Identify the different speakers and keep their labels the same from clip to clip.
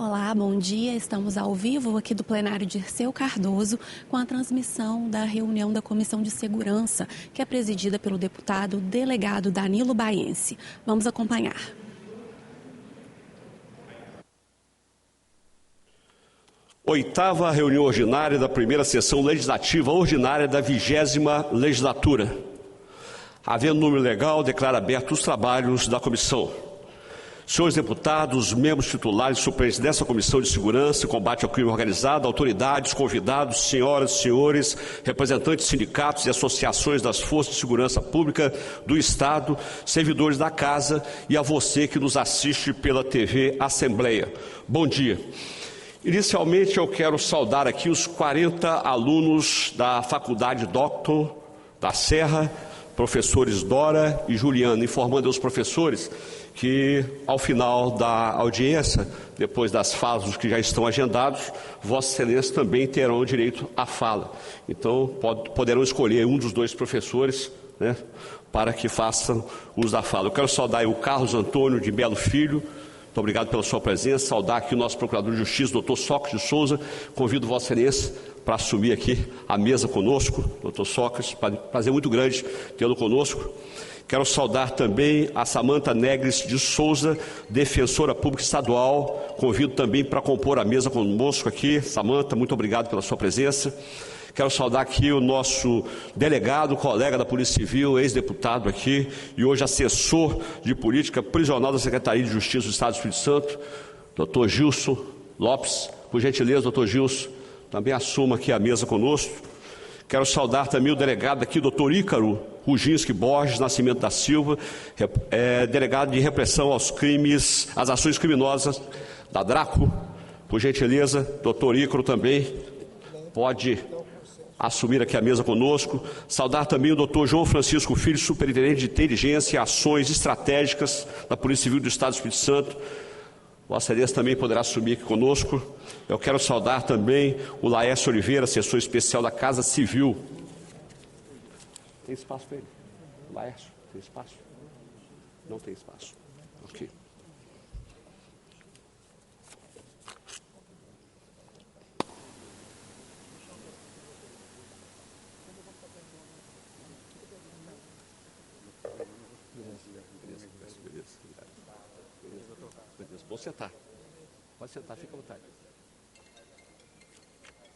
Speaker 1: Olá, bom dia. Estamos ao vivo aqui do plenário Dirceu Cardoso com a transmissão da reunião da Comissão de Segurança, que é presidida pelo deputado delegado Danilo Baiense. Vamos acompanhar.
Speaker 2: Oitava reunião ordinária da primeira sessão legislativa ordinária da 20ª legislatura. Havendo número legal, declaro abertos os trabalhos da comissão. Senhores deputados, membros titulares e suplentes dessa Comissão de Segurança e Combate ao Crime Organizado, autoridades, convidados, senhoras e senhores, representantes de sindicatos e associações das Forças de Segurança Pública do Estado, servidores da Casa e a você que nos assiste pela TV Assembleia. Bom dia. Inicialmente, eu quero saudar aqui os 40 alunos da Faculdade Doctor da Serra, professores Dora e Juliana, informando aos professores que, ao final da audiência, depois das falas dos que já estão agendados, Vossa Excelência também terão direito à fala. Então, poderão escolher um dos dois professores, né, para que façam uso da fala. Eu quero saudar o Carlos Antônio de Belo Filho. Muito obrigado pela sua presença. Saudar aqui o nosso Procurador de Justiça, doutor Sócrates de Souza. Convido Vossa Excelência para assumir aqui a mesa conosco. Doutor Sócrates, prazer muito grande tê-lo conosco. Quero saudar também a Samanta Negres de Souza, defensora pública estadual. Convido também para compor a mesa conosco aqui. Samanta, muito obrigado pela sua presença. Quero saudar aqui o nosso delegado, colega da Polícia Civil, ex-deputado aqui e hoje assessor de política prisional da Secretaria de Justiça do Estado do Espírito Santo, doutor Gilson Lopes. Por gentileza, doutor Gilson, também assuma aqui a mesa conosco. Quero saudar também o delegado aqui, doutor Ícaro Ruginski Borges Nascimento da Silva, delegado de repressão aos crimes, às ações criminosas da DRACO. Por gentileza, doutor Ícaro também pode assumir aqui a mesa conosco. Saudar também o doutor João Francisco Filho, superintendente de inteligência e ações estratégicas da Polícia Civil do Estado do Espírito Santo. Vossa Excelência também poderá assumir aqui conosco. Eu quero saudar também o Laércio Oliveira, assessor especial da Casa Civil. Tem espaço para ele? Laércio, tem espaço? Não tem espaço. Ok. Pode sentar. Pode sentar, fica à vontade.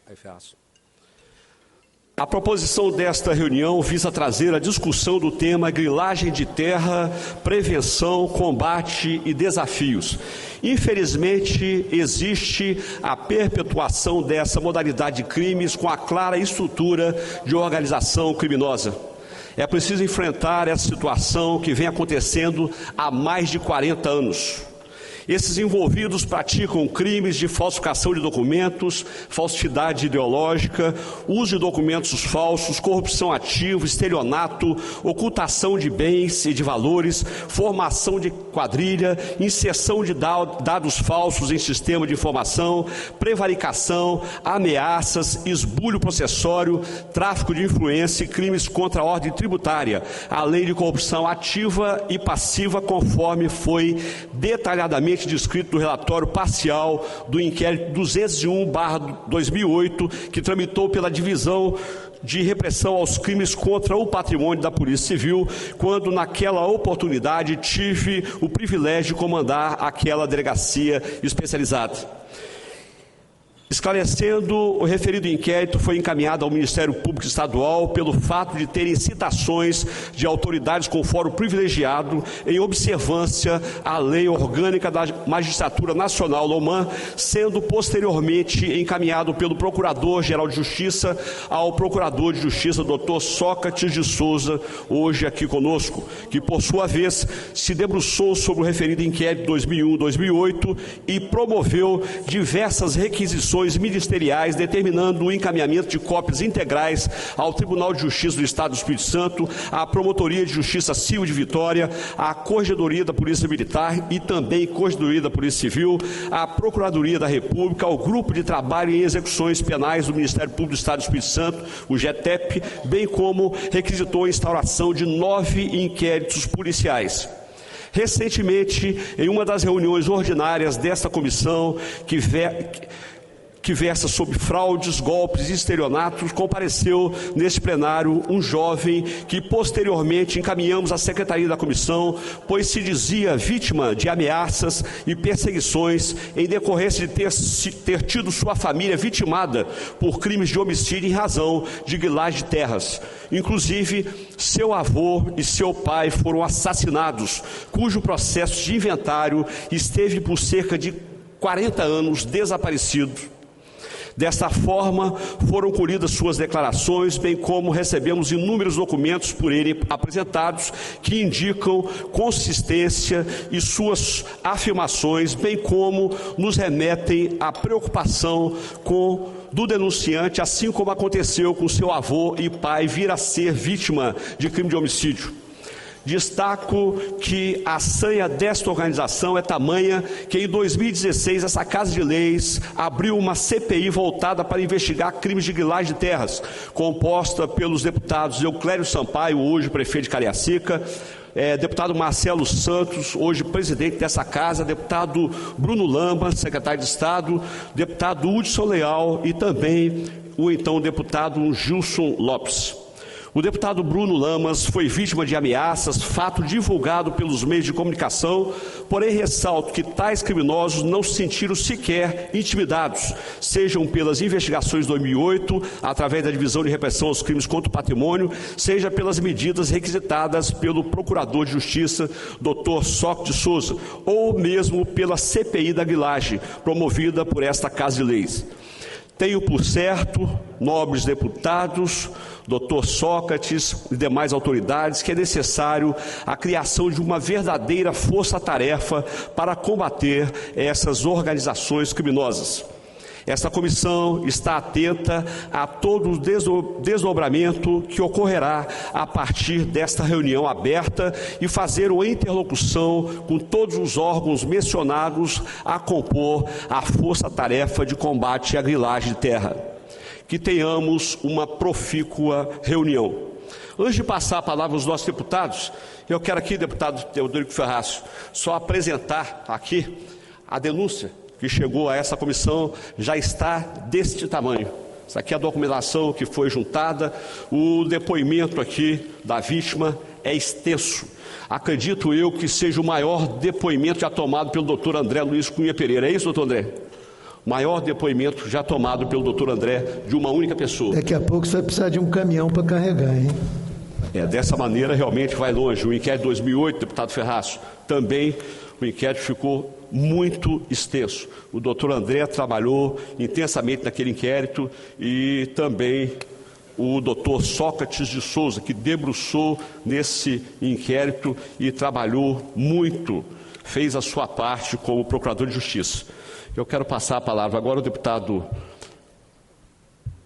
Speaker 2: Aí faço. A proposição desta reunião visa trazer a discussão do tema grilagem de terra, prevenção, combate e desafios. Infelizmente, existe a perpetuação dessa modalidade de crimes com a clara estrutura de organização criminosa. É preciso enfrentar essa situação que vem acontecendo há mais de 40 anos. Esses envolvidos praticam crimes de falsificação de documentos, falsidade ideológica, uso de documentos falsos, corrupção ativa, estelionato, ocultação de bens e de valores, formação de quadrilha, inserção de dados falsos em sistema de informação, prevaricação, ameaças, esbulho processório, tráfico de influência e crimes contra a ordem tributária, além de corrupção ativa e passiva, conforme foi detalhadamente descrito no relatório parcial do inquérito 201/2008, que tramitou pela Divisão de Repressão aos Crimes contra o Patrimônio da Polícia Civil, quando naquela oportunidade tive o privilégio de comandar aquela delegacia especializada. Esclarecendo, o referido inquérito foi encaminhado ao Ministério Público Estadual pelo fato de terem citações de autoridades com fórum privilegiado em observância à Lei Orgânica da Magistratura Nacional, LOMAN, sendo posteriormente encaminhado pelo Procurador-Geral de Justiça ao Procurador de Justiça, doutor Sócrates de Souza, hoje aqui conosco, que por sua vez se debruçou sobre o referido inquérito 2001-2008 e promoveu diversas requisições ministeriais, determinando o encaminhamento de cópias integrais ao Tribunal de Justiça do Estado do Espírito Santo, à Promotoria de Justiça Civil de Vitória, à Corregedoria da Polícia Militar e também Corregedoria da Polícia Civil, à Procuradoria da República, ao Grupo de Trabalho em Execuções Penais do Ministério Público do Estado do Espírito Santo, o GETEP, bem como requisitou a instauração de 9 inquéritos policiais. Recentemente, em uma das reuniões ordinárias desta comissão, que versa sobre fraudes, golpes e estelionatos, compareceu neste plenário um jovem que posteriormente encaminhamos à secretaria da comissão, pois se dizia vítima de ameaças e perseguições em decorrência de ter tido sua família vitimada por crimes de homicídio em razão de grilagem de terras. Inclusive, seu avô e seu pai foram assassinados, cujo processo de inventário esteve por cerca de 40 anos desaparecido. Desta forma, foram colhidas suas declarações, bem como recebemos inúmeros documentos por ele apresentados que indicam consistência e suas afirmações, bem como nos remetem à preocupação do denunciante, assim como aconteceu com seu avô e pai vir a ser vítima de crime de homicídio. Destaco que a sanha desta organização é tamanha que em 2016 essa Casa de Leis abriu uma CPI voltada para investigar crimes de grilagem de terras, composta pelos deputados Euclério Sampaio, hoje prefeito de Cariacica, deputado Marcelo Santos, hoje presidente dessa casa, deputado Bruno Lamba, secretário de Estado, deputado Hudson Leal e também o então deputado Gilson Lopes. O deputado Bruno Lamas foi vítima de ameaças, fato divulgado pelos meios de comunicação, porém ressalto que tais criminosos não se sentiram sequer intimidados, sejam pelas investigações de 2008, através da Divisão de Repressão aos Crimes contra o Patrimônio, seja pelas medidas requisitadas pelo Procurador de Justiça, Dr. Sócrates de Souza, ou mesmo pela CPI da grilagem, promovida por esta Casa de Leis. Tenho por certo, nobres deputados, doutor Sócrates e demais autoridades, que é necessário a criação de uma verdadeira força-tarefa para combater essas organizações criminosas. Esta comissão está atenta a todo o desdobramento que ocorrerá a partir desta reunião aberta e fazer uma interlocução com todos os órgãos mencionados a compor a força-tarefa de combate à grilagem de terra. Que tenhamos uma profícua reunião. Antes de passar a palavra aos nossos deputados, eu quero aqui, deputado Teodorico Ferraz, só apresentar aqui a denúncia que chegou a essa comissão, já está deste tamanho. Isso aqui é a documentação que foi juntada, o depoimento aqui da vítima é extenso. Acredito eu que seja o maior depoimento já tomado pelo doutor André Luiz Cunha Pereira. É isso, doutor André? Maior depoimento já tomado pelo doutor André de uma única pessoa.
Speaker 3: Daqui a pouco você vai precisar de um caminhão para carregar, hein?
Speaker 2: Dessa maneira realmente vai longe. O inquérito de 2008, deputado Ferraz, também o inquérito ficou muito extenso. O doutor André trabalhou intensamente naquele inquérito e também o doutor Sócrates de Souza, que debruçou nesse inquérito e trabalhou muito, fez a sua parte como procurador de justiça. Eu quero passar a palavra agora ao deputado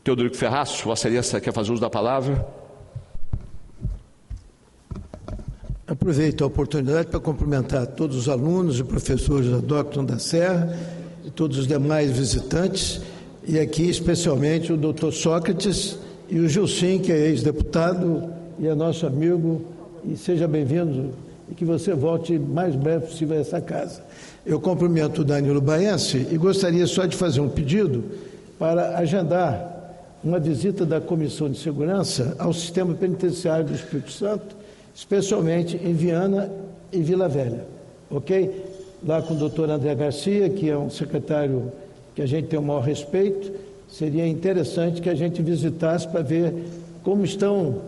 Speaker 2: Teodorico Ferraz. Vossa Excelência quer fazer uso da palavra?
Speaker 3: Aproveito a oportunidade para cumprimentar todos os alunos e professores da Docton da Serra e todos os demais visitantes, e aqui especialmente o doutor Sócrates e o Gilson, que é ex-deputado e é nosso amigo, e seja bem-vindo e que você volte o mais breve possível a essa casa. Eu cumprimento o Danilo Baense e gostaria só de fazer um pedido para agendar uma visita da Comissão de Segurança ao Sistema Penitenciário do Espírito Santo, especialmente em Viana e Vila Velha, ok? Lá com o doutor André Garcia, que é um secretário que a gente tem o maior respeito, seria interessante que a gente visitasse para ver como estão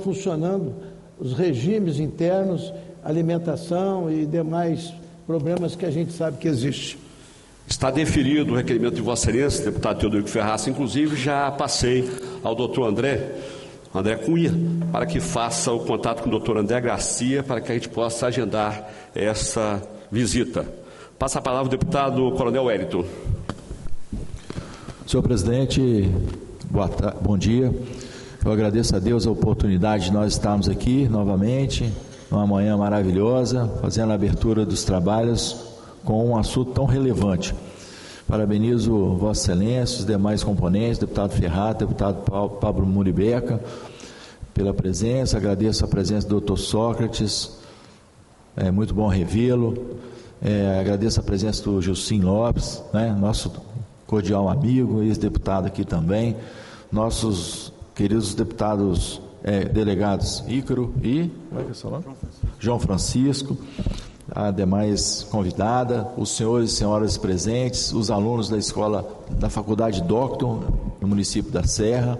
Speaker 3: funcionando os regimes internos, alimentação e demais problemas que a gente sabe que existem.
Speaker 2: Está deferido o requerimento de Vossa Excelência, deputado Teodorico Ferraz. Inclusive, já passei ao doutor André Cunha, para que faça o contato com o doutor André Garcia, para que a gente possa agendar essa visita. Passa a palavra ao deputado Coronel Wellington.
Speaker 4: Senhor presidente, bom dia. Eu agradeço a Deus a oportunidade de nós estarmos aqui novamente, numa manhã maravilhosa, fazendo a abertura dos trabalhos com um assunto tão relevante. Parabenizo Vossa Excelência, os demais componentes, deputado Ferraz, deputado Pablo Muribeca, pela presença. Agradeço a presença do doutor Sócrates, é muito bom revê-lo. Agradeço a presença do Gilcim Lopes, né, nosso cordial amigo, ex-deputado aqui também, nossos queridos deputados, delegados Ícaro e João Francisco, a demais convidada, os senhores e senhoras presentes, os alunos da escola da Faculdade Docton, no município da Serra,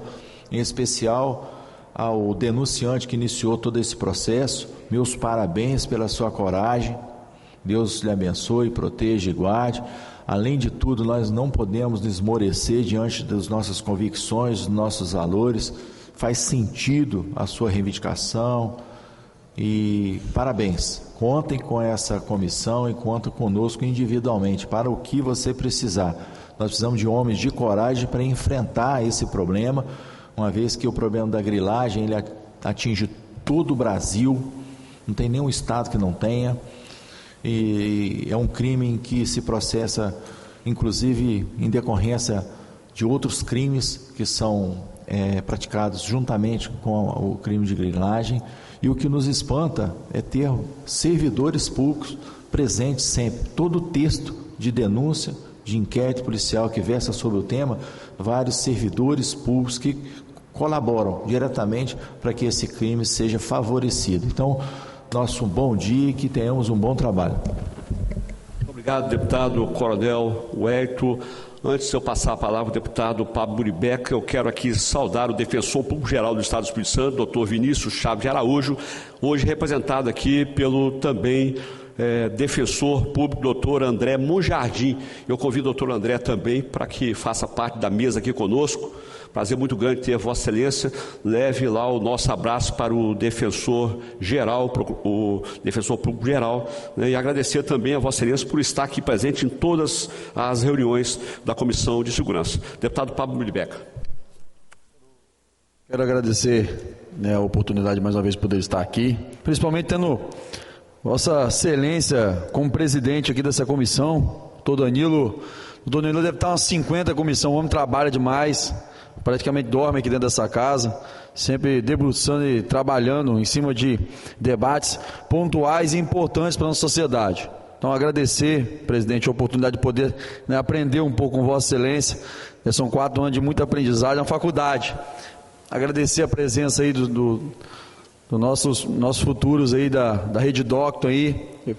Speaker 4: em especial ao denunciante que iniciou todo esse processo. Meus parabéns pela sua coragem. Deus lhe abençoe, proteja e guarde. Além de tudo, nós não podemos nos esmorecer diante das nossas convicções, dos nossos valores. Faz sentido a sua reivindicação e parabéns. Contem com essa comissão e contem conosco individualmente para o que você precisar. Nós precisamos de homens de coragem para enfrentar esse problema, uma vez que o problema da grilagem ele atinge todo o Brasil, não tem nenhum estado que não tenha, e é um crime em que se processa, inclusive, em decorrência de outros crimes que são praticados juntamente com o crime de grilagem, e o que nos espanta é ter servidores públicos presentes sempre. Todo o texto de denúncia, de inquérito policial que versa sobre o tema, vários servidores públicos que colaboram diretamente para que esse crime seja favorecido. Então, nosso bom dia e que tenhamos um bom trabalho.
Speaker 2: Obrigado, deputado Coronel Wellington. Antes de eu passar a palavra ao deputado Pablo Muribeca, eu quero aqui saudar o defensor público-geral do Estado do Espírito Santo, doutor Vinícius Chaves de Araújo, hoje representado aqui pelo também defensor público, doutor André Monjardim. Eu convido o doutor André também para que faça parte da mesa aqui conosco. Prazer muito grande ter Vossa Excelência. Leve lá o nosso abraço para o defensor geral, o defensor público geral, né, e agradecer também a Vossa Excelência por estar aqui presente em todas as reuniões da Comissão de Segurança. Deputado Pablo Muribeca.
Speaker 5: Quero agradecer a oportunidade mais uma vez de poder estar aqui, principalmente tendo Vossa Excelência como presidente aqui dessa comissão. O Danilo deve estar umas 50 comissão, o homem trabalha demais, praticamente dorme aqui dentro dessa casa, sempre debruçando e trabalhando em cima de debates pontuais e importantes para a nossa sociedade. Então, agradecer, presidente, a oportunidade de poder aprender um pouco com Vossa Excelência. São 4 anos de muito aprendizado na faculdade. Agradecer a presença aí dos nossos futuros aí da Rede Docton aí. Eu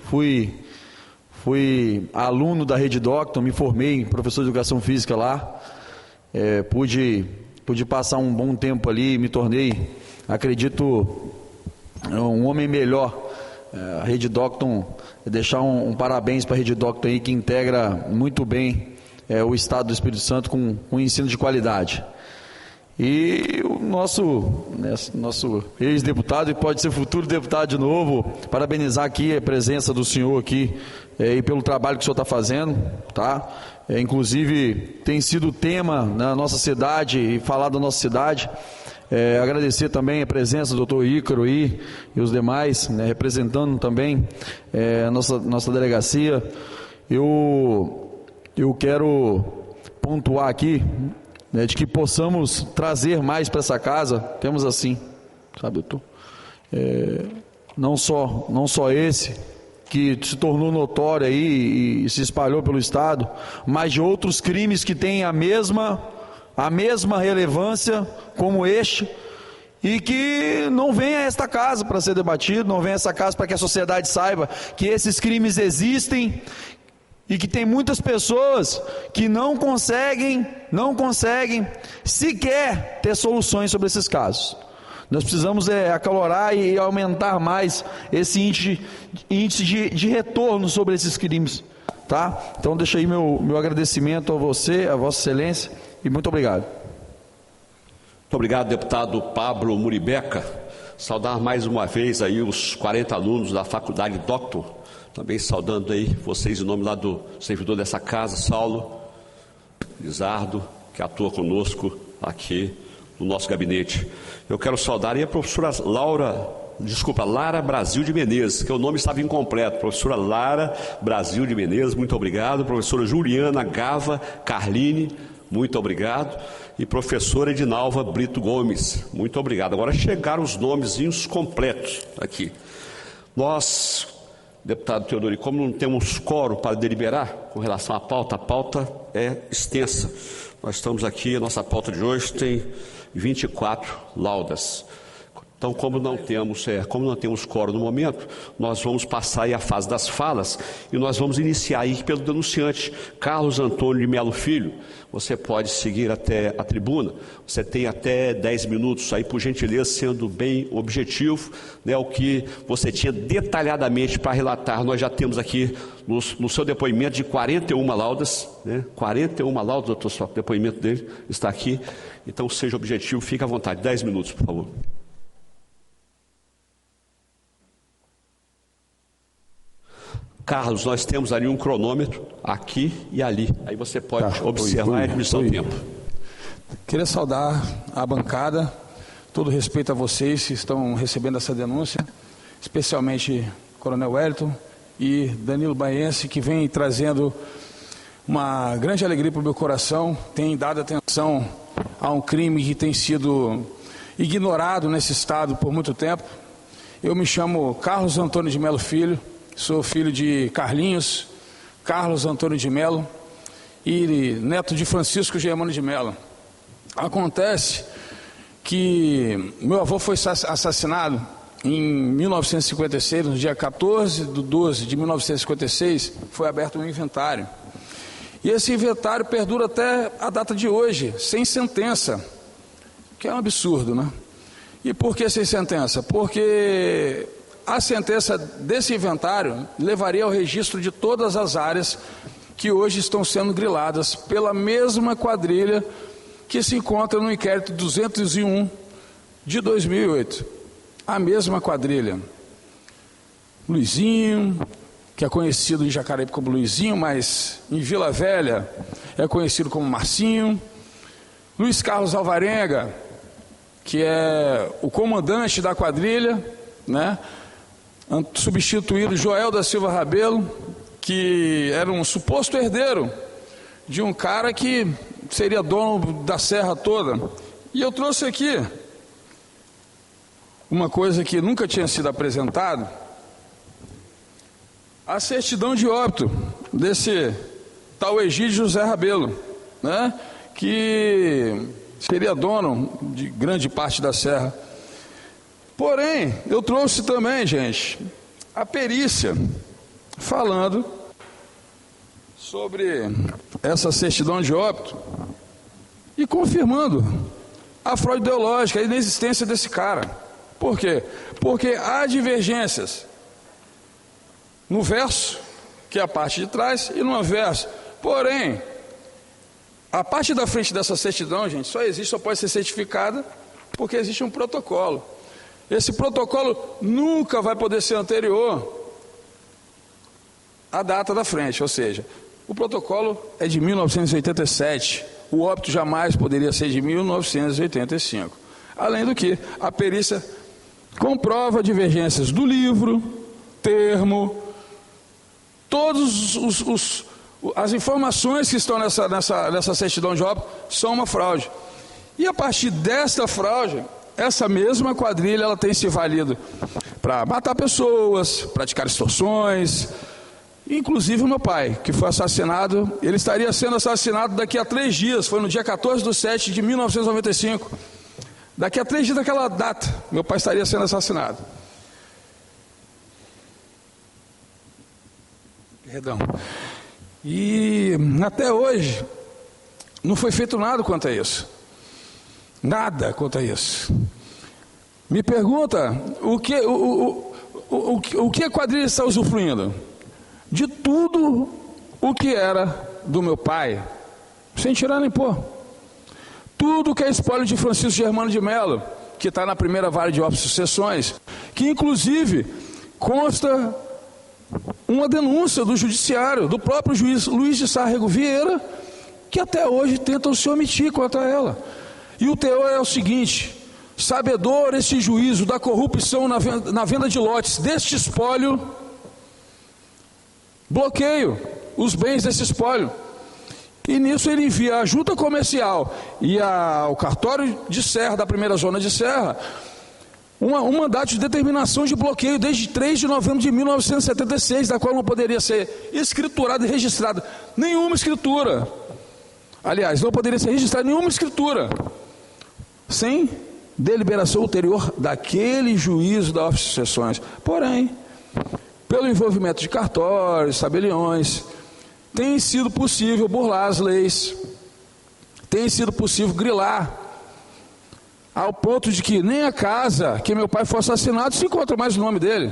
Speaker 5: fui aluno da Rede Docton, me formei em professor de educação física lá. Pude passar um bom tempo ali, me tornei, acredito, um homem melhor. A Rede Docton, deixar um parabéns para a Rede Docton aí, que integra muito bem o Estado do Espírito Santo com ensino de qualidade. E o nosso ex-deputado, e pode ser futuro deputado de novo, parabenizar aqui a presença do senhor aqui e pelo trabalho que o senhor está fazendo, tá? Inclusive tem sido tema na nossa cidade e falar da nossa cidade. Agradecer também a presença do doutor Ícaro e os demais, representando também nossa delegacia. Eu quero pontuar aqui, de que possamos trazer mais para essa casa. Temos assim, sabe, doutor, não só esse que se tornou notório aí e se espalhou pelo estado, mas de outros crimes que têm a mesma relevância como este, e que não vem a esta casa para ser debatido, não vem a essa casa para que a sociedade saiba que esses crimes existem, e que tem muitas pessoas que não conseguem sequer ter soluções sobre esses casos. Nós precisamos acalorar e aumentar mais esse índice de retorno sobre esses crimes, tá? Então deixa aí meu agradecimento a você, a Vossa Excelência, e muito obrigado.
Speaker 2: Muito obrigado, deputado Pablo Muribeca. Saudar mais uma vez aí os 40 alunos da Faculdade Docton, também saudando aí vocês em nome lá do servidor dessa casa, Saulo Lizardo, que atua conosco aqui no nosso gabinete. Eu quero saudar aí a professora Lara Brasil de Menezes, que o nome estava incompleto. Professora Lara Brasil de Menezes, muito obrigado. Professora Juliana Gava Carline, muito obrigado. E professora Edinalva Brito Gomes, muito obrigado. Agora chegaram os nomezinhos completos aqui. Nós Deputado Teodoro, como não temos quórum para deliberar com relação à pauta, a pauta é extensa. Nós estamos aqui, a nossa pauta de hoje tem 24 laudas. Então, como não temos quórum no momento, nós vamos passar aí a fase das falas e nós vamos iniciar aí pelo denunciante, Carlos Antônio de Melo Filho. Você pode seguir até a tribuna, você tem até 10 minutos aí, por gentileza, sendo bem objetivo, né, o que você tinha detalhadamente para relatar. Nós já temos aqui no seu depoimento de 41 laudas, né, 41 laudas, doutor Soca, o depoimento dele está aqui. Então, seja objetivo, fique à vontade. 10 minutos, por favor. Carlos, nós temos ali um cronômetro, aqui e ali. Aí você pode observar a diminuição do tempo.
Speaker 6: Queria saudar a bancada, todo respeito a vocês que estão recebendo essa denúncia, especialmente Coronel Wellington e Danilo Baiense, que vem trazendo uma grande alegria para o meu coração, tem dado atenção a um crime que tem sido ignorado nesse estado por muito tempo. Eu me chamo Carlos Antônio de Melo Filho, sou filho de Carlinhos, Carlos Antônio de Melo e neto de Francisco Germano de Melo. Acontece que meu avô foi assassinado em 1956, no dia 14/12 de 1956, foi aberto um inventário. E esse inventário perdura até a data de hoje, sem sentença, que é um absurdo, né? E por que sem sentença? Porque a sentença desse inventário levaria ao registro de todas as áreas que hoje estão sendo griladas pela mesma quadrilha que se encontra no inquérito 201 de 2008. A mesma quadrilha. Luizinho, que é conhecido em Jacareí como Luizinho, mas em Vila Velha é conhecido como Marcinho. Luiz Carlos Alvarenga, que é o comandante da quadrilha, né? Substituído Joel da Silva Rabelo, que era um suposto herdeiro de um cara que seria dono da serra toda. E eu trouxe aqui uma coisa que nunca tinha sido apresentada, a certidão de óbito desse tal Egídio José Rabelo, né, que seria dono de grande parte da serra. Porém, eu trouxe também, gente, a perícia falando sobre essa certidão de óbito e confirmando a fraude ideológica, a inexistência desse cara. Por quê? Porque há divergências no verso, que é a parte de trás, e no verso. Porém, a parte da frente dessa certidão, gente, só pode ser certificada porque existe um protocolo. Esse protocolo nunca vai poder ser anterior à data da frente, ou seja, o protocolo é de 1987, o óbito jamais poderia ser de 1985. Além do que, a perícia comprova divergências do livro, termo, todas as informações que estão nessa certidão de óbito são uma fraude. E a partir desta fraude, essa mesma quadrilha ela tem se valido para matar pessoas, praticar extorsões. Inclusive o meu pai, que foi assassinado, ele estaria sendo assassinado daqui a 3 dias, foi no dia 14/7 de 1995. Daqui a 3 dias daquela data, meu pai estaria sendo assassinado. Perdão. E até hoje não foi feito nada quanto a isso. Nada quanto a isso. Me pergunta o que a quadrilha está usufruindo? De tudo o que era do meu pai, sem tirar nem pôr. Tudo que é espólio de Francisco Germano de Melo, que está na primeira vara de óbitos e sucessões, que inclusive consta uma denúncia do judiciário, do próprio juiz Luiz de Sarrego Vieira, que até hoje tentam se omitir quanto a ela. E o teor é o seguinte: sabedor esse juízo da corrupção na venda de lotes deste espólio, bloqueio os bens desse espólio. E nisso ele envia a junta comercial e ao cartório de Serra, da primeira zona de Serra, um mandato de determinação de bloqueio desde 3 de novembro de 1976, da qual não poderia ser escriturada e registrada nenhuma escritura. Aliás, não poderia ser registrada nenhuma escritura sem deliberação ulterior daquele juízo da ofício de sucessões. Porém, pelo envolvimento de cartórios, tabeliões, tem sido possível burlar as leis, tem sido possível grilar, ao ponto de que nem a casa que meu pai foi assassinado se encontra mais o nome dele.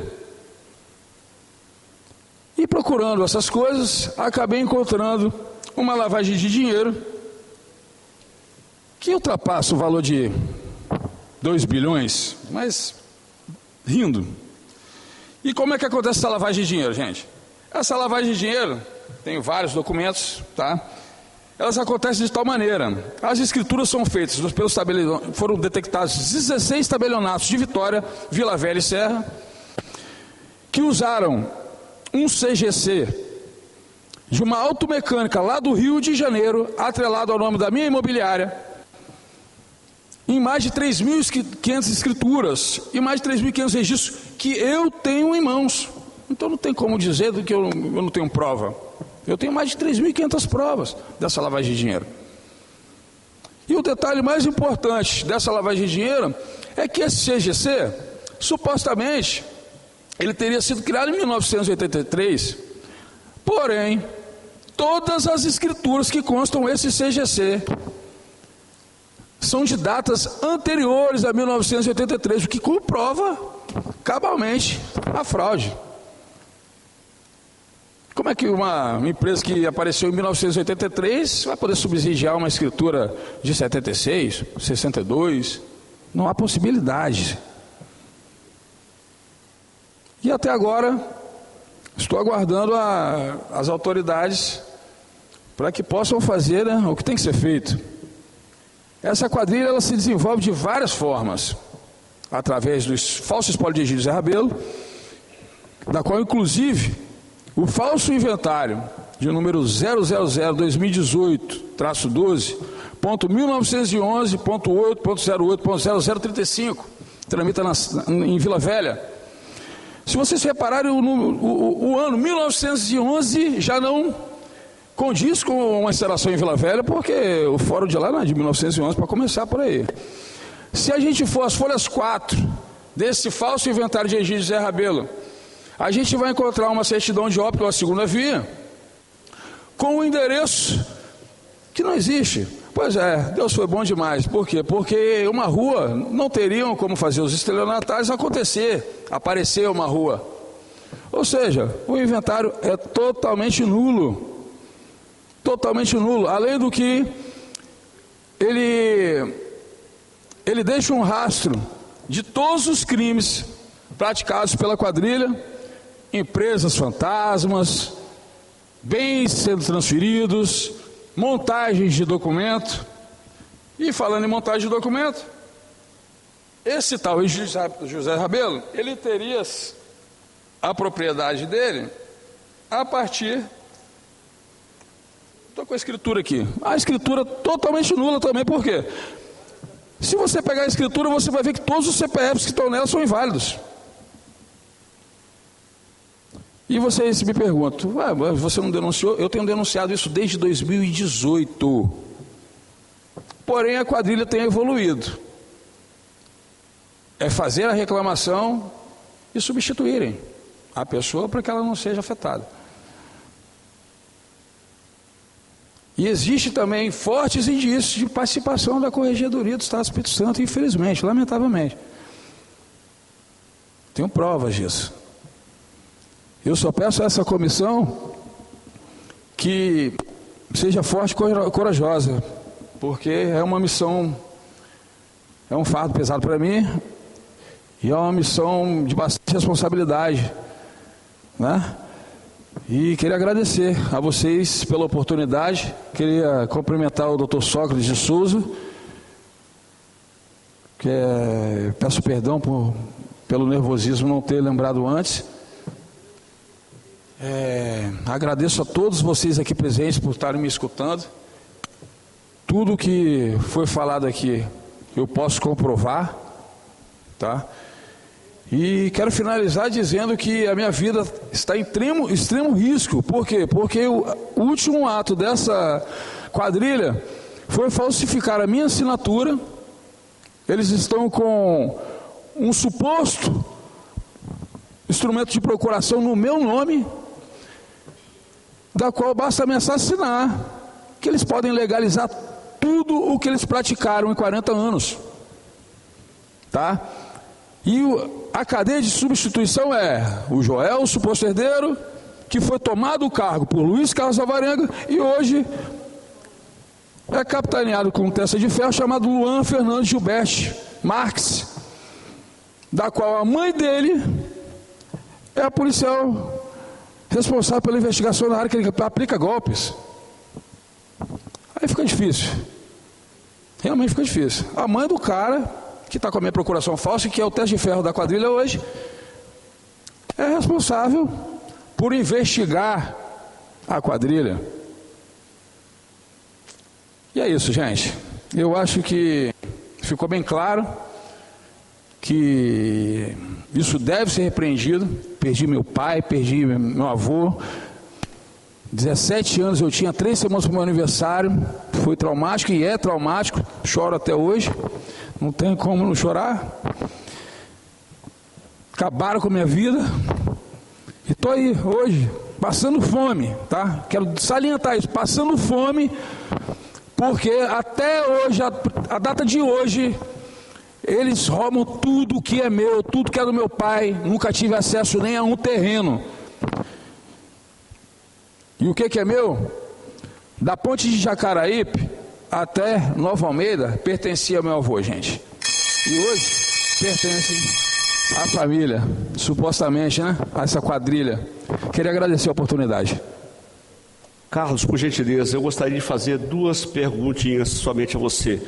Speaker 6: E procurando essas coisas, acabei encontrando uma lavagem de dinheiro que ultrapassa o valor de 2 bilhões, mas rindo. E como é que acontece essa lavagem de dinheiro, gente? Essa lavagem de dinheiro, tem vários documentos, tá? Elas acontecem de tal maneira: as escrituras são feitas pelos tabelionatos, foram detectados 16 tabelionatos de Vitória, Vila Velha e Serra, que usaram um CGC de uma automecânica lá do Rio de Janeiro, atrelado ao nome da minha imobiliária, em mais de 3.500 escrituras e mais de 3.500 registros que eu tenho em mãos. Então não tem como dizer do que eu não tenho prova. Eu tenho mais de 3.500 provas dessa lavagem de dinheiro. E o detalhe mais importante dessa lavagem de dinheiro é que esse CGC, supostamente, ele teria sido criado em 1983, porém, todas as escrituras que constam esse CGC são de datas anteriores a 1983, o que comprova cabalmente a fraude. Como é que uma empresa que apareceu em 1983 vai poder subsidiar uma escritura de 76, 62? Não há possibilidade. E até agora, estou aguardando as autoridades para que possam fazer, né, o que tem que ser feito. Essa quadrilha ela se desenvolve de várias formas, através dos falsos espólio de Egídio Zé Rabelo, da qual inclusive o falso inventário de número 000-2018-12.1911.8.08.0035 tramita em Vila Velha. Se vocês repararem, o ano 1911 já não condiz com uma instalação em Vila Velha, porque o fórum de lá não é de 1911, para começar por aí. Se a gente for às folhas 4 desse falso inventário de Egídio Zé Rabelo, a gente vai encontrar uma certidão de óbito, uma segunda via, com um endereço que não existe. Pois é, Deus foi bom demais. Por quê? Porque uma rua não teriam como fazer os estelionatários aparecer uma rua. Ou seja, o inventário é totalmente nulo. Totalmente nulo. Além do que ele deixa um rastro de todos os crimes praticados pela quadrilha, empresas fantasmas, bens sendo transferidos, montagens de documento. E falando em montagem de documento, esse tal José Rabelo, ele teria a propriedade dele a partir... Estou com a escritura aqui. A escritura totalmente nula também, por quê? Se você pegar a escritura, você vai ver que todos os CPFs que estão nela são inválidos. E vocês me perguntam, você não denunciou? Eu tenho denunciado isso desde 2018. Porém, a quadrilha tem evoluído. É fazer a reclamação e substituírem a pessoa para que ela não seja afetada. E existe também fortes indícios de participação da Corregedoria do Estado do Espírito Santo, infelizmente, lamentavelmente. Tenho provas disso. Eu só peço a essa comissão que seja forte e corajosa, porque é uma missão, é um fardo pesado para mim, e é uma missão de bastante responsabilidade, né? E queria agradecer a vocês pela oportunidade, queria cumprimentar o Dr. Sócrates de Souza, peço perdão pelo nervosismo não ter lembrado antes. Agradeço a todos vocês aqui presentes por estarem me escutando. Tudo que foi falado aqui eu posso comprovar, tá? E quero finalizar dizendo que a minha vida está em extremo risco. Por quê? Porque o último ato dessa quadrilha foi falsificar a minha assinatura. Eles estão com um suposto instrumento de procuração no meu nome, da qual basta me assassinar, que eles podem legalizar tudo o que eles praticaram em 40 anos. Tá? E a cadeia de substituição é o Joel, o suposto herdeiro, que foi tomado o cargo por Luiz Carlos Alvarenga e hoje é capitaneado com um testa de ferro chamado Luan Fernando Gilberto Marques, da qual a mãe dele é a policial responsável pela investigação na área que ele aplica golpes. Aí fica difícil. Realmente fica difícil. A mãe do cara que está com a minha procuração falsa, que é o teste de ferro da quadrilha hoje, é responsável por investigar a quadrilha. E é isso, gente. Eu acho que ficou bem claro que isso deve ser repreendido. Perdi meu pai, perdi meu avô. 17 anos eu tinha, 3 semanas para o meu aniversário. Foi traumático e é traumático. Choro até hoje. Não tem como não chorar. Acabaram com a minha vida. E estou aí hoje, passando fome, tá? Quero salientar isso, passando fome, porque até hoje, a data de hoje, eles roubam tudo que é meu, tudo que é do meu pai. Nunca tive acesso nem a um terreno. E o que é meu? Da ponte de Jacaraípe até Nova Almeida pertencia ao meu avô, gente. E hoje pertencem à família, supostamente, né? A essa quadrilha. Queria agradecer a oportunidade.
Speaker 2: Carlos, por gentileza, eu gostaria de fazer 2 perguntinhas somente a você.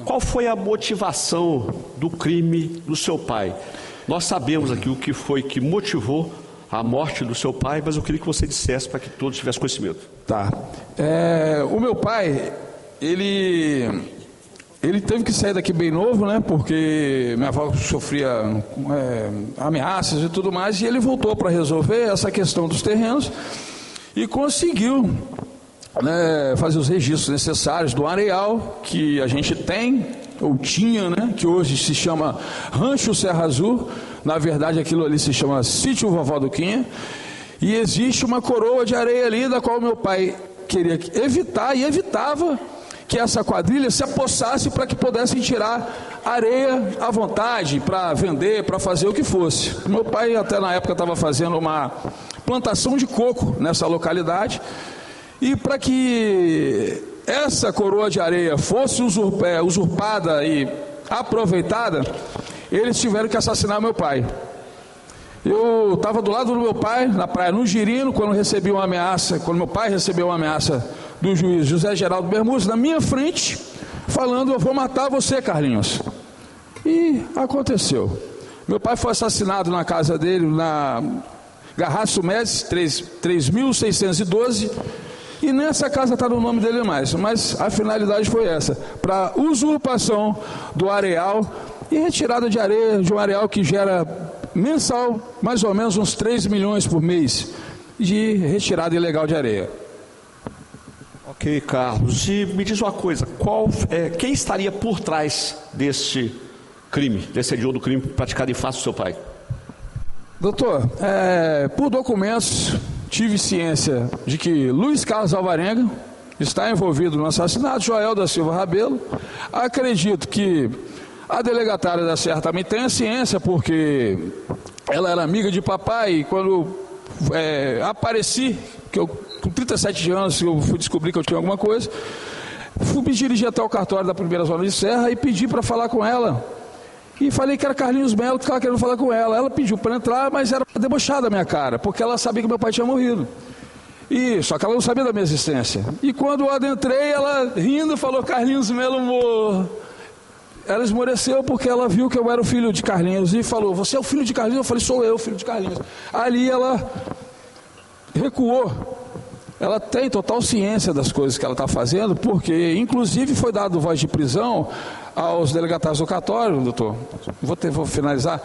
Speaker 2: Qual foi a motivação do crime do seu pai? Nós sabemos aqui o que foi que motivou a morte do seu pai, mas eu queria que você dissesse para que todos tivessem conhecimento.
Speaker 6: Tá. O meu pai, ele teve que sair daqui bem novo, né? Porque minha avó sofria ameaças e tudo mais, e ele voltou para resolver essa questão dos terrenos e conseguiu, né, fazer os registros necessários do areal que a gente tem, ou tinha, né? Que hoje se chama Rancho Serra Azul. Na verdade, aquilo ali se chama Sítio Vovó Duquinha. E existe uma coroa de areia ali, da qual meu pai queria evitar e evitava que essa quadrilha se apossasse para que pudessem tirar areia à vontade, para vender, para fazer o que fosse. Meu pai até na época estava fazendo uma plantação de coco nessa localidade, e para que essa coroa de areia fosse usurpada e aproveitada, eles tiveram que assassinar meu pai. Eu estava do lado do meu pai, na praia, no Girino, quando meu pai recebeu uma ameaça do juiz José Geraldo Bermudes, na minha frente, falando: eu vou matar você, Carlinhos. E aconteceu. Meu pai foi assassinado na casa dele, na Garraço Médici, 3.612, e nessa casa está no nome dele mais, mas a finalidade foi essa, para usurpação do areal e retirada de areia, de um areal que gera mensal mais ou menos uns 3 milhões por mês de retirada ilegal de areia.
Speaker 2: Ok, Carlos, e me diz uma coisa, quem estaria por trás desse crime, desse hediondo crime praticado em face do seu pai?
Speaker 6: Doutor, por documentos tive ciência de que Luiz Carlos Alvarenga está envolvido no assassinato, Joel da Silva Rabelo. Acredito que a delegatária da Serra também tem a ciência, porque ela era amiga de papai, e quando apareci, que eu, com 37 anos, eu fui descobrir que eu tinha alguma coisa, fui me dirigir até o cartório da primeira zona de Serra e pedi para falar com ela. E falei que era Carlinhos Melo, que estava querendo falar com ela. Ela pediu para entrar, mas era debochada a minha cara, porque ela sabia que meu pai tinha morrido. Só que ela não sabia da minha existência. E quando eu adentrei, ela rindo falou: Carlinhos Melo morreu. Ela esmoreceu porque ela viu que eu era o filho de Carlinhos e falou: você é o filho de Carlinhos? Eu falei: sou eu, filho de Carlinhos. Ali ela recuou. Ela tem total ciência das coisas que ela está fazendo, porque inclusive foi dado voz de prisão aos delegatários do cartório, doutor. Vou finalizar.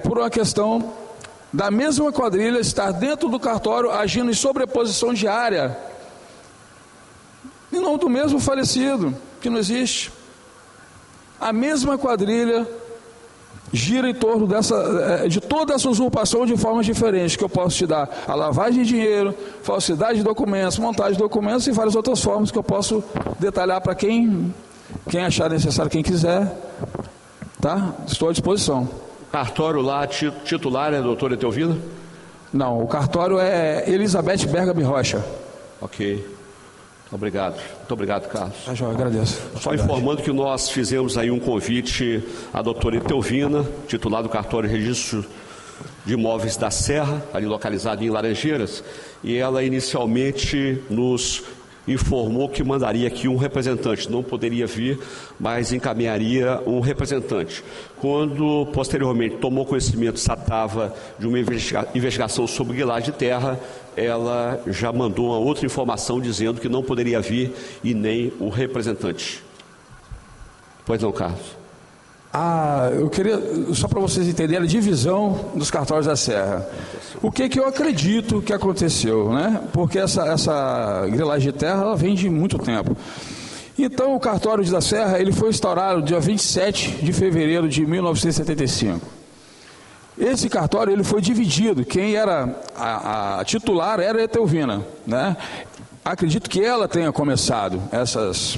Speaker 6: por uma questão da mesma quadrilha estar dentro do cartório agindo em sobreposição diária, em nome do mesmo falecido, que não existe. A mesma quadrilha gira em torno de toda essa usurpação de formas diferentes, que eu posso te dar: a lavagem de dinheiro, falsidade de documentos, montagem de documentos e várias outras formas que eu posso detalhar para quem achar necessário, quem quiser, tá? Estou à disposição.
Speaker 2: Cartório lá, titular é a doutora Etelvina?
Speaker 6: Não, o cartório é Elizabeth Bergami Rocha.
Speaker 2: Ok. Obrigado. Muito obrigado, Carlos.
Speaker 6: Eu agradeço.
Speaker 2: Só informando que nós fizemos aí um convite à doutora Etelvina, titular do cartório de registro de imóveis da Serra, ali localizado em Laranjeiras, e ela inicialmente nos informou que mandaria aqui um representante, não poderia vir, mas encaminharia um representante. Quando, posteriormente, tomou conhecimento, se tratava de uma investigação sobre grilagem de terra, ela já mandou uma outra informação dizendo que não poderia vir e nem o representante. Pois não, Carlos?
Speaker 6: Eu queria, só para vocês entenderem, a divisão dos cartórios da Serra. O que eu acredito que aconteceu, né? Porque essa grilagem de terra, ela vem de muito tempo. Então, o cartório da Serra, ele foi instaurado dia 27 de fevereiro de 1975. Esse cartório, ele foi dividido. Quem era a titular era a Etelvina, né? Acredito que ela tenha começado essas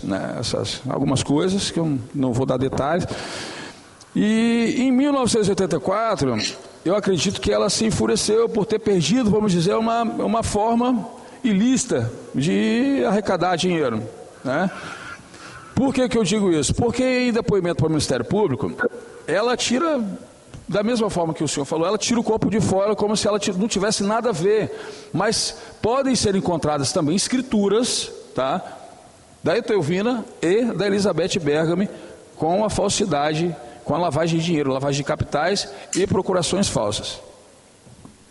Speaker 6: algumas coisas, que eu não vou dar detalhes. E em 1984, eu acredito que ela se enfureceu por ter perdido, vamos dizer, uma forma ilícita de arrecadar dinheiro, né? Por que eu digo isso? Porque em depoimento para o Ministério Público, ela tira, da mesma forma que o senhor falou, ela tira o corpo de fora como se ela não tivesse nada a ver. Mas podem ser encontradas também escrituras, tá, da Etelvina e da Elizabeth Bergami com a falsidade, com a lavagem de dinheiro, lavagem de capitais e procurações falsas.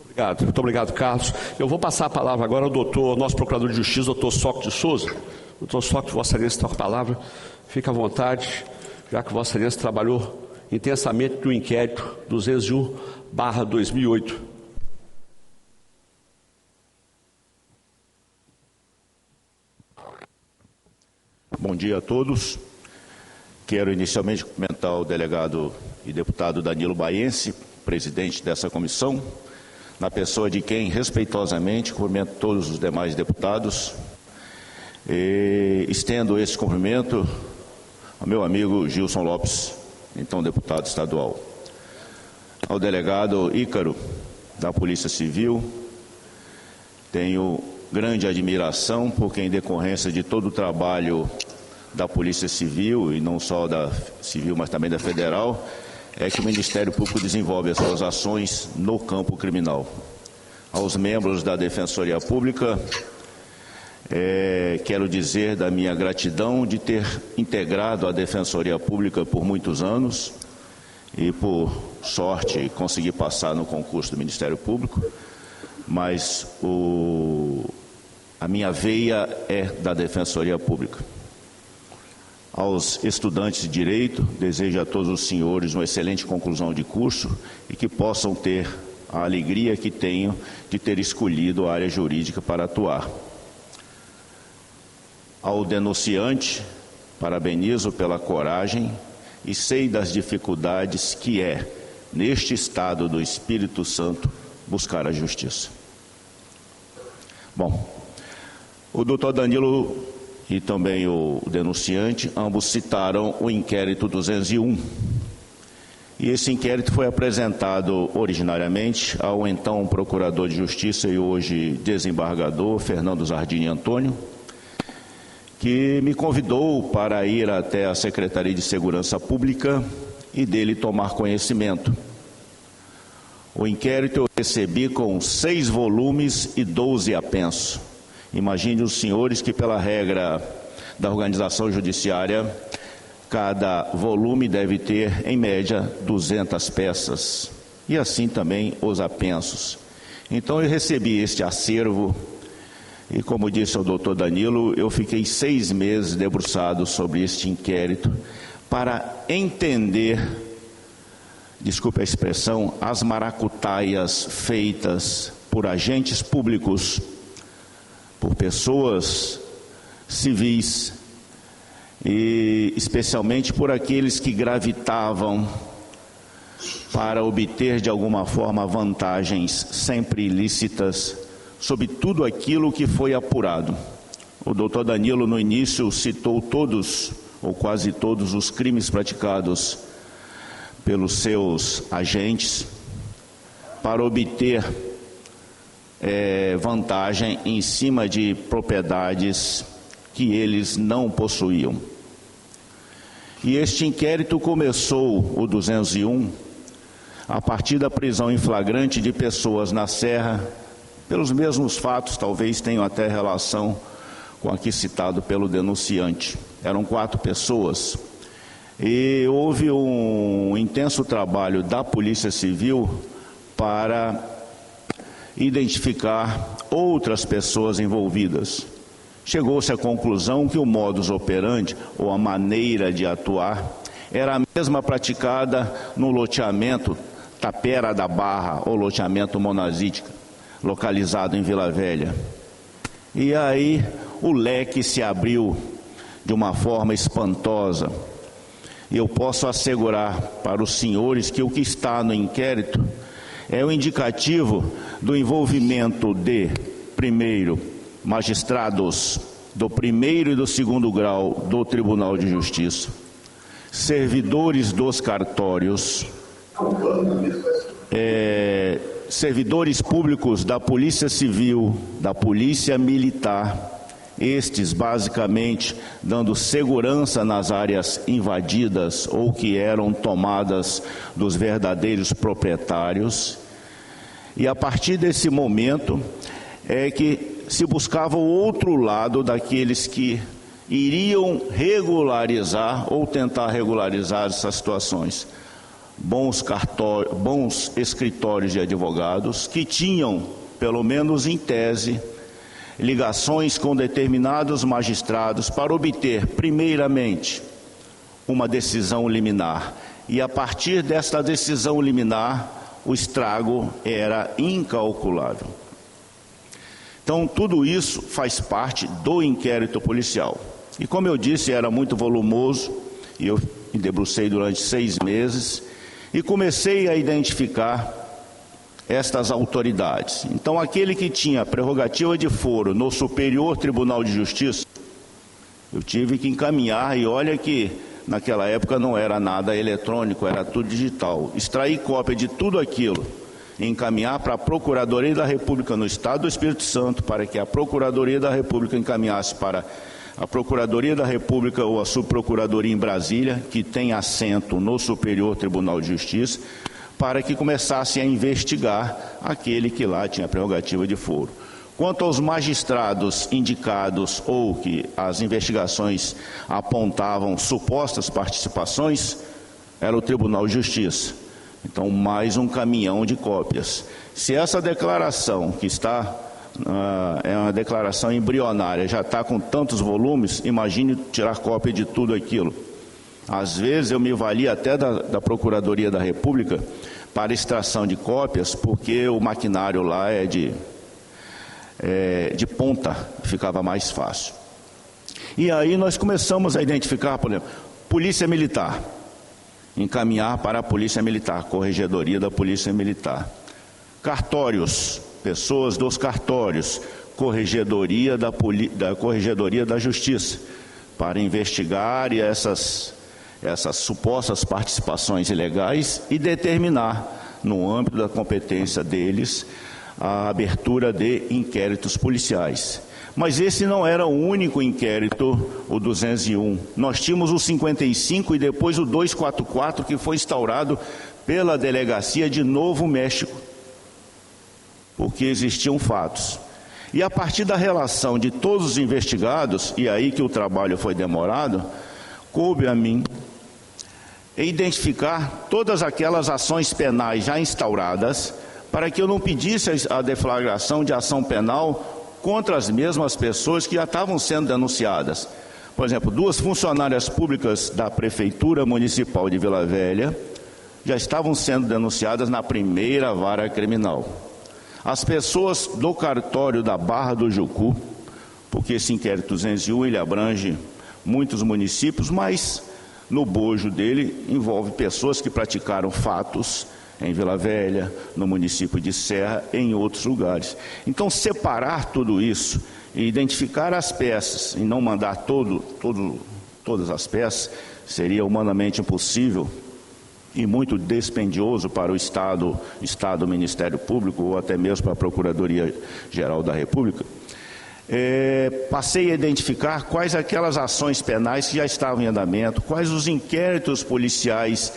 Speaker 2: Obrigado, muito obrigado, Carlos. Eu vou passar a palavra agora ao nosso procurador de justiça, doutor Sócrates de Souza. Doutor Sócrates, Vossa Excelência está com a palavra. Fica à vontade, já que Vossa Excelência trabalhou intensamente no inquérito 201/2008.
Speaker 7: Bom dia a todos. Quero inicialmente cumprimentar o delegado e deputado Danilo Baiense, presidente dessa comissão, na pessoa de quem, respeitosamente, cumprimento todos os demais deputados. E estendo esse cumprimento ao meu amigo Gilson Lopes, então deputado estadual. Ao delegado Ícaro, da Polícia Civil, tenho grande admiração porque, em decorrência de todo o trabalho da Polícia Civil, e não só da Civil, mas também da Federal, é que o Ministério Público desenvolve as suas ações no campo criminal. Aos membros da Defensoria Pública, quero dizer da minha gratidão de ter integrado a Defensoria Pública por muitos anos e, por sorte, consegui passar no concurso do Ministério Público, mas a minha veia é da Defensoria Pública. Aos estudantes de Direito, desejo a todos os senhores uma excelente conclusão de curso e que possam ter a alegria que tenho de ter escolhido a área jurídica para atuar. Ao denunciante, parabenizo pela coragem e sei das dificuldades que é, neste estado do Espírito Santo, buscar a justiça. Bom, o doutor Danilo e também o denunciante, ambos citaram o inquérito 201. E esse inquérito foi apresentado originariamente ao então Procurador de Justiça e hoje desembargador, Fernando Zardini Antônio, que me convidou para ir até a Secretaria de Segurança Pública e dele tomar conhecimento. O inquérito eu recebi com 6 volumes e 12 apensos. Imagine os senhores que, pela regra da organização judiciária, cada volume deve ter, em média, 200 peças. E assim também os apensos. Então eu recebi este acervo e, como disse o doutor Danilo, eu fiquei 6 meses debruçado sobre este inquérito para entender desculpe a expressão, as maracutaias feitas por agentes públicos, por pessoas civis, e especialmente por aqueles que gravitavam para obter de alguma forma vantagens sempre ilícitas sobre tudo aquilo que foi apurado. O doutor Danilo no início citou todos ou quase todos os crimes praticados pelos seus agentes para obter vantagem em cima de propriedades que eles não possuíam. E este inquérito começou, o 201, a partir da prisão em flagrante de pessoas na Serra, pelos mesmos fatos, talvez tenham até relação com o aqui citado pelo denunciante. Eram 4 pessoas. E houve um intenso trabalho da Polícia Civil para identificar outras pessoas envolvidas. Chegou-se à conclusão que o modus operandi, ou a maneira de atuar, era a mesma praticada no loteamento Tapera da Barra, ou loteamento Monazítica, localizado em Vila Velha. E aí o leque se abriu de uma forma espantosa. E eu posso assegurar para os senhores que o que está no inquérito é o indicativo do envolvimento de, primeiro, magistrados do 1º e do 2º grau do Tribunal de Justiça, servidores dos cartórios, servidores públicos da Polícia Civil, da Polícia Militar, estes basicamente dando segurança nas áreas invadidas ou que eram tomadas dos verdadeiros proprietários. E a partir desse momento é que se buscava o outro lado daqueles que iriam regularizar ou tentar regularizar essas situações. Bons escritórios de advogados que tinham, pelo menos em tese, ligações com determinados magistrados para obter, primeiramente, uma decisão liminar. E a partir desta decisão liminar, o estrago era incalculável. Então, tudo isso faz parte do inquérito policial. E como eu disse, era muito volumoso, e eu me debrucei durante 6 meses, e comecei a identificar estas autoridades. Então, aquele que tinha prerrogativa de foro no Superior Tribunal de Justiça, eu tive que encaminhar, e olha que naquela época não era nada eletrônico, era tudo digital. Extrair cópia de tudo aquilo, encaminhar para a Procuradoria da República no Estado do Espírito Santo, para que a Procuradoria da República encaminhasse para a Procuradoria da República ou a Subprocuradoria em Brasília, que tem assento no Superior Tribunal de Justiça, para que começassem a investigar aquele que lá tinha prerrogativa de foro. Quanto aos magistrados indicados ou que as investigações apontavam supostas participações, era o Tribunal de Justiça. Então, mais um caminhão de cópias. Se essa declaração, que está, é uma declaração embrionária, já está com tantos volumes, imagine tirar cópia de tudo aquilo. Às vezes eu me valia até da Procuradoria da República para extração de cópias, porque o maquinário lá é de ponta, ficava mais fácil. E aí nós começamos a identificar, por exemplo, Polícia Militar. Encaminhar para a Polícia Militar, Corregedoria da Polícia Militar. Cartórios, pessoas dos cartórios, Corregedoria da Corregedoria da Justiça, para investigar essas supostas participações ilegais e determinar, no âmbito da competência deles, a abertura de inquéritos policiais. Mas esse não era o único inquérito, o 201. Nós tínhamos o 55 e depois o 244, que foi instaurado pela Delegacia de Novo México, porque existiam fatos. E a partir da relação de todos os investigados, e aí que o trabalho foi demorado, coube a mim identificar todas aquelas ações penais já instauradas, para que eu não pedisse a deflagração de ação penal contra as mesmas pessoas que já estavam sendo denunciadas. Por exemplo, 2 funcionárias públicas da Prefeitura Municipal de Vila Velha já estavam sendo denunciadas na primeira vara criminal. As pessoas do cartório da Barra do Jucu, porque esse inquérito 201 ele abrange muitos municípios, mas no bojo dele envolve pessoas que praticaram fatos em Vila Velha, no município de Serra, em outros lugares. Então, separar tudo isso e identificar as peças e não mandar todas as peças seria humanamente impossível e muito dispendioso para o Estado, Ministério Público ou até mesmo para a Procuradoria-Geral da República. Passei a identificar quais aquelas ações penais que já estavam em andamento, quais os inquéritos policiais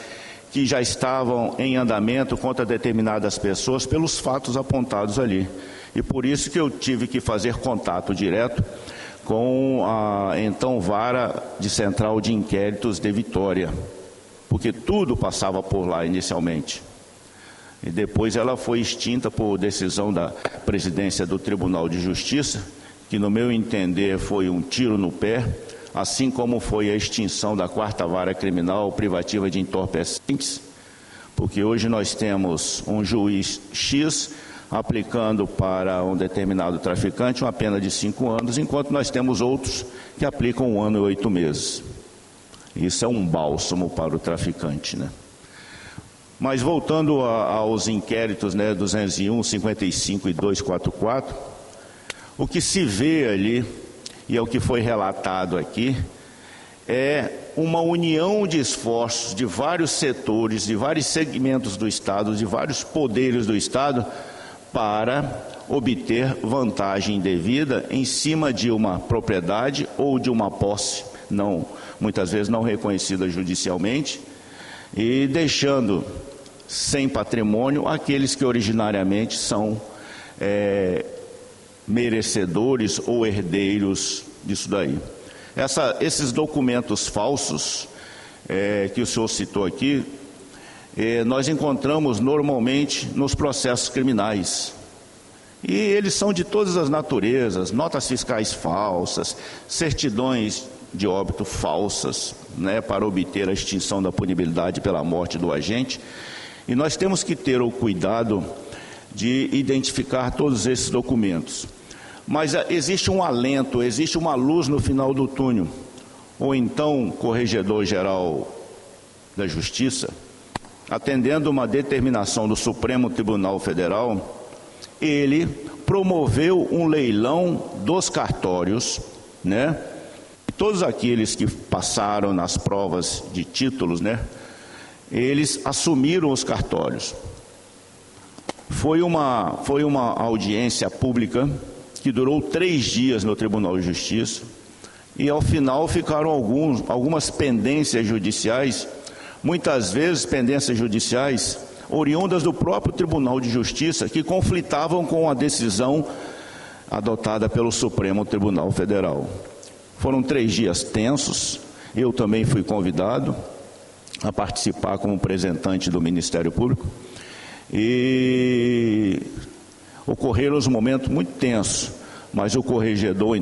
Speaker 7: que já estavam em andamento contra determinadas pessoas pelos fatos apontados ali. E por isso que eu tive que fazer contato direto com a então Vara de Central de Inquéritos de Vitória, porque tudo passava por lá inicialmente. E depois ela foi extinta por decisão da presidência do Tribunal de Justiça, que no meu entender foi um tiro no pé, assim como foi a extinção da 4ª Vara Criminal Privativa de Entorpecentes, porque hoje nós temos um juiz X aplicando para um determinado traficante uma pena de 5 anos, enquanto nós temos outros que aplicam 1 ano e 8 meses. Isso é um bálsamo para o traficante, né? Mas voltando aos inquéritos, né, 201, 55 e 244, o que se vê ali, e é o que foi relatado aqui, é uma união de esforços de vários setores, de vários segmentos do Estado, de vários poderes do Estado, para obter vantagem indevida em cima de uma propriedade ou de uma posse, muitas vezes não reconhecida judicialmente, e deixando sem patrimônio aqueles que originariamente são merecedores ou herdeiros disso daí. Esses documentos falsos que o senhor citou aqui, nós encontramos normalmente nos processos criminais. E eles são de todas as naturezas, notas fiscais falsas, certidões de óbito falsas, né, para obter a extinção da punibilidade pela morte do agente. E nós temos que ter o cuidado de identificar todos esses documentos. Mas existe um alento, existe uma luz no final do túnel. Ou então, o Corregedor-Geral da Justiça, atendendo uma determinação do Supremo Tribunal Federal, ele promoveu um leilão dos cartórios, né? E todos aqueles que passaram nas provas de títulos, né? Eles assumiram os cartórios. Foi uma audiência pública que durou 3 dias no Tribunal de Justiça, e ao final ficaram algumas pendências judiciais, muitas vezes pendências judiciais oriundas do próprio Tribunal de Justiça, que conflitavam com a decisão adotada pelo Supremo Tribunal Federal. Foram 3 dias tensos, eu também fui convidado a participar como representante do Ministério Público, e ocorreram os momentos muito tensos, mas o corregedor,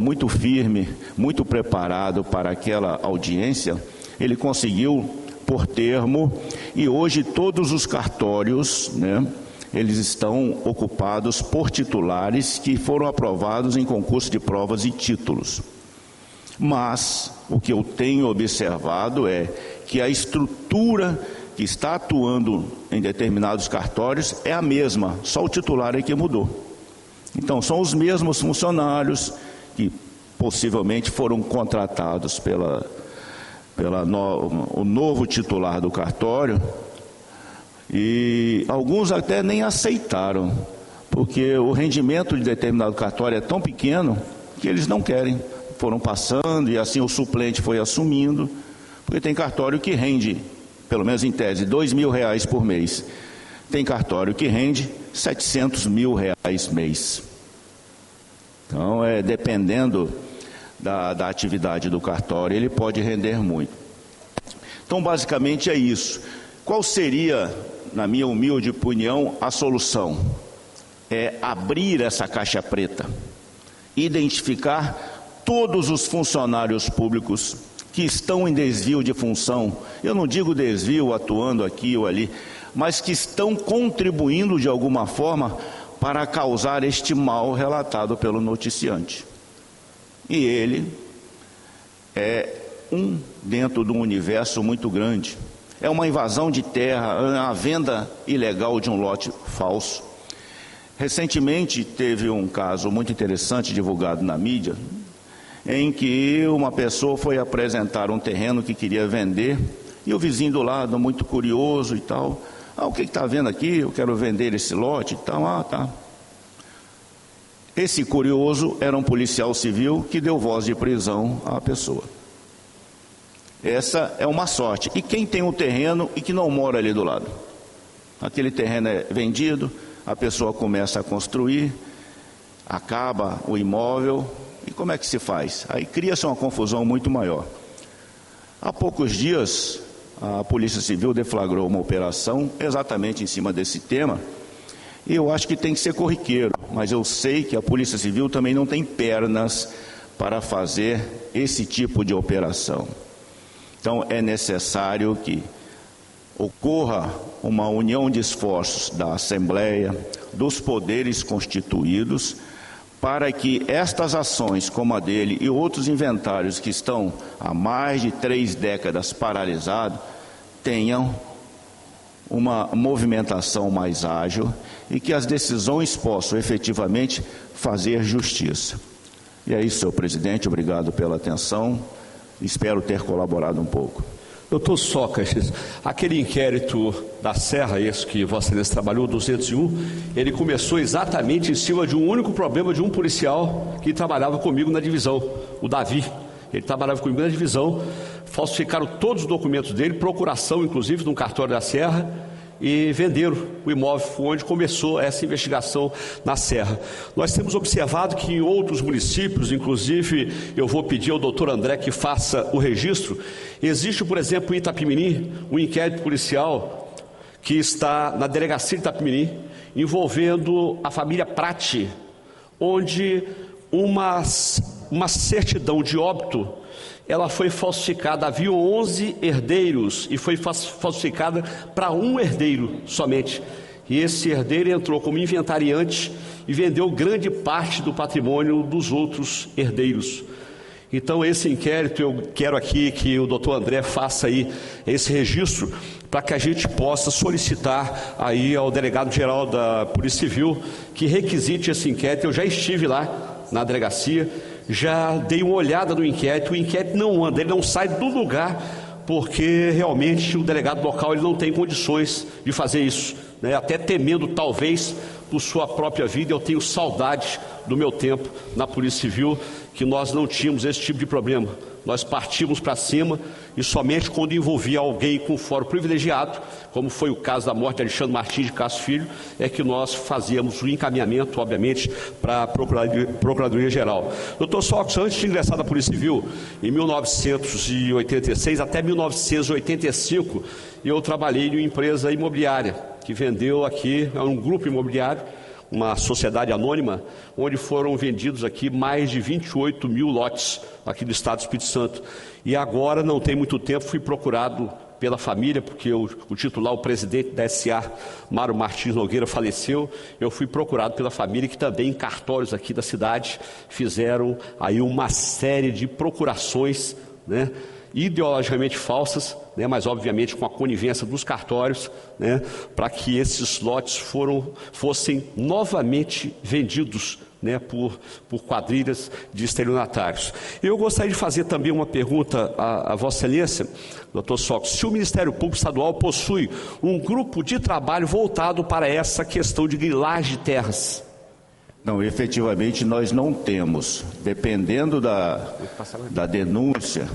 Speaker 7: muito firme, muito preparado para aquela audiência, ele conseguiu por termo, e hoje todos os cartórios, né, eles estão ocupados por titulares que foram aprovados em concurso de provas e títulos. Mas o que eu tenho observado é que a estrutura que está atuando em determinados cartórios é a mesma, só o titular é que mudou. Então, são os mesmos funcionários que possivelmente foram contratados o novo titular do cartório, e alguns até nem aceitaram, porque o rendimento de determinado cartório é tão pequeno que eles não querem. Foram passando e assim o suplente foi assumindo, porque tem cartório que rende, pelo menos em tese, R$2.000 por mês. Tem cartório que rende R$700 mil mês. Então, dependendo da atividade do cartório, ele pode render muito. Então, basicamente é isso. Qual seria, na minha humilde opinião, a solução? É abrir essa caixa preta, identificar todos os funcionários públicos que estão em desvio de função, eu não digo desvio atuando aqui ou ali, mas que estão contribuindo de alguma forma para causar este mal relatado pelo noticiante. E ele é dentro de um universo muito grande. É uma invasão de terra, a venda ilegal de um lote falso. Recentemente teve um caso muito interessante divulgado na mídia, em que uma pessoa foi apresentar um terreno que queria vender, e o vizinho do lado, muito curioso e tal, o que está vendo aqui? Eu quero vender esse lote e tal. Tá. Esse curioso era um policial civil que deu voz de prisão à pessoa. Essa é uma sorte. E quem tem um terreno e que não mora ali do lado? Aquele terreno é vendido, a pessoa começa a construir, acaba o imóvel, e como é que se faz? Aí cria-se uma confusão muito maior. Há poucos dias, a Polícia Civil deflagrou uma operação exatamente em cima desse tema, e eu acho que tem que ser corriqueiro, mas eu sei que a Polícia Civil também não tem pernas para fazer esse tipo de operação. Então é necessário que ocorra uma união de esforços da Assembleia, dos poderes constituídos, para que estas ações, como a dele e outros inventários que estão há mais de 3 décadas paralisados, tenham uma movimentação mais ágil e que as decisões possam efetivamente fazer justiça. E é isso, senhor presidente, obrigado pela atenção, espero ter colaborado um pouco.
Speaker 2: Doutor Sócrates, aquele inquérito da Serra, esse que Vossa Excelência trabalhou, 201, ele começou exatamente em cima de um único problema de um policial que trabalhava comigo na divisão, o Davi. Ele trabalhava comigo na divisão, falsificaram todos os documentos dele, procuração inclusive no cartório da Serra, e venderam o imóvel onde começou essa investigação na Serra. Nós temos observado que em outros municípios, inclusive eu vou pedir ao doutor André que faça o registro, existe, por exemplo, em Itapimirim, um inquérito policial que está na delegacia de Itapimirim, envolvendo a família Prati, onde uma certidão de óbito ela foi falsificada, havia 11 herdeiros e foi falsificada para um herdeiro somente. E esse herdeiro entrou como inventariante e vendeu grande parte do patrimônio dos outros herdeiros. Então esse inquérito, eu quero aqui que o doutor André faça aí esse registro para que a gente possa solicitar aí ao delegado-geral da Polícia Civil que requisite esse inquérito. Eu já estive lá na delegacia, já dei uma olhada no inquérito, o inquérito não anda, ele não sai do lugar, porque realmente o delegado local ele não tem condições de fazer isso, né? Até temendo talvez por sua própria vida. Eu tenho saudade do meu tempo na Polícia Civil, que nós não tínhamos esse tipo de problema. Nós partimos para cima e somente quando envolvia alguém com foro privilegiado, como foi o caso da morte de Alexandre Martins de Castro Filho, é que nós fazíamos o encaminhamento, obviamente, para a Procuradoria-Geral. Doutor Sócrates, antes de ingressar na Polícia Civil, em 1986 até 1985, eu trabalhei em uma empresa imobiliária, que vendeu aqui, um grupo imobiliário, uma sociedade anônima, onde foram vendidos aqui mais de 28 mil lotes aqui do estado do Espírito Santo. E agora, não tem muito tempo, fui procurado pela família, porque o titular, o presidente da SA, Mário Martins Nogueira, faleceu. Eu fui procurado pela família, que também em cartórios aqui da cidade fizeram aí uma série de procurações, né, ideologicamente falsas, né, mas obviamente com a conivência dos cartórios, né, para que esses lotes fossem novamente vendidos, né, por quadrilhas de estelionatários. Eu gostaria de fazer também uma pergunta a Vossa Excelência, doutor Sócrates, se o Ministério Público Estadual possui um grupo de trabalho voltado para essa questão de grilagem de terras.
Speaker 7: Não, efetivamente nós não temos. Dependendo da denúncia,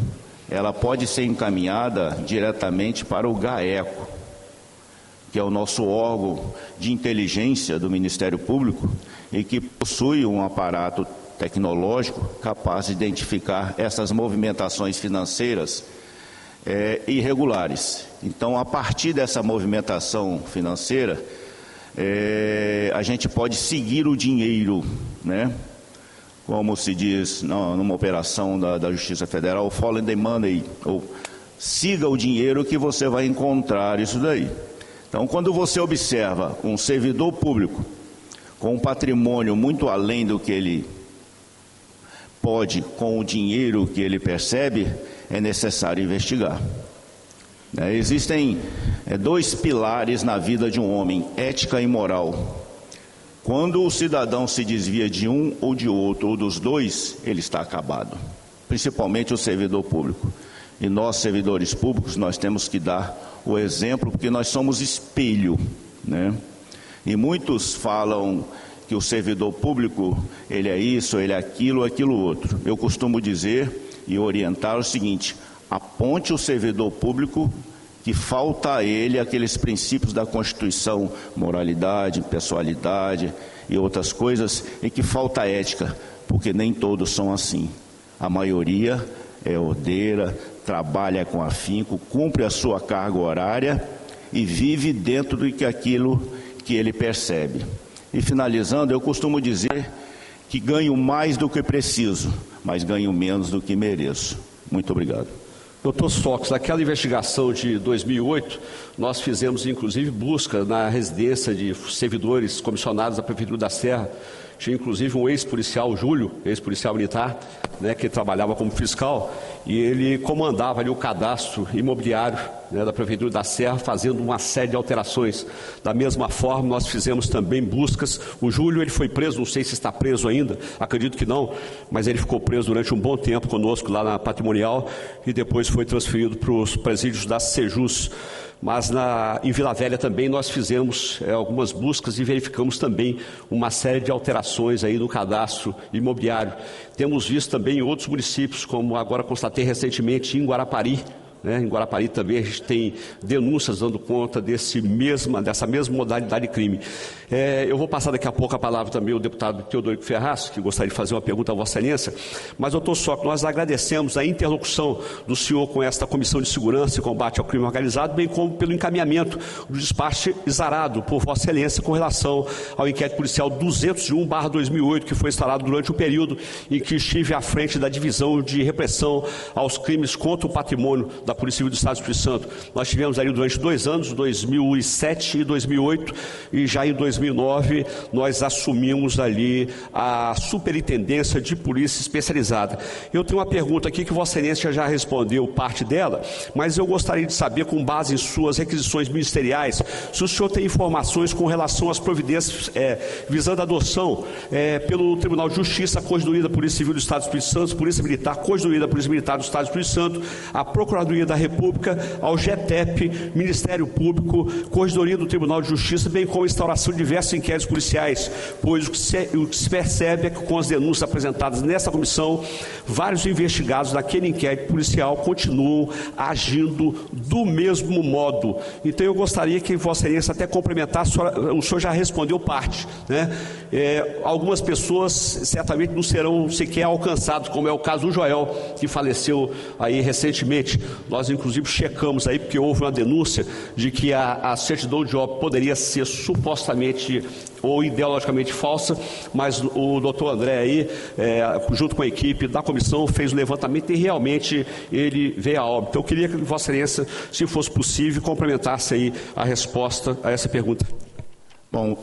Speaker 7: ela pode ser encaminhada diretamente para o GAECO, que é o nosso órgão de inteligência do Ministério Público e que possui um aparato tecnológico capaz de identificar essas movimentações financeiras irregulares. Então, a partir dessa movimentação financeira, a gente pode seguir o dinheiro, né? como se diz numa operação da Justiça Federal, follow the money, ou siga o dinheiro que você vai encontrar isso daí. Então, quando você observa um servidor público com um patrimônio muito além do que ele pode, com o dinheiro que ele percebe, é necessário investigar. Existem dois pilares na vida de um homem, ética e moral. Quando o cidadão se desvia de um ou de outro, ou dos dois, ele está acabado. Principalmente o servidor público. E nós, servidores públicos, nós temos que dar o exemplo, porque nós somos espelho, né? E muitos falam que o servidor público, ele é isso, ele é aquilo, aquilo outro. Eu costumo dizer e orientar o seguinte: aponte o servidor público que falta a ele aqueles princípios da Constituição, moralidade, pessoalidade e outras coisas, e que falta ética, porque nem todos são assim. A maioria é ordeira, trabalha com afinco, cumpre a sua carga horária e vive dentro daquilo que ele percebe. E finalizando, eu costumo dizer que ganho mais do que preciso, mas ganho menos do que mereço. Muito obrigado.
Speaker 2: Doutor Socos, naquela investigação de 2008, nós fizemos inclusive busca na residência de servidores comissionados da Prefeitura da Serra. Tinha inclusive um ex-policial, Júlio, ex-policial militar, né, que trabalhava como fiscal, e ele comandava ali o cadastro imobiliário, né, da Prefeitura da Serra, fazendo uma série de alterações. Da mesma forma, nós fizemos também buscas. O Júlio, ele foi preso, não sei se está preso ainda, acredito que não, mas ele ficou preso durante um bom tempo conosco lá na Patrimonial e depois foi transferido para os presídios da Sejus. Mas em Vila Velha também nós fizemos algumas buscas e verificamos também uma série de alterações aí no cadastro imobiliário. Temos visto também em outros municípios, como agora constatei recentemente em Guarapari. Em Guarapari também a gente tem denúncias dando conta dessa mesma modalidade de crime. Eu vou passar daqui a pouco a palavra também ao deputado Teodorico Ferraz, que gostaria de fazer uma pergunta à Vossa Excelência. Mas, doutor Socos, nós agradecemos a interlocução do senhor com esta Comissão de Segurança e Combate ao Crime Organizado, bem como pelo encaminhamento do despacho exarado por Vossa Excelência com relação ao inquérito policial 201/2008, que foi instalado durante o período em que estive à frente da Divisão de Repressão aos Crimes contra o Patrimônio da Polícia Civil do Estado do Espírito Santo. Nós tivemos ali durante 2 anos, 2007 e 2008, e já em 2009 nós assumimos ali a Superintendência de Polícia Especializada. Eu tenho uma pergunta aqui que Vossa Excelência já respondeu parte dela, mas eu gostaria de saber, com base em suas requisições ministeriais, se o senhor tem informações com relação às providências visando a adoção pelo Tribunal de Justiça, a Corregedoria da Polícia Civil do Estado do Espírito Santo, Polícia Militar, Corregedoria da Polícia Militar do Estado do Espírito Santo, a Procuradoria da República, ao GETEP, Ministério Público, Corregedoria do Tribunal de Justiça, bem como a instauração de diversos inquéritos policiais, pois o que se percebe é que, com as denúncias apresentadas nessa comissão, vários investigados naquele inquérito policial continuam agindo do mesmo modo. Então eu gostaria que Vossa Excelência até complementasse, o senhor já respondeu parte, né? Algumas pessoas certamente não serão sequer alcançadas, como é o caso do Joel, que faleceu aí recentemente. Nós inclusive checamos aí, porque houve uma denúncia de que a certidão de óbito poderia ser supostamente ou ideologicamente falsa, mas o doutor André aí, junto com a equipe da comissão, fez o levantamento e realmente ele veio a óbito. Então eu queria que Vossa Excelência, se fosse possível, complementasse aí a resposta a essa pergunta.
Speaker 7: Bom,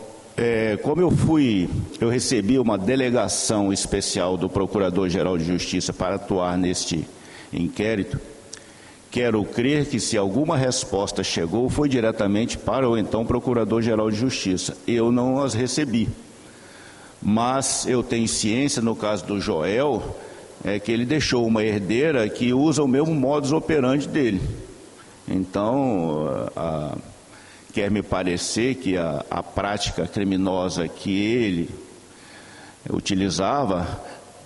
Speaker 7: como eu recebi uma delegação especial do Procurador-Geral de Justiça para atuar neste inquérito. Quero crer que, se alguma resposta chegou, foi diretamente para o então Procurador-Geral de Justiça. Eu não as recebi. Mas eu tenho ciência, no caso do Joel, que ele deixou uma herdeira que usa o mesmo modus operandi dele. Então, quer me parecer que a prática criminosa que ele utilizava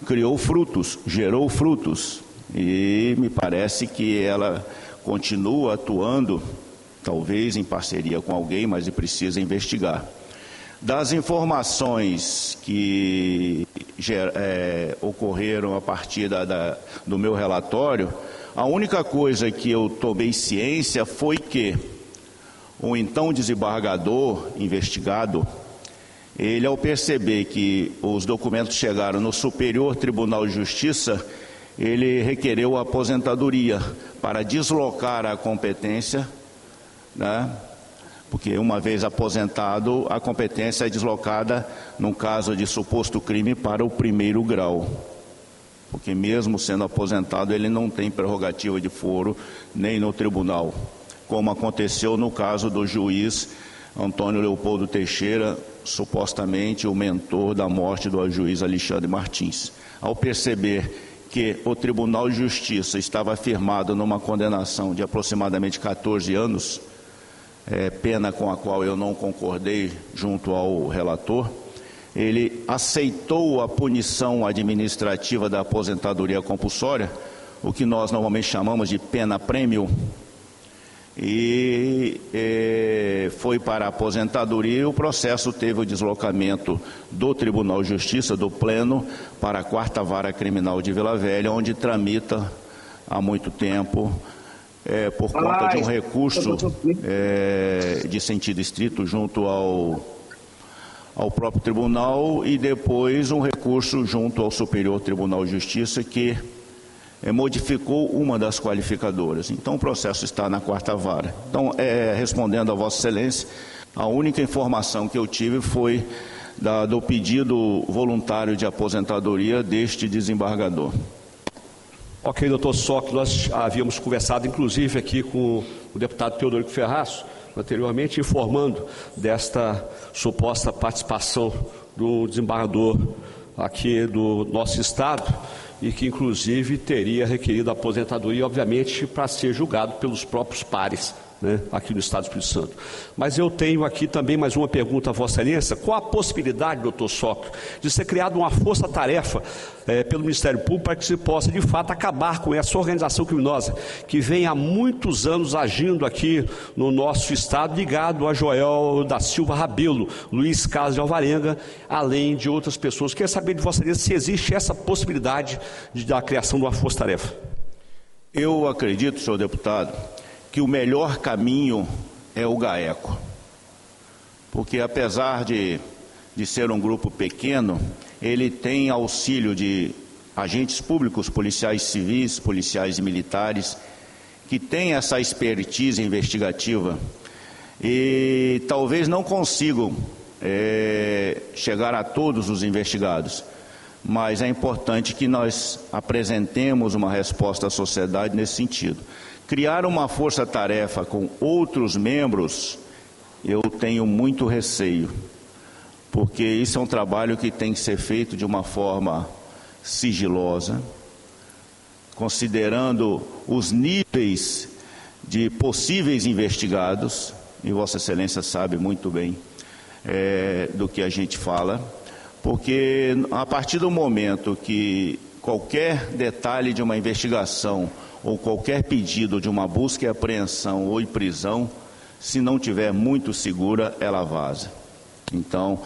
Speaker 7: criou frutos, gerou frutos. E me parece que ela continua atuando, talvez em parceria com alguém, mas precisa investigar. Das informações que ocorreram a partir do meu relatório, a única coisa que eu tomei ciência foi que o então desembargador investigado, ele, ao perceber que os documentos chegaram no Superior Tribunal de Justiça, ele requereu a aposentadoria para deslocar a competência, né? Porque uma vez aposentado, a competência é deslocada, no caso de suposto crime, para o primeiro grau. Porque mesmo sendo aposentado, ele não tem prerrogativa de foro nem no tribunal, como aconteceu no caso do juiz Antônio Leopoldo Teixeira, supostamente o mentor da morte do juiz Alexandre Martins. Ao perceber que o Tribunal de Justiça estava firmado numa condenação de aproximadamente 14 anos, pena com a qual eu não concordei junto ao relator, ele aceitou a punição administrativa da aposentadoria compulsória, o que nós normalmente chamamos de pena-prêmio, e foi para a aposentadoria, e o processo teve o deslocamento do Tribunal de Justiça, do Pleno, para a 4ª Vara Criminal de Vila Velha, onde tramita há muito tempo, por conta de um recurso de sentido estrito junto ao próprio tribunal, e depois um recurso junto ao Superior Tribunal de Justiça que modificou uma das qualificadoras. Então o processo está na 4ª Vara. Então, respondendo a Vossa Excelência, a única informação que eu tive foi do pedido voluntário de aposentadoria deste desembargador.
Speaker 2: Ok, doutor Sócrates, nós havíamos conversado, inclusive, aqui com o deputado Teodorico Ferraz, anteriormente, informando desta suposta participação do desembargador aqui do nosso Estado, e que, inclusive, teria requerido a aposentadoria, obviamente, para ser julgado pelos próprios pares, né, aqui no Estado do Espírito Santo. Mas eu tenho aqui também mais uma pergunta a Vossa Excelência. Qual a possibilidade, doutor Sócrates, de ser criada uma força-tarefa pelo Ministério Público para que se possa, de fato, acabar com essa organização criminosa que vem há muitos anos agindo aqui no nosso Estado, ligado a Joel da Silva Rabelo, Luiz Carlos de Alvarenga, além de outras pessoas? Queria saber de Vossa Excelência se existe essa possibilidade da criação de uma força-tarefa.
Speaker 7: Eu acredito, senhor deputado, que o melhor caminho é o GAECO, porque apesar de ser um grupo pequeno, ele tem auxílio de agentes públicos, policiais civis, policiais militares, que têm essa expertise investigativa e talvez não consigam chegar a todos os investigados, mas é importante que nós apresentemos uma resposta à sociedade nesse sentido. Criar uma força-tarefa com outros membros, eu tenho muito receio, porque isso é um trabalho que tem que ser feito de uma forma sigilosa, considerando os níveis de possíveis investigados, e Vossa Excelência sabe muito bem do que a gente fala, porque a partir do momento que qualquer detalhe de uma investigação ou qualquer pedido de uma busca e apreensão ou prisão, se não tiver muito segura, ela vaza. Então,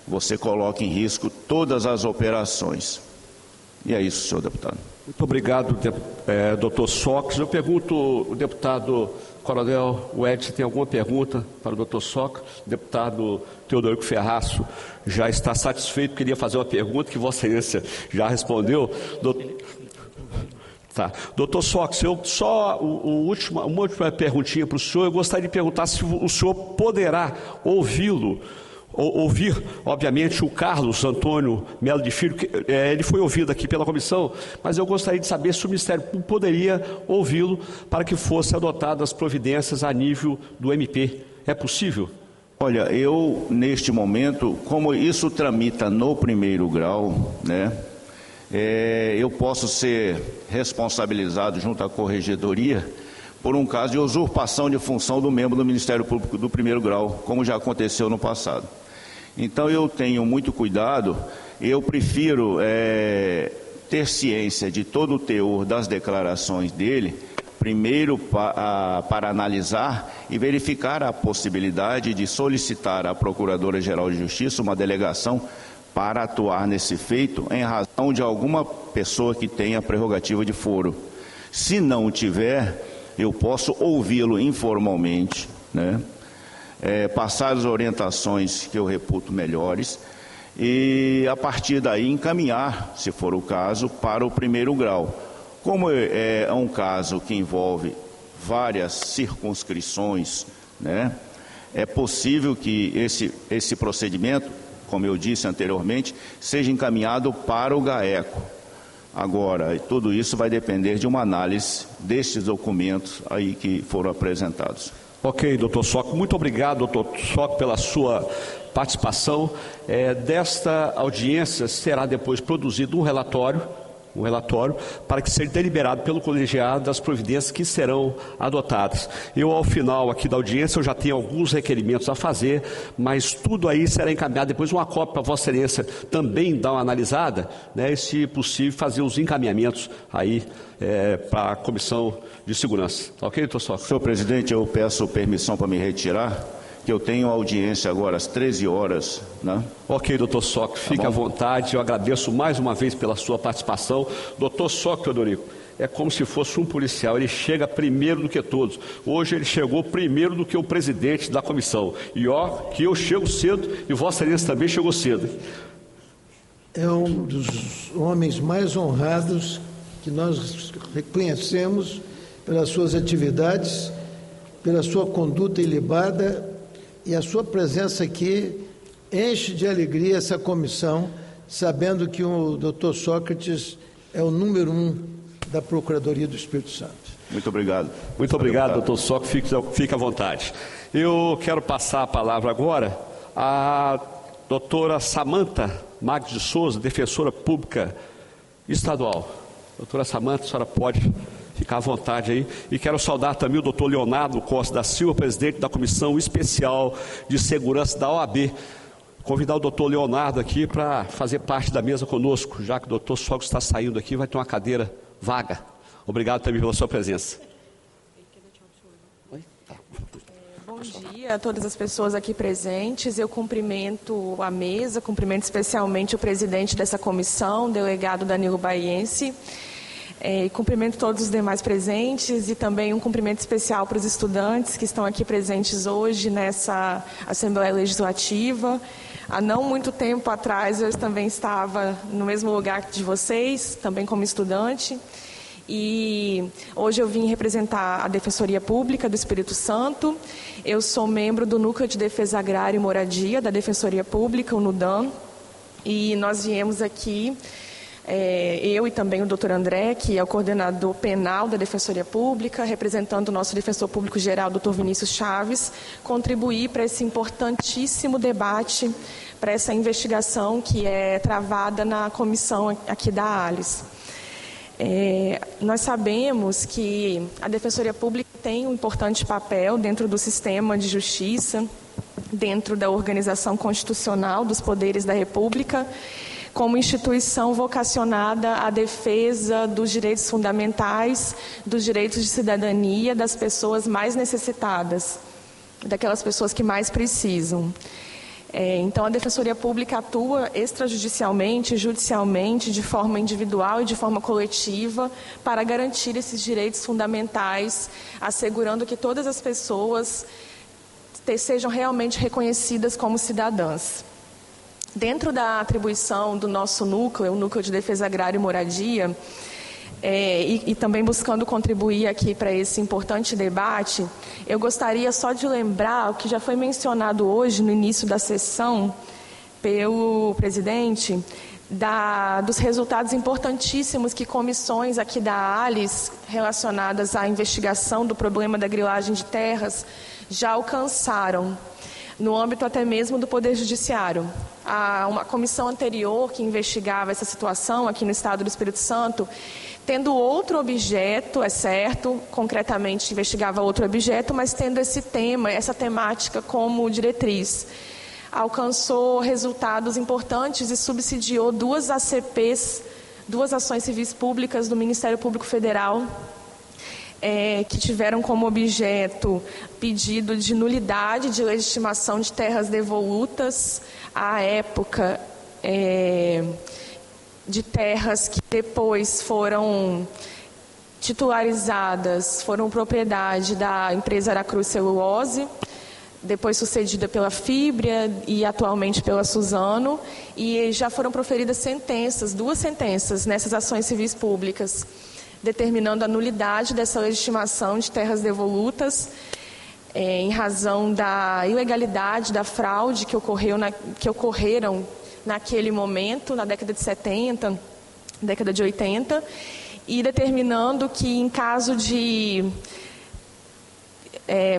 Speaker 7: você coloca em risco todas as operações. E é isso, senhor deputado.
Speaker 2: Muito obrigado, doutor Sócrates. Eu pergunto, o deputado Coronel Wed, se tem alguma pergunta para o doutor Sócrates. O deputado Teodorico Ferraz já está satisfeito, queria fazer uma pergunta que Vossa Excelência já respondeu. Tá. Doutor Sócrates, uma última perguntinha para o senhor. Eu gostaria de perguntar se o senhor poderá ouvir, obviamente, o Carlos Antônio Melo de Filho, que, ele foi ouvido aqui pela comissão, mas eu gostaria de saber se o Ministério Público poderia ouvi-lo para que fossem adotadas providências a nível do MP. É possível?
Speaker 7: Olha, eu, neste momento, como isso tramita no primeiro grau, né, eu posso ser responsabilizado junto à Corregedoria por um caso de usurpação de função do membro do Ministério Público do primeiro grau, como já aconteceu no passado. Então eu tenho muito cuidado, eu prefiro ter ciência de todo o teor das declarações dele, primeiro para analisar e verificar a possibilidade de solicitar à Procuradora-Geral de Justiça uma delegação para atuar nesse feito em razão de alguma pessoa que tenha prerrogativa de foro. Se não tiver, eu posso ouvi-lo informalmente, né? passar as orientações que eu reputo melhores e, a partir daí, encaminhar, se for o caso, para o primeiro grau. Como é um caso que envolve várias circunscrições, né, é possível que esse procedimento, como eu disse anteriormente, seja encaminhado para o GAECO. Agora, tudo isso vai depender de uma análise destes documentos aí que foram apresentados. Ok, doutor Soc. Muito obrigado, doutor Soc, pela sua participação. Desta audiência será depois produzido um relatório para que seja deliberado pelo colegiado das providências que serão adotadas. Eu, ao final aqui da audiência, eu já tenho alguns requerimentos a fazer, mas tudo aí será encaminhado, depois uma cópia para Vossa Excelência também dar uma analisada, né, e, se possível, fazer os encaminhamentos aí para a Comissão de Segurança. Ok, doutor Soc? Senhor presidente, eu peço permissão para me retirar, que eu tenho audiência agora às 13 horas, né? Ok, doutor Soc, fique à vontade, eu agradeço mais uma vez pela sua participação. Doutor Soc, Teodorico, é como se fosse um policial, ele chega primeiro do que todos. Hoje ele chegou primeiro do que o presidente da comissão. E que eu chego cedo e Vossa Excelência também chegou cedo.
Speaker 3: É um dos homens mais honrados que nós reconhecemos pelas suas atividades, pela sua conduta ilibada, e a sua presença aqui enche de alegria essa comissão, sabendo que o doutor Sócrates é o número 1 da Procuradoria do Espírito Santo. Muito obrigado.
Speaker 2: Muito obrigado, doutor Soc, fique à vontade. Eu quero passar a palavra agora à doutora Samanta Magos de Souza, defensora pública estadual. Doutora Samanta, a senhora pode ficar à vontade aí. E quero saudar também o doutor Leonardo Costa da Silva, presidente da Comissão Especial de Segurança da OAB. Convidar o doutor Leonardo aqui para fazer parte da mesa conosco, já que o doutor Soc está saindo aqui, vai ter uma cadeira vaga. Obrigado também pela sua presença.
Speaker 8: Bom dia a todas as pessoas aqui presentes. Eu cumprimento a mesa, cumprimento especialmente o presidente dessa comissão, delegado Danilo Baiense. Cumprimento todos os demais presentes e também um cumprimento especial para os estudantes que estão aqui presentes hoje nessa Assembleia Legislativa. Há não muito tempo atrás eu também estava no mesmo lugar de vocês, também como estudante. E hoje eu vim representar a Defensoria Pública do Espírito Santo. Eu sou membro do Núcleo de Defesa Agrária e Moradia da Defensoria Pública, o NUDAM. E nós viemos aqui... eu e também o doutor André, que é o coordenador penal da Defensoria Pública, representando o nosso defensor público geral, doutor Vinícius Chaves, contribuir para esse importantíssimo debate, para essa investigação que é travada na comissão aqui da ALIS. Nós sabemos que a Defensoria Pública tem um importante papel dentro do sistema de justiça, dentro da organização constitucional dos poderes da República, como instituição vocacionada à defesa dos direitos fundamentais, dos direitos de cidadania das pessoas mais necessitadas, daquelas pessoas que mais precisam. Então, a Defensoria Pública atua extrajudicialmente, judicialmente, de forma individual e de forma coletiva, para garantir esses direitos fundamentais, assegurando que todas as pessoas sejam realmente reconhecidas como cidadãs. Dentro da atribuição do nosso núcleo, o Núcleo de Defesa Agrária e Moradia, e também buscando contribuir aqui para esse importante debate, eu gostaria só de lembrar o que já foi mencionado hoje no início da sessão pelo presidente, dos resultados importantíssimos que comissões aqui da ALIS, relacionadas à investigação do problema da grilagem de terras, já alcançaram, no âmbito até mesmo do Poder Judiciário. Uma comissão anterior que investigava essa situação aqui no Estado do Espírito Santo, tendo outro objeto, é certo, concretamente investigava outro objeto, mas tendo esse tema, essa temática como diretriz. Alcançou resultados importantes e subsidiou 2 ACPs, 2 ações civis públicas do Ministério Público Federal, que tiveram como objeto pedido de nulidade de legitimação de terras devolutas à época, de terras que depois foram titularizadas, foram propriedade da empresa Aracruz Celulose, depois sucedida pela Fíbria e atualmente pela Suzano, e já foram proferidas sentenças, 2 sentenças nessas ações civis públicas, determinando a nulidade dessa legitimação de terras devolutas, em razão da ilegalidade, da fraude que ocorreram naquele momento, na década de 70, década de 80, e determinando que, em caso de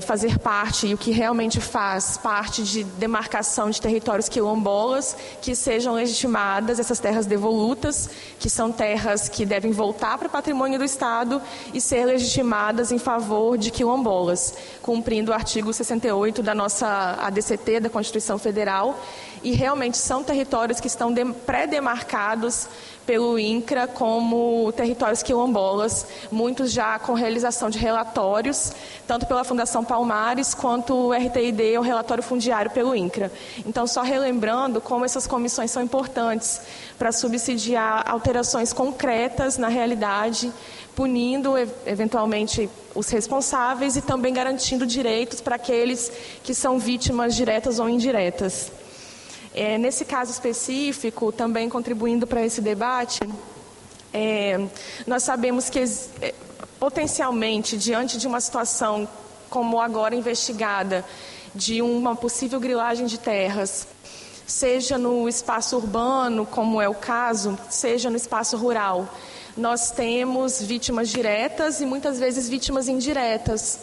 Speaker 8: fazer parte, e o que realmente faz parte de demarcação de territórios quilombolas, que sejam legitimadas essas terras devolutas, que são terras que devem voltar para o patrimônio do Estado e ser legitimadas em favor de quilombolas, cumprindo o artigo 68 da nossa ADCT, da Constituição Federal, e realmente são territórios que estão pré-demarcados pelo INCRA como territórios quilombolas, muitos já com realização de relatórios, tanto pela Fundação Palmares quanto o RTID, o relatório fundiário pelo INCRA. Então, só relembrando como essas comissões são importantes para subsidiar alterações concretas na realidade, punindo eventualmente os responsáveis e também garantindo direitos para aqueles que são vítimas diretas ou indiretas. Nesse caso específico, também contribuindo para esse debate, nós sabemos que potencialmente, diante de uma situação como agora investigada, de uma possível grilagem de terras, seja no espaço urbano, como é o caso, seja no espaço rural, nós temos vítimas diretas e muitas vezes vítimas indiretas,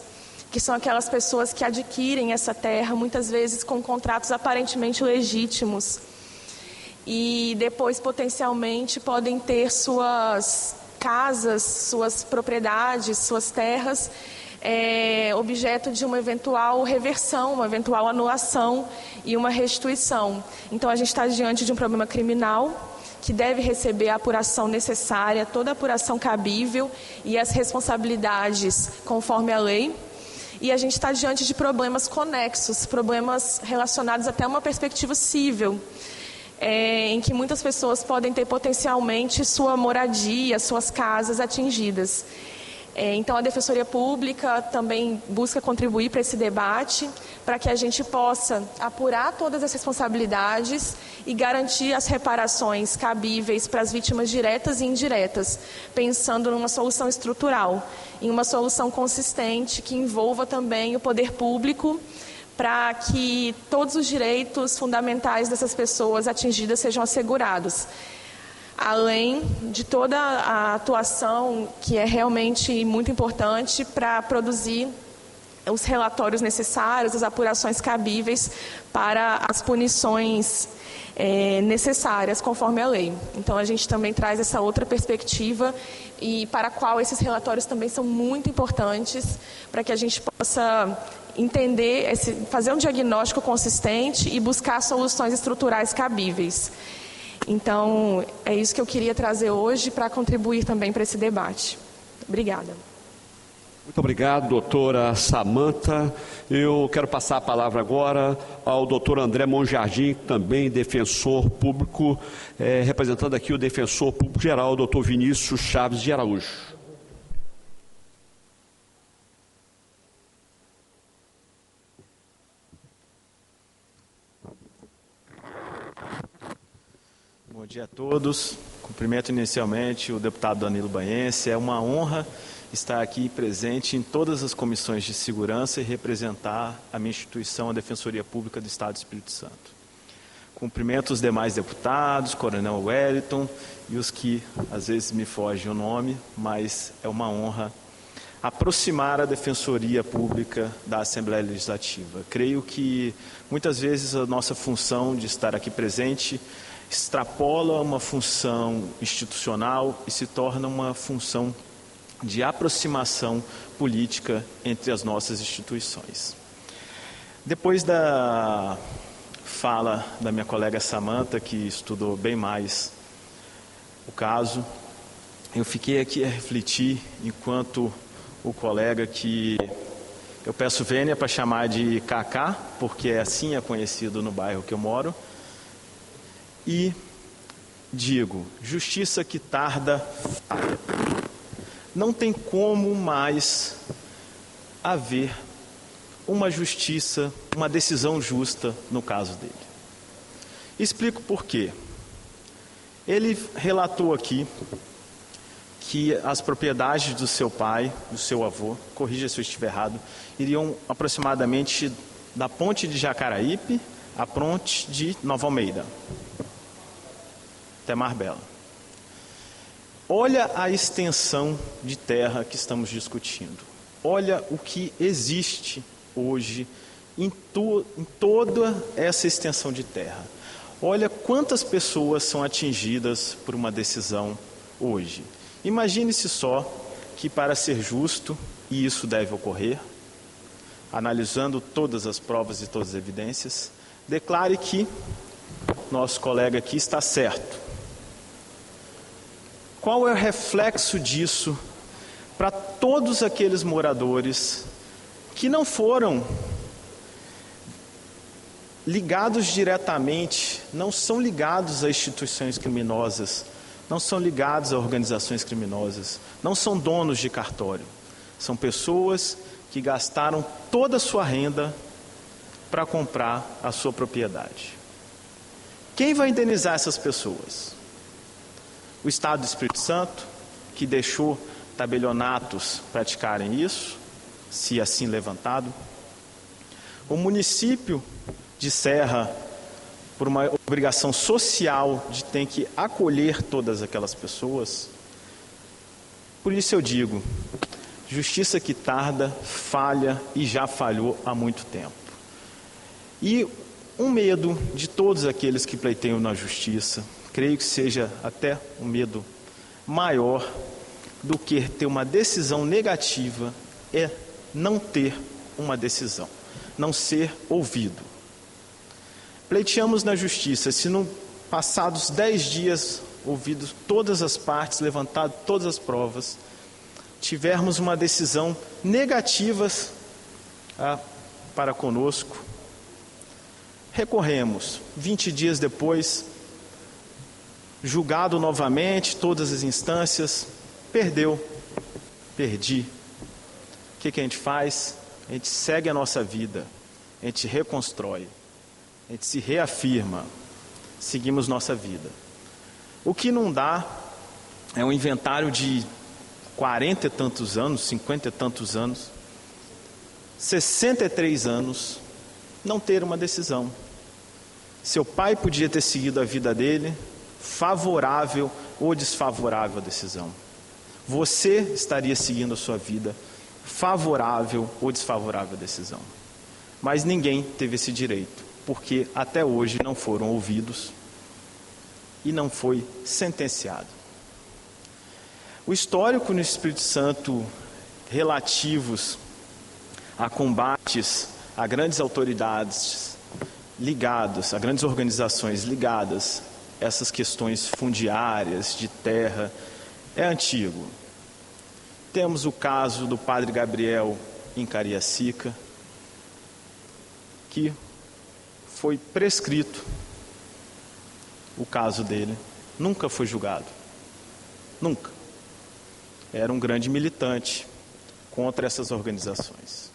Speaker 8: que são aquelas pessoas que adquirem essa terra, muitas vezes com contratos aparentemente legítimos, e depois potencialmente podem ter suas casas, suas propriedades, suas terras, objeto de uma eventual reversão, uma eventual anulação e uma restituição. Então a gente está diante de um problema criminal, que deve receber a apuração necessária, toda a apuração cabível e as responsabilidades conforme a lei. E a gente está diante de problemas conexos, problemas relacionados até uma perspectiva civil, em que muitas pessoas podem ter potencialmente sua moradia, suas casas atingidas. Então, a Defensoria Pública também busca contribuir para esse debate, para que a gente possa apurar todas as responsabilidades e garantir as reparações cabíveis para as vítimas diretas e indiretas, pensando numa solução estrutural, em uma solução consistente que envolva também o poder público, para que todos os direitos fundamentais dessas pessoas atingidas sejam assegurados. Além de toda a atuação que é realmente muito importante para produzir os relatórios necessários, as apurações cabíveis para as punições necessárias conforme a lei. Então a gente também traz essa outra perspectiva e para a qual esses relatórios também são muito importantes para que a gente possa entender, fazer um diagnóstico consistente e buscar soluções estruturais cabíveis. Então, é isso que eu queria trazer hoje para contribuir também para esse debate. Obrigada.
Speaker 2: Muito obrigado, doutora Samanta. Eu quero passar a palavra agora ao doutor André Monjardim, também defensor público, representando aqui o defensor público geral, doutor Vinícius Chaves de Araújo.
Speaker 9: Bom dia a todos. Cumprimento inicialmente o deputado Danilo Baense. É uma honra estar aqui presente em todas as comissões de segurança e representar a minha instituição, a Defensoria Pública do Estado do Espírito Santo. Cumprimento os demais deputados, Coronel Wellington e os que às vezes me fogem o nome, mas é uma honra aproximar a Defensoria Pública da Assembleia Legislativa. Creio que muitas vezes a nossa função de estar aqui presente extrapola uma função institucional e se torna uma função de aproximação política entre as nossas instituições. Depois da fala da minha colega Samanta, que estudou bem mais o caso, eu fiquei aqui a refletir enquanto o colega que eu peço vênia para chamar de Cacá, porque assim é conhecido no bairro que eu moro, e digo, justiça que tarda falha. Não tem como mais haver uma justiça, uma decisão justa no caso dele. Explico por quê. Ele relatou aqui que as propriedades do seu pai, do seu avô, corrija se eu estiver errado, iriam aproximadamente da ponte de Jacaraípe à ponte de Nova Almeida, até Marbella. Olha a extensão de terra que estamos discutindo. Olha o que existe hoje em toda essa extensão de terra. Olha quantas pessoas são atingidas por uma decisão hoje. Imagine-se só que, para ser justo, e isso deve ocorrer, analisando todas as provas e todas as evidências, declare que nosso colega aqui está certo. Qual é o reflexo disso para todos aqueles moradores que não foram ligados diretamente, não são ligados a instituições criminosas, não são ligados a organizações criminosas, não são donos de cartório. São pessoas que gastaram toda a sua renda para comprar a sua propriedade. Quem vai indenizar essas pessoas? O Estado do Espírito Santo, que deixou tabelionatos praticarem isso, se assim levantado. O município de Serra, por uma obrigação social de ter que acolher todas aquelas pessoas. Por isso eu digo, justiça que tarda, falha e já falhou há muito tempo. E um medo de todos aqueles que pleiteiam na justiça, creio que seja até um medo maior do que ter uma decisão negativa, é não ter uma decisão, não ser ouvido. Pleiteamos na justiça, se no passados 10 dias, ouvidos todas as partes, levantado todas as provas, tivermos uma decisão negativa para conosco, recorremos, 20 dias depois, julgado novamente, todas as instâncias, perdi. O que a gente faz? A gente segue a nossa vida, a gente reconstrói. A gente se reafirma, seguimos nossa vida. O que não dá é um inventário de 40 e tantos anos, 50 e tantos anos, 63 anos, não ter uma decisão. Seu pai podia ter seguido a vida dele, favorável ou desfavorável à decisão. Você estaria seguindo a sua vida, favorável ou desfavorável à decisão. Mas ninguém teve esse direito, porque até hoje não foram ouvidos e não foi sentenciado. O histórico no Espírito Santo relativos a combates a grandes autoridades ligadas, a grandes organizações ligadas a essas questões fundiárias, de terra, é antigo. Temos o caso do padre Gabriel em Cariacica, que foi prescrito o caso dele, nunca foi julgado, nunca. Era um grande militante contra essas organizações.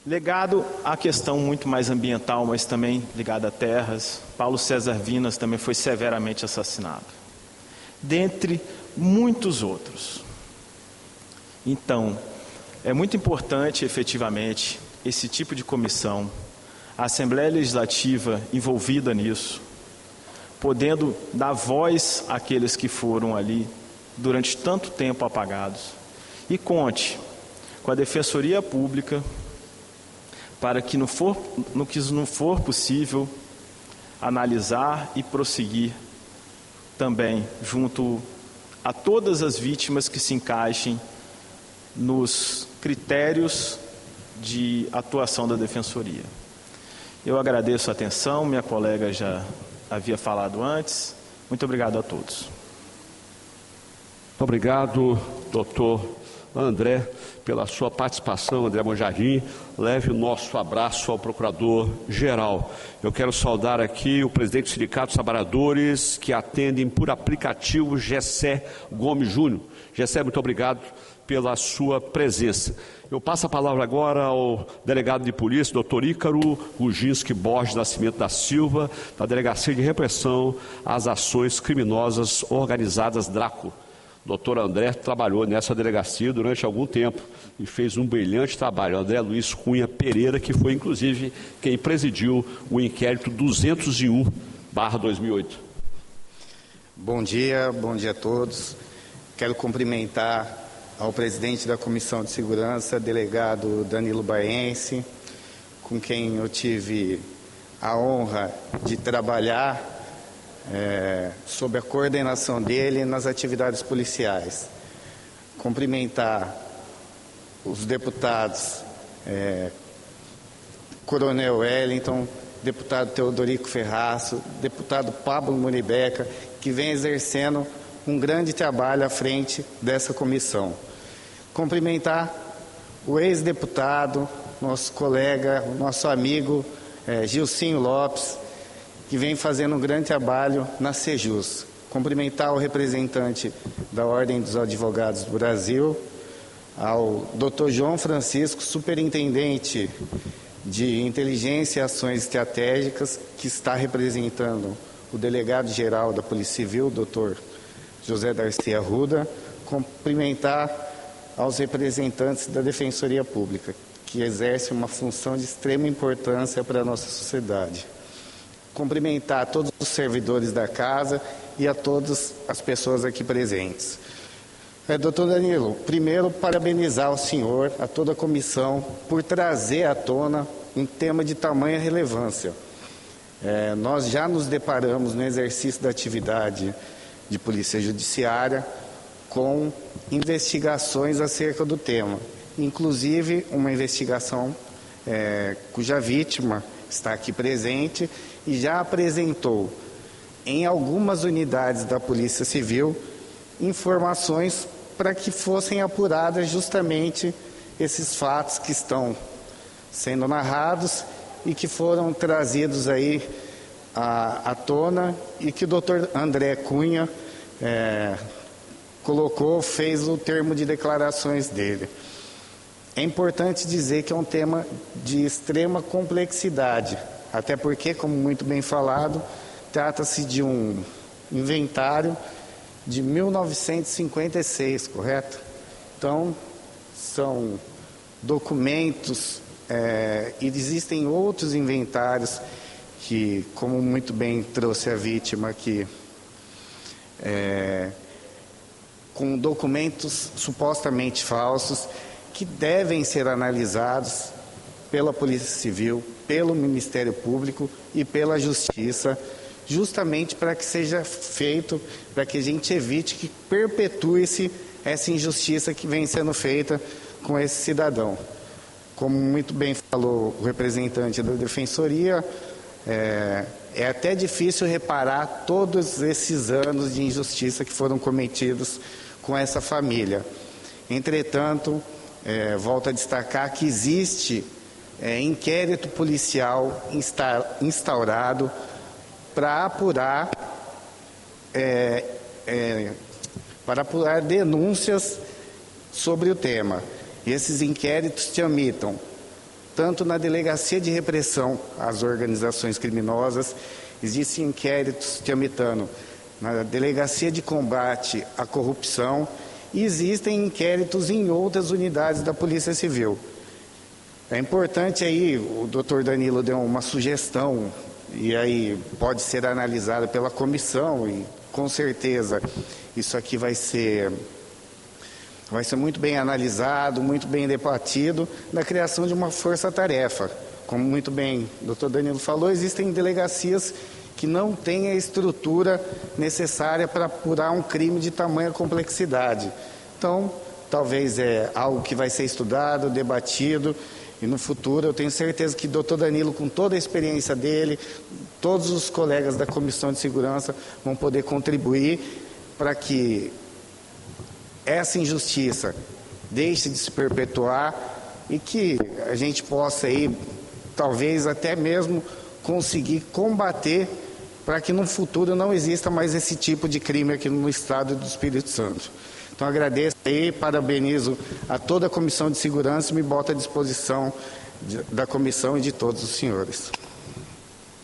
Speaker 9: Ligado à questão muito mais ambiental, mas também ligada a terras, Paulo César Vinas também foi severamente assassinado, dentre muitos outros. Então, é muito importante efetivamente esse tipo de comissão, a Assembleia Legislativa envolvida nisso, podendo dar voz àqueles que foram ali durante tanto tempo apagados, e conte com a Defensoria Pública para que no que não for possível analisar e prosseguir também junto a todas as vítimas que se encaixem nos critérios de atuação da Defensoria. Eu agradeço a atenção, minha colega já havia falado antes. Muito obrigado a todos.
Speaker 2: Obrigado, doutor André, pela sua participação, André Monjardim. Leve o nosso abraço ao Procurador-Geral. Eu quero saudar aqui o presidente do Sindicato dos Trabalhadores que atendem por aplicativo, Gessé Gomes Júnior. Gessé, muito obrigado pela sua presença. Eu passo a palavra agora ao delegado de polícia, doutor Ícaro Ruginski Borges Nascimento da Silva, da Delegacia de Repressão às Ações Criminosas Organizadas, DRACO. Doutor André trabalhou nessa delegacia durante algum tempo e fez um brilhante trabalho. André Luiz Cunha Pereira, que foi inclusive quem presidiu o inquérito 201/2008.
Speaker 10: Bom dia a todos. Quero cumprimentar ao presidente da Comissão de Segurança, delegado Danilo Baense, com quem eu tive a honra de trabalhar sob a coordenação dele nas atividades policiais. Cumprimentar os deputados Coronel Wellington, deputado Teodorico Ferraço, deputado Pablo Muribeca, que vem exercendo um grande trabalho à frente dessa comissão. Cumprimentar o ex-deputado, nosso colega, nosso amigo Gilcinho Lopes, que vem fazendo um grande trabalho na Sejus. Cumprimentar o representante da Ordem dos Advogados do Brasil, ao Dr. João Francisco, superintendente de Inteligência e Ações Estratégicas, que está representando o delegado-geral da Polícia Civil, Dr. José Darcy Arruda. Cumprimentar aos representantes da Defensoria Pública, que exercem uma função de extrema importância para a nossa sociedade. Cumprimentar a todos os servidores da casa e a todas as pessoas aqui presentes. Doutor Danilo, primeiro parabenizar o senhor, a toda a comissão, por trazer à tona um tema de tamanha relevância. Nós já nos deparamos no exercício da atividade de polícia judiciária com investigações acerca do tema, inclusive uma investigação cuja vítima está aqui presente e já apresentou em algumas unidades da Polícia Civil informações para que fossem apuradas justamente esses fatos que estão sendo narrados e que foram trazidos aí à tona e que o doutor André Cunha fez o termo de declarações dele. É importante dizer que é um tema de extrema complexidade, até porque, como muito bem falado, trata-se de um inventário de 1956, correto? Então, são documentos e existem outros inventários que, como muito bem trouxe a vítima aqui, com documentos supostamente falsos, que devem ser analisados pela Polícia Civil, pelo Ministério Público e pela Justiça, justamente para que seja feito, para que a gente evite que perpetue-se essa injustiça que vem sendo feita com esse cidadão. Como muito bem falou o representante da Defensoria, é até difícil reparar todos esses anos de injustiça que foram cometidos com essa família. Entretanto, volto a destacar que existe inquérito policial instaurado para apurar denúncias sobre o tema. E esses inquéritos tramitam tanto na Delegacia de Repressão às Organizações Criminosas, existem inquéritos tramitando na Delegacia de Combate à Corrupção e existem inquéritos em outras unidades da Polícia Civil. É importante aí, o doutor Danilo deu uma sugestão, e aí pode ser analisada pela comissão, e com certeza isso aqui vai ser muito bem analisado, muito bem debatido, na criação de uma força-tarefa. Como muito bem o doutor Danilo falou, existem delegacias que não têm a estrutura necessária para apurar um crime de tamanha complexidade. Então, talvez algo que vai ser estudado, debatido, e no futuro eu tenho certeza que o doutor Danilo, com toda a experiência dele, todos os colegas da Comissão de Segurança vão poder contribuir para que essa injustiça deixe de se perpetuar e que a gente possa aí, talvez até mesmo conseguir combater para que no futuro não exista mais esse tipo de crime aqui no estado do Espírito Santo. Então agradeço aí, parabenizo a toda a Comissão de Segurança e me boto à disposição da comissão e de todos os senhores.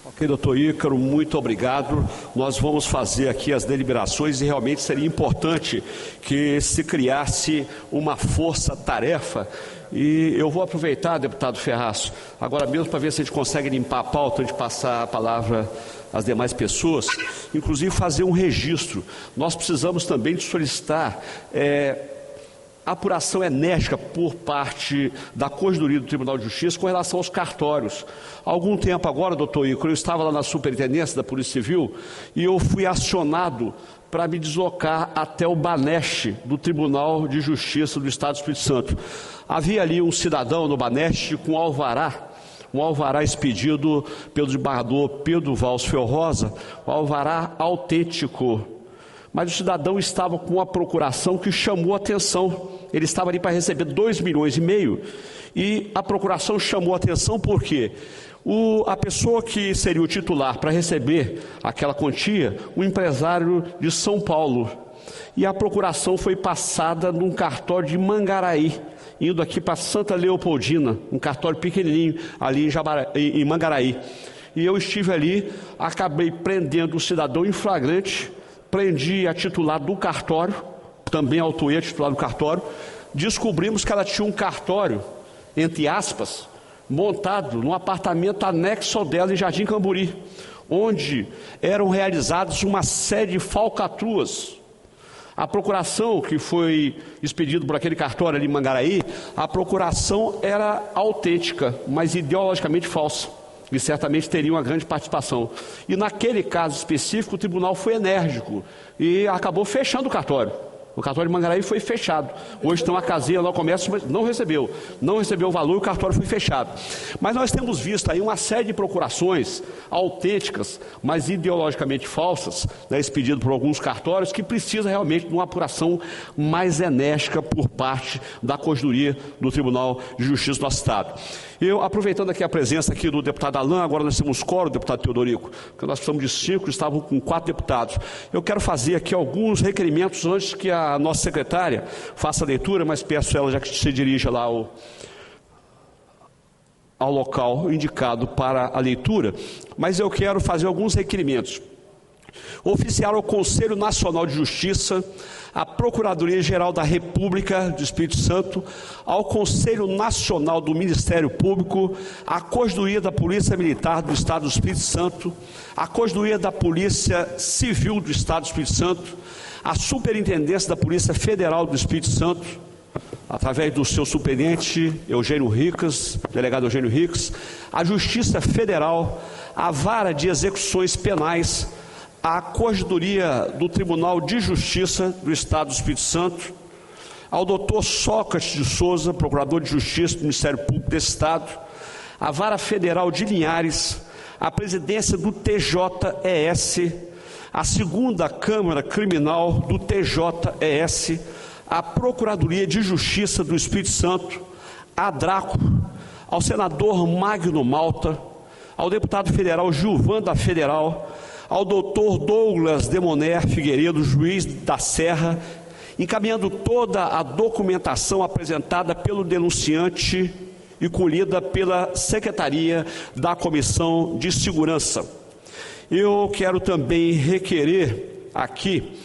Speaker 2: Ok, doutor Ícaro, muito obrigado. Nós vamos fazer aqui as deliberações e realmente seria importante que se criasse uma força-tarefa. E eu vou aproveitar, deputado Ferraz, agora mesmo para ver se a gente consegue limpar a pauta antes de passar a palavra às demais pessoas, inclusive fazer um registro. Nós precisamos também de solicitar apuração enérgica por parte da Corregedoria do Tribunal de Justiça com relação aos cartórios. Há algum tempo agora, doutor Ícaro, eu estava lá na Superintendência da Polícia Civil e eu fui acionado para me deslocar até o Baneste do Tribunal de Justiça do Estado do Espírito Santo. Havia ali um cidadão no Baneste com um alvará expedido pelo desembargador Pedro Valls Felrosa, um alvará autêntico. Mas o cidadão estava com uma procuração que chamou a atenção. Ele estava ali para receber 2,5 milhões e a procuração chamou a atenção porque a pessoa que seria o titular para receber aquela quantia, um empresário de São Paulo. E a procuração foi passada num cartório de Mangaraí, indo aqui para Santa Leopoldina, um cartório pequenininho ali em Mangaraí. E eu estive ali, acabei prendendo o cidadão em flagrante, prendi a titular do cartório, também autuei a titular do cartório, descobrimos que ela tinha um cartório, entre aspas, montado num apartamento anexo ao dela em Jardim Camburi, onde eram realizadas uma série de falcatruas. A procuração que foi expedida por aquele cartório ali em Mangaraí, a procuração era autêntica, mas ideologicamente falsa. E certamente teria uma grande participação. E naquele caso específico, o tribunal foi enérgico e acabou fechando o cartório. O cartório de Mangaraí foi fechado. Hoje tem uma casinha lá no comércio, mas não recebeu o valor e o cartório foi fechado. Mas nós temos visto aí uma série de procurações autênticas, mas ideologicamente falsas, né, expedidas por alguns cartórios, que precisa realmente de uma apuração mais enérgica por parte da Corregedoria do Tribunal de Justiça do nosso Estado. Eu, aproveitando aqui a presença aqui do deputado Alain, agora nós temos quórum, deputado Teodorico, porque nós precisamos de 5, estavam com 4 deputados. Eu quero fazer aqui alguns requerimentos antes que a nossa secretária faça a leitura, mas peço ela já que se dirija lá ao local indicado para a leitura, mas eu quero fazer alguns requerimentos. Oficiar ao Conselho Nacional de Justiça, à Procuradoria-Geral da República do Espírito Santo, ao Conselho Nacional do Ministério Público, à Corregedoria da Polícia Militar do Estado do Espírito Santo, à Corregedoria da Polícia Civil do Estado do Espírito Santo, à Superintendência da Polícia Federal do Espírito Santo, através do seu superintendente Eugênio Ricas, delegado Eugênio Ricas, à Justiça Federal, à Vara de Execuções Penais, à Corregedoria do Tribunal de Justiça do Estado do Espírito Santo, ao doutor Sócrates de Souza, Procurador de Justiça do Ministério Público desse Estado, à Vara Federal de Linhares, à Presidência do TJES, à Segunda Câmara Criminal do TJES, à Procuradoria de Justiça do Espírito Santo, à DRACO, ao senador Magno Malta, ao deputado federal Gilvan da Federal, ao doutor Douglas Demoner Figueiredo, juiz da Serra, encaminhando toda a documentação apresentada pelo denunciante e colhida pela Secretaria da Comissão de Segurança. Eu quero também requerer aqui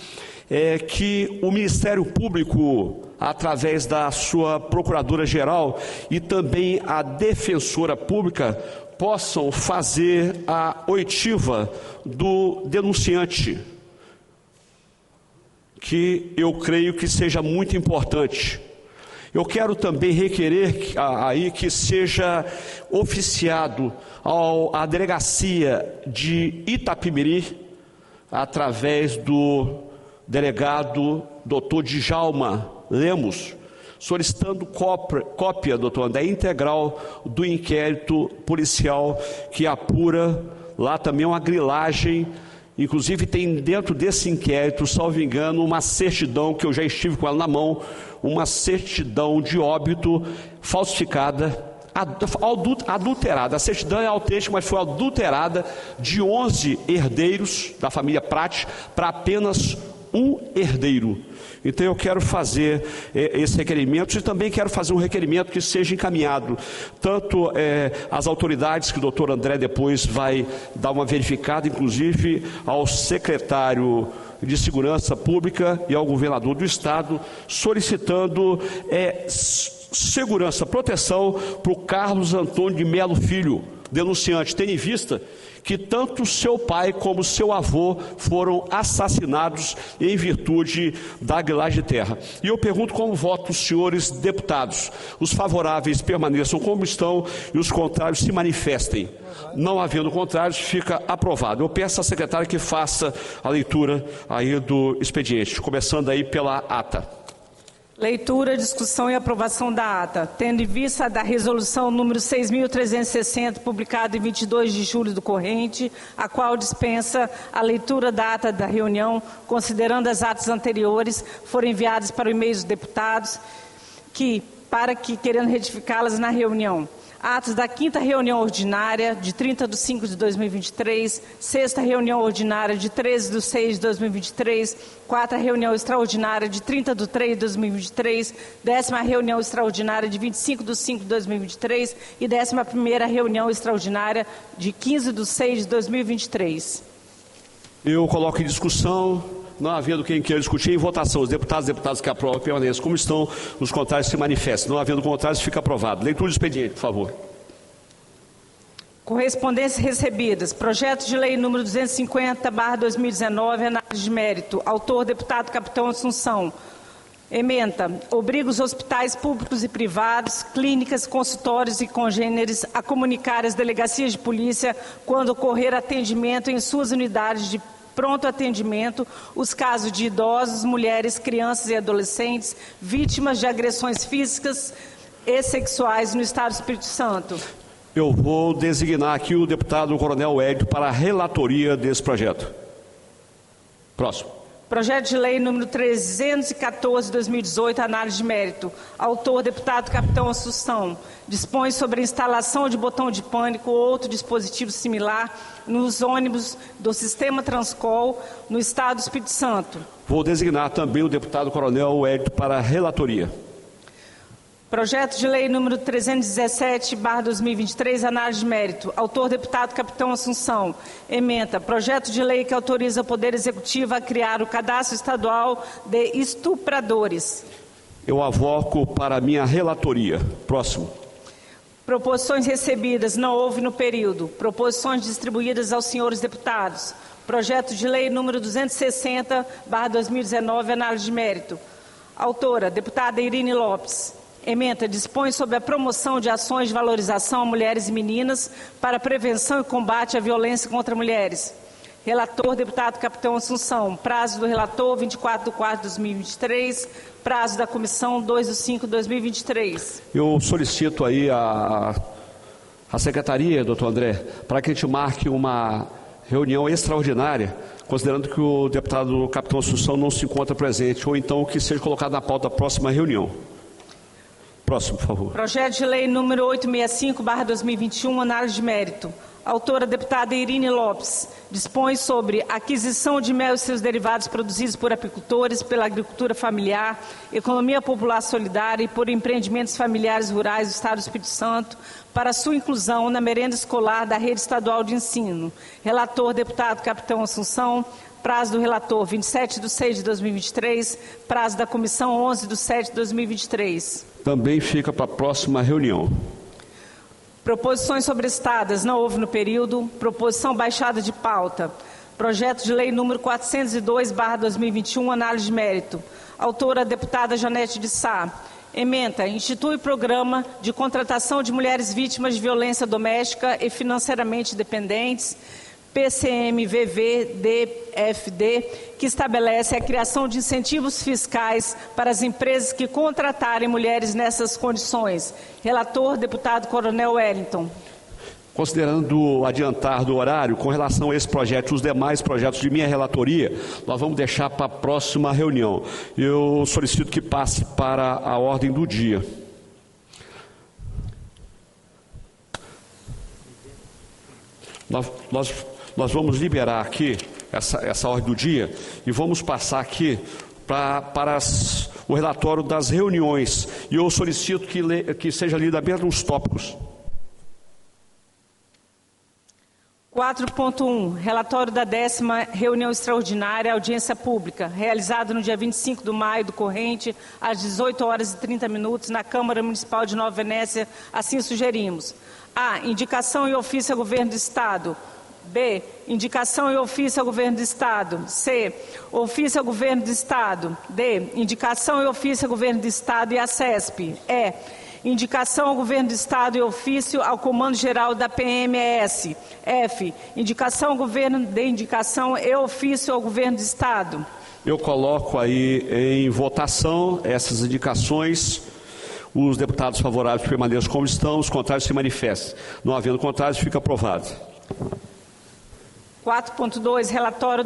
Speaker 2: que o Ministério Público, através da sua Procuradora-Geral e também a Defensora Pública, possam fazer a oitiva do denunciante, que eu creio que seja muito importante. Eu quero também requerer aí que seja oficiado à delegacia de Itapimirim, através do delegado Dr. Djalma Lemos, solicitando cópia, doutor André, integral do inquérito policial que apura lá também uma grilagem Inclusive tem dentro desse inquérito, salvo engano, uma certidão, que eu já estive com ela na mão, uma certidão de óbito falsificada, adulterada. A certidão é autêntica, mas foi adulterada, de 11 herdeiros da família Prat para apenas um herdeiro. Então eu quero fazer esse requerimento e também quero fazer um requerimento que seja encaminhado tanto às autoridades, que o doutor André depois vai dar uma verificada, inclusive ao secretário de Segurança Pública e ao governador do estado, solicitando segurança, proteção para o Carlos Antônio de Melo Filho, denunciante, tendo em vista que tanto seu pai como seu avô foram assassinados em virtude da grilagem de terra. E eu pergunto como votam os senhores deputados. Os favoráveis permaneçam como estão e os contrários se manifestem. Não havendo contrários, fica aprovado. Eu peço à secretária que faça a leitura aí do expediente, começando aí pela ata.
Speaker 11: Leitura, discussão e aprovação da ata. Tendo em vista da resolução número 6.360, publicada em 22 de julho do corrente, a qual dispensa a leitura da ata da reunião, considerando as atas anteriores, foram enviadas para o e-mail dos deputados, querendo retificá-las na reunião. Atos da 5ª reunião ordinária, de 30/5 de 2023, 6ª reunião ordinária, de 13/6 de 2023, 4ª reunião extraordinária, de 30/3 de 2023, 10ª reunião extraordinária, de 25/5 de 2023 e 11ª reunião extraordinária, de 15/6 de 2023.
Speaker 2: Eu coloco em discussão. Não havendo quem queira discutir, em votação. Os deputados que aprovam permaneçam como estão, os contrários se manifestem. Não havendo contrários, fica aprovado. Leitura do expediente, por favor.
Speaker 11: Correspondências recebidas. Projeto de lei número 250/2019, análise de mérito. Autor, deputado Capitão Assunção. Ementa. Obriga os hospitais públicos e privados, clínicas, consultórios e congêneres a comunicar às delegacias de polícia quando ocorrer atendimento em suas unidades de pronto atendimento os casos de idosos, mulheres, crianças e adolescentes vítimas de agressões físicas e sexuais no Estado do Espírito Santo.
Speaker 2: Eu vou designar aqui o deputado Coronel Hélio para a relatoria desse projeto. Próximo.
Speaker 11: Projeto de lei número 314/2018, análise de mérito. Autor, deputado Capitão Assunção. Dispõe sobre a instalação de botão de pânico ou outro dispositivo similar nos ônibus do sistema Transcol no Estado do Espírito Santo.
Speaker 2: Vou designar também o deputado Coronel Hélio para a relatoria.
Speaker 11: Projeto de lei número 317/2023, análise de mérito. Autor, deputado Capitão Assunção. Ementa. Projeto de lei que autoriza o Poder Executivo a criar o Cadastro Estadual de Estupradores.
Speaker 2: Eu avoco para a minha relatoria. Próximo.
Speaker 11: Proposições recebidas, não houve no período. Proposições distribuídas aos senhores deputados. Projeto de lei número 260/2019, análise de mérito. Autora, deputada Irine Lopes. Ementa. Dispõe sobre a promoção de ações de valorização a mulheres e meninas para prevenção e combate à violência contra mulheres. Relator, deputado Capitão Assunção. Prazo do relator, 24/4/2023. Prazo da comissão, 2/5/2023.
Speaker 2: Eu solicito aí a secretaria, doutor André, para que a gente marque uma reunião extraordinária, considerando que o deputado Capitão Assunção não se encontra presente, ou então que seja colocado na pauta da próxima reunião. Próximo, por favor.
Speaker 11: Projeto de lei número 865/2021, análise de mérito. Autora, deputada Irine Lopes. Dispõe sobre aquisição de mel e seus derivados produzidos por apicultores, pela agricultura familiar, economia popular solidária e por empreendimentos familiares rurais do Estado do Espírito Santo, para sua inclusão na merenda escolar da rede estadual de ensino. Relator, deputado Capitão Assunção. Prazo do relator, 27/6 de 2023. Prazo da comissão, 11/7 de 2023.
Speaker 2: Também fica para a próxima reunião.
Speaker 11: Proposições sobrestadas, não houve no período. Proposição baixada de pauta. Projeto de lei número 402/2021, análise de mérito. Autora, deputada Janete de Sá. Ementa. Institui programa de contratação de mulheres vítimas de violência doméstica e financeiramente dependentes, PCMVV-DFD, que estabelece a criação de incentivos fiscais para as empresas que contratarem mulheres nessas condições. Relator, deputado Coronel Wellington.
Speaker 2: considerando adiantar do horário, com relação a esse projeto e os demais projetos de minha relatoria, nós vamos deixar para a próxima reunião. Eu solicito que passe para a ordem do dia. Nós vamos liberar aqui essa ordem do dia e vamos passar aqui para o relatório das reuniões. E eu solicito que seja lido apenas os tópicos.
Speaker 11: 4.1, relatório da 10ª reunião extraordinária, audiência pública, realizada no dia 25 de maio do corrente, às 18h30, na Câmara Municipal de Nova Venécia, assim sugerimos. A. Indicação e ofício ao Governo do Estado. B. Indicação e ofício ao Governo do Estado. C. Ofício ao Governo do Estado. D. Indicação e ofício ao Governo do Estado e à CESP. E. Indicação ao Governo do Estado e ofício ao Comando Geral da PMS. F. Indicação ao Governo de indicação e ofício ao Governo do Estado.
Speaker 2: Eu coloco aí em votação essas indicações. Os deputados favoráveis permaneçam como estão, os contrários se manifestem. Não havendo contrários, fica aprovado.
Speaker 11: 4.2, relatório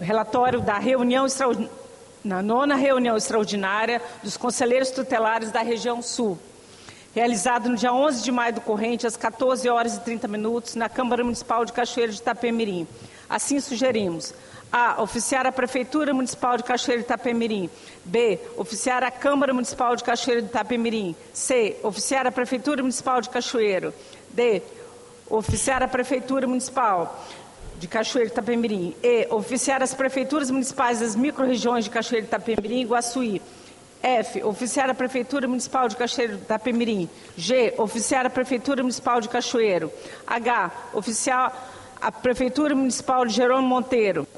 Speaker 11: relatório da reunião extraordinária. Na 9ª reunião extraordinária dos conselheiros tutelares da região sul, realizado no dia 11 de maio do corrente, às 14h30, na Câmara Municipal de Cachoeiro de Itapemirim. Assim sugerimos: A. Oficiar a Prefeitura Municipal de Cachoeiro de Itapemirim. B. Oficiar a Câmara Municipal de Cachoeiro de Itapemirim. C. Oficiar a Prefeitura Municipal de Cachoeiro. D. Oficiar a Prefeitura Municipal de Cachoeiro de Itapemirim. E. Oficiar as Prefeituras Municipais das micro-regiões de Cachoeiro de Itapemirim e Guaçuí. F. Oficiar a Prefeitura Municipal de Cachoeiro de Itapemirim. G. Oficiar a Prefeitura Municipal de Cachoeiro. H. Oficiar a Prefeitura Municipal de Jerônimo Monteiro.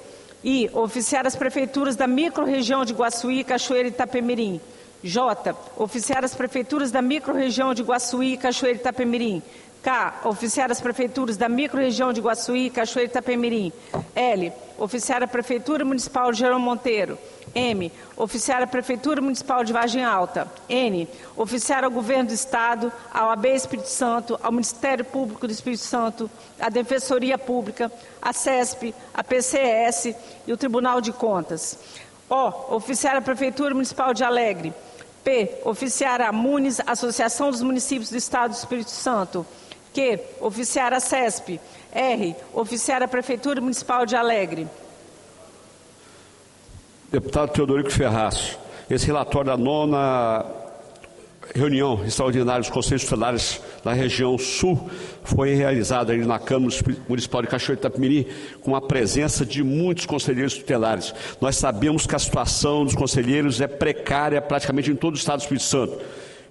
Speaker 11: I. Oficiar as Prefeituras da micro-região de Guaçuí, Cachoeiro e Itapemirim. J. Oficiar as Prefeituras da micro-região de Guaçuí, Cachoeiro e Itapemirim. K. Oficiar as Prefeituras da micro-região de Guaçuí, Cachoeiro e Itapemirim. L. Oficiar a Prefeitura Municipal de Jerônimo Monteiro. M. Oficiar a Prefeitura Municipal de Vargem Alta. N. Oficiar ao Governo do Estado, ao AB Espírito Santo, ao Ministério Público do Espírito Santo, à Defensoria Pública, à CESP, à PCS e o Tribunal de Contas. O. Oficiar a Prefeitura Municipal de Alegre. P. Oficiar a MUNES, Associação dos Municípios do Estado do Espírito Santo. Q. Oficiar a CESP. R. Oficiar a Prefeitura Municipal de Alegre.
Speaker 2: Deputado Teodorico Ferraz, esse relatório da 9ª reunião extraordinária dos Conselhos Tutelares da região sul foi realizado aí na Câmara Municipal de Cachoeiro de Itapemirim com a presença de muitos conselheiros tutelares. Nós sabemos que a situação dos conselheiros é precária praticamente em todo o Estado do Espírito Santo.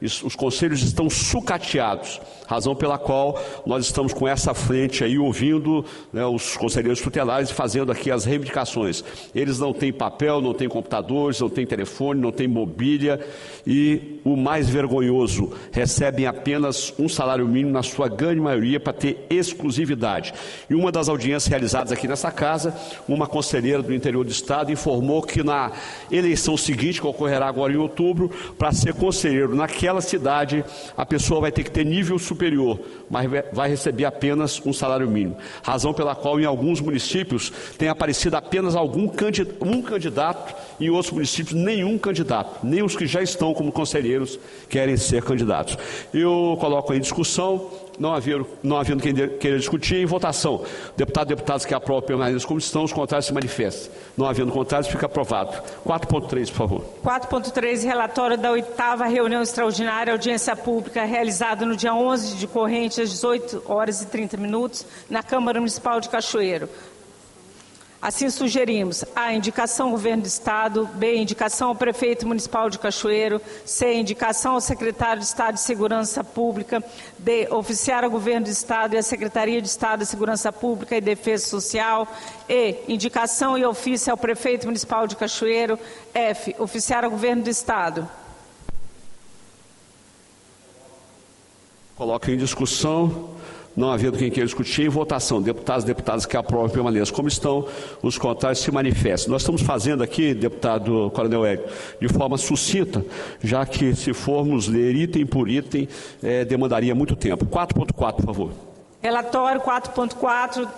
Speaker 2: Os conselhos estão sucateados, razão pela qual nós estamos com essa frente aí ouvindo, né, os conselheiros tutelares e fazendo aqui as reivindicações. Eles não têm papel, não têm computadores, não têm telefone, não têm mobília e, o mais vergonhoso, recebem apenas um salário mínimo na sua grande maioria para ter exclusividade. E uma das audiências realizadas aqui nessa casa, uma conselheira do interior do estado informou que na eleição seguinte, que ocorrerá agora em outubro, para ser conselheiro naquela cidade, a pessoa vai ter que ter nível superior, mas vai receber apenas um salário mínimo. Razão pela qual em alguns municípios tem aparecido apenas um candidato, e em outros municípios nenhum candidato, nem os que já estão como conselheiros querem ser candidatos. Eu coloco em discussão, não havendo quem queira discutir, em votação. Deputados que aprovam permanecem como estão, os contrários se manifestam. Não havendo contrários, fica aprovado. 4.3, por favor.
Speaker 11: 4.3, relatório da 8ª reunião extraordinária, audiência pública, realizada no dia 11 de corrente, às 18h30, na Câmara Municipal de Cachoeiro. Assim sugerimos: A. Indicação ao Governo do Estado. B. Indicação ao Prefeito Municipal de Cachoeiro. C. Indicação ao Secretário de Estado de Segurança Pública. D. Oficiar ao Governo do Estado e à Secretaria de Estado de Segurança Pública e Defesa Social. E. Indicação e ofício ao Prefeito Municipal de Cachoeiro. F. Oficiar ao Governo do Estado.
Speaker 2: Coloco em discussão. Não havendo quem queira discutir, em votação. Deputados e deputadas que aprovam permaneçam como estão, os contrários se manifestem. Nós estamos fazendo aqui, deputado Coronel Hélio, de forma sucinta, já que se formos ler item por item, demandaria muito tempo. 4.4, por favor.
Speaker 11: Relatório 4.4.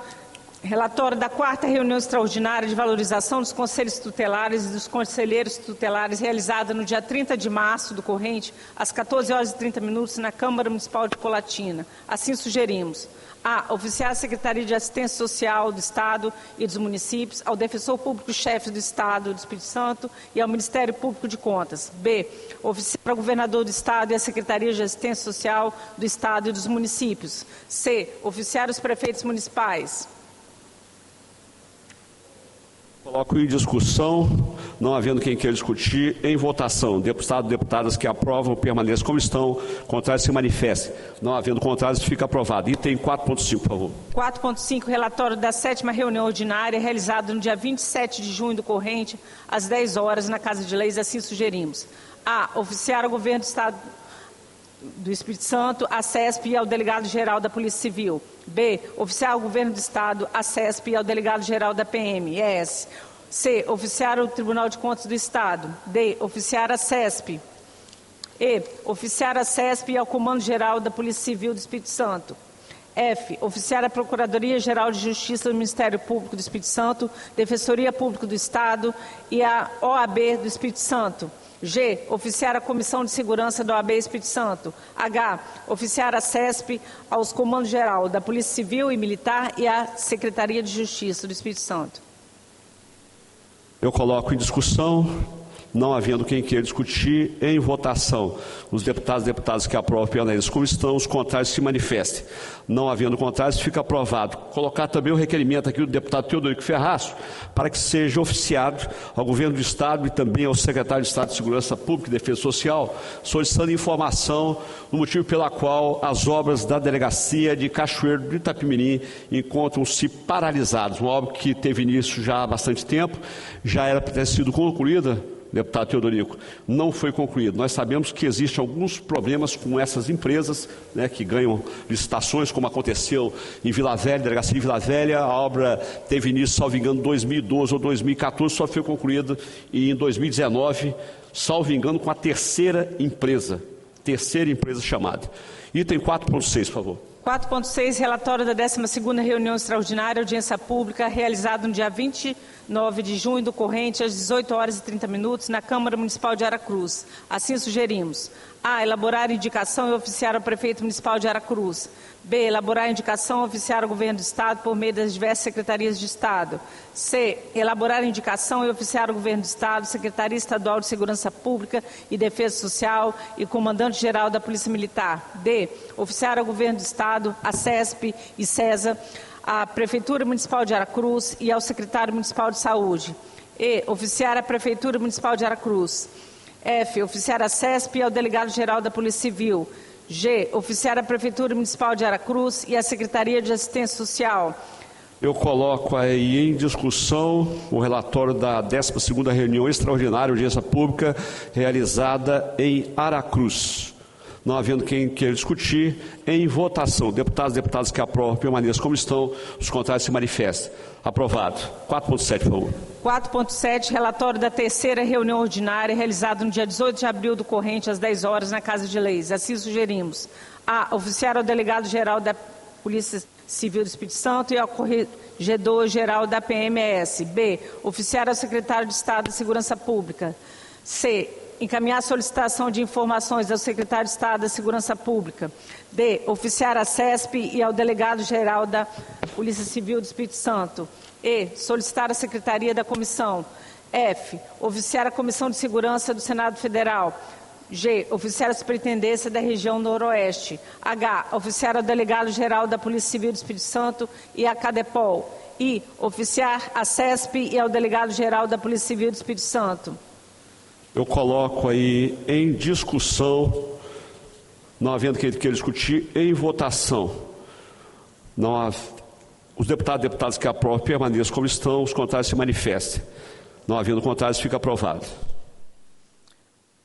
Speaker 11: Relatório da 4ª reunião extraordinária de valorização dos conselhos tutelares e dos conselheiros tutelares, realizada no dia 30 de março do corrente, às 14h30, na Câmara Municipal de Colatina. Assim sugerimos: a. Oficiar a Secretaria de Assistência Social do Estado e dos Municípios, ao Defensor Público-Chefe do Estado do Espírito Santo e ao Ministério Público de Contas. B. Oficiar ao Governador do Estado e à Secretaria de Assistência Social do Estado e dos Municípios. C. Oficiar os prefeitos municipais.
Speaker 2: Coloco em discussão, não havendo quem queira discutir, em votação. Deputados e deputadas que aprovam permaneçam como estão, contrários se manifestem. Não havendo contrários, fica aprovado. Item 4.5, por favor.
Speaker 11: 4.5, relatório da 7ª reunião ordinária, realizada no dia 27 de junho do corrente, às 10 horas, na Casa de Leis, assim sugerimos: a. Oficiar ao Governo do Estado do Espírito Santo, a CESP e ao Delegado-Geral da Polícia Civil. B. Oficiar ao Governo do Estado, a CESP e ao Delegado-Geral da PM-ES. C. Oficiar ao Tribunal de Contas do Estado. D. Oficiar a CESP. E. Oficiar a CESP e ao Comando-Geral da Polícia Civil do Espírito Santo. F. Oficiar a Procuradoria-Geral de Justiça do Ministério Público do Espírito Santo, Defensoria Pública do Estado e a OAB do Espírito Santo. G. Oficiar a Comissão de Segurança da OAB Espírito Santo. H. Oficiar a CESP aos Comandos-Geral da Polícia Civil e Militar e à Secretaria de Justiça do Espírito Santo.
Speaker 2: Eu coloco em discussão, não havendo quem queira discutir, em votação. Os deputados e deputadas que aprovam permanecem como estão, os contrários se manifestem. Não havendo contrários, fica aprovado. Colocar também o requerimento aqui do deputado Teodorico Ferraz, para que seja oficiado ao Governo do Estado e também ao Secretário de Estado de Segurança Pública e Defesa Social, solicitando informação no motivo pela qual as obras da Delegacia de Cachoeiro do Itapemirim encontram-se paralisadas. Uma obra que teve início já há bastante tempo, já era para ter sido concluída, deputado Teodorico, não foi concluído. Nós sabemos que existem alguns problemas com essas empresas, né, que ganham licitações, como aconteceu em Vila Velha, Delegacia de Vila Velha. A obra teve início, salvo engano, em 2012 ou 2014, só foi concluída em 2019, salvo engano, com a terceira empresa chamada. Item 4.6, por favor.
Speaker 11: 4.6, relatório da 12ª reunião extraordinária, audiência pública, realizado no dia 29 de junho do corrente, às 18h30, na Câmara Municipal de Aracruz. Assim sugerimos: a. Elaborar indicação e oficiar ao Prefeito Municipal de Aracruz. B. Elaborar indicação e oficiar ao Governo do Estado por meio das diversas secretarias de Estado. C. Elaborar indicação e oficiar ao Governo do Estado, Secretaria Estadual de Segurança Pública e Defesa Social e Comandante-Geral da Polícia Militar. D. Oficiar ao Governo do Estado, a CESP e CESA, à Prefeitura Municipal de Aracruz e ao Secretário Municipal de Saúde. E. Oficiar a Prefeitura Municipal de Aracruz. F. Oficiar a CESP e ao Delegado-Geral da Polícia Civil. G. Oficiar a Prefeitura Municipal de Aracruz e a Secretaria de Assistência Social.
Speaker 2: Eu coloco aí em discussão o relatório da 12ª reunião extraordinária de audiência pública realizada em Aracruz. Não havendo quem queira discutir, em votação. Deputados e deputadas que aprovam permaneçam como estão, os contrários se manifestem. Aprovado. 4.7, por favor.
Speaker 11: 4.7, relatório da 3ª reunião ordinária, realizada no dia 18 de abril do corrente, às 10 horas, na Casa de Leis. Assim sugerimos: a. Oficiar ao Delegado-Geral da Polícia Civil do Espírito Santo e ao Corregedor-Geral da PMS. B. Oficiar ao Secretário de Estado de Segurança Pública. C. Encaminhar solicitação de informações ao Secretário de Estado da Segurança Pública. D. Oficiar a CESP e ao Delegado-Geral da Polícia Civil do Espírito Santo. E. Solicitar a Secretaria da Comissão. F. Oficiar a Comissão de Segurança do Senado Federal. G. Oficiar a Superintendência da Região Noroeste. H. Oficiar ao Delegado-Geral da Polícia Civil do Espírito Santo e a CADEPOL. I. Oficiar a CESP e ao Delegado-Geral da Polícia Civil do Espírito Santo.
Speaker 2: Eu coloco aí em discussão, não havendo quem queira discutir, em votação. Os deputados e deputadas que aprovam permaneçam como estão, os contrários se manifestem. Não havendo contrários, fica aprovado.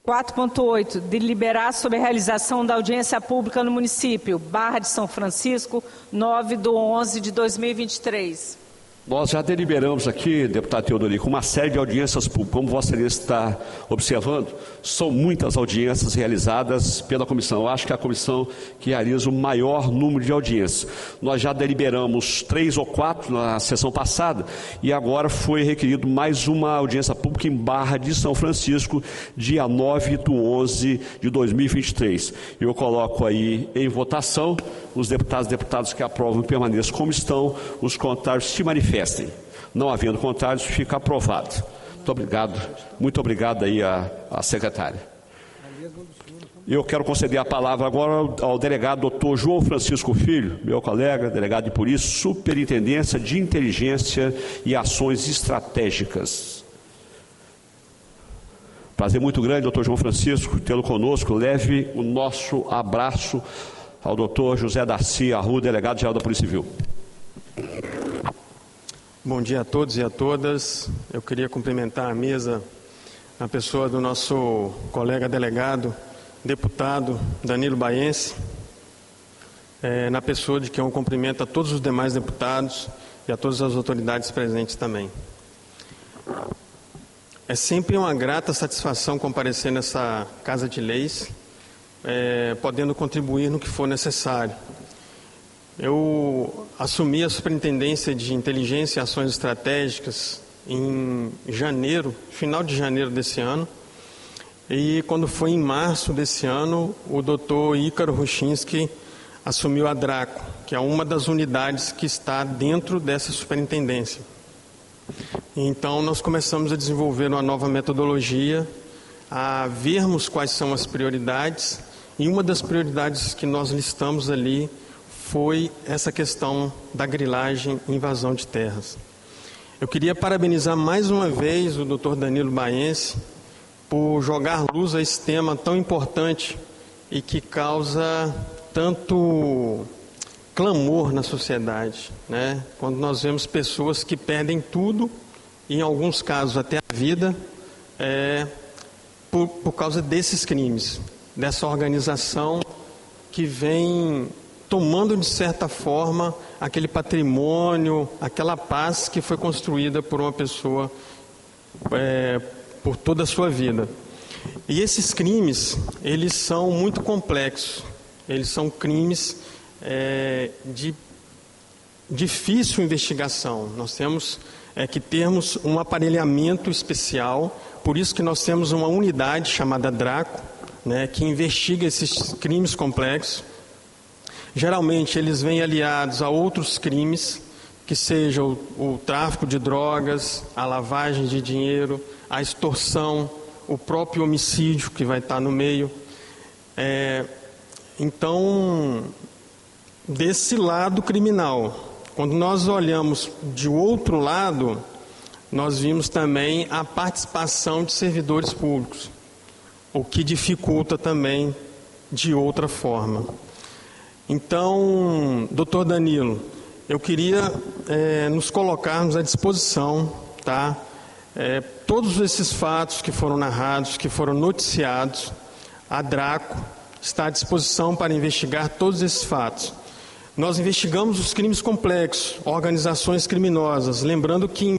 Speaker 11: 4.8, deliberar sobre a realização da audiência pública no município, Barra de São Francisco, 9/11/2023.
Speaker 2: Nós já deliberamos aqui, deputado Teodorico, uma série de audiências públicas. Como Vossa Excelência está observando, são muitas audiências realizadas pela comissão. Eu acho que é a comissão que realiza o maior número de audiências. Nós já deliberamos 3 ou 4 na sessão passada e agora foi requerido mais uma audiência pública em Barra de São Francisco, dia 9/11/2023. Eu coloco aí em votação. Os deputados que aprovam permaneçam como estão, os contrários se manifestem. Não havendo contrários, fica aprovado. Muito obrigado aí à secretária. Eu quero conceder a palavra agora ao delegado doutor João Francisco Filho, meu colega, delegado de polícia, Superintendência de Inteligência e Ações Estratégicas. Prazer muito grande, doutor João Francisco, tê-lo conosco. Leve o nosso abraço ao doutor José Darcy Arru, delegado-geral da Polícia Civil.
Speaker 12: Bom dia a todos e a todas. Eu queria cumprimentar a mesa, na pessoa do nosso colega delegado, deputado Danilo Baiense, na pessoa de quem eu cumprimento a todos os demais deputados e a todas as autoridades presentes também. É sempre uma grata satisfação comparecer nessa Casa de Leis, podendo contribuir no que for necessário. Eu assumi a Superintendência de Inteligência e Ações Estratégicas em janeiro, final de janeiro desse ano, e quando foi em março desse ano, o doutor Ícaro Ruchinski assumiu a DRACO, que é uma das unidades que está dentro dessa superintendência. Então, nós começamos a desenvolver uma nova metodologia, a vermos quais são as prioridades, e uma das prioridades que nós listamos ali foi essa questão da grilagem e invasão de terras. Eu queria parabenizar mais uma vez o doutor Danilo Baiense por jogar luz a esse tema tão importante e que causa tanto clamor na sociedade, né? Quando nós vemos pessoas que perdem tudo, e em alguns casos até a vida, por causa desses crimes, dessa organização que vem tomando de certa forma aquele patrimônio, aquela paz que foi construída por uma pessoa por toda a sua vida. E esses crimes, eles são muito complexos, eles são crimes de difícil investigação. Nós temos que termos um aparelhamento especial, por isso que nós temos uma unidade chamada DRACO, né, que investiga esses crimes complexos. Geralmente eles vêm aliados a outros crimes, que sejam o tráfico de drogas, a lavagem de dinheiro, a extorsão, o próprio homicídio que vai estar no meio. Então, desse lado criminal, quando nós olhamos de outro lado, nós vimos também a participação de servidores públicos, o que dificulta também de outra forma. Então, doutor Danilo, eu queria nos colocarmos à disposição, tá? Todos esses fatos que foram narrados, que foram noticiados, a DRACO está à disposição para investigar todos esses fatos. Nós investigamos os crimes complexos, organizações criminosas, lembrando que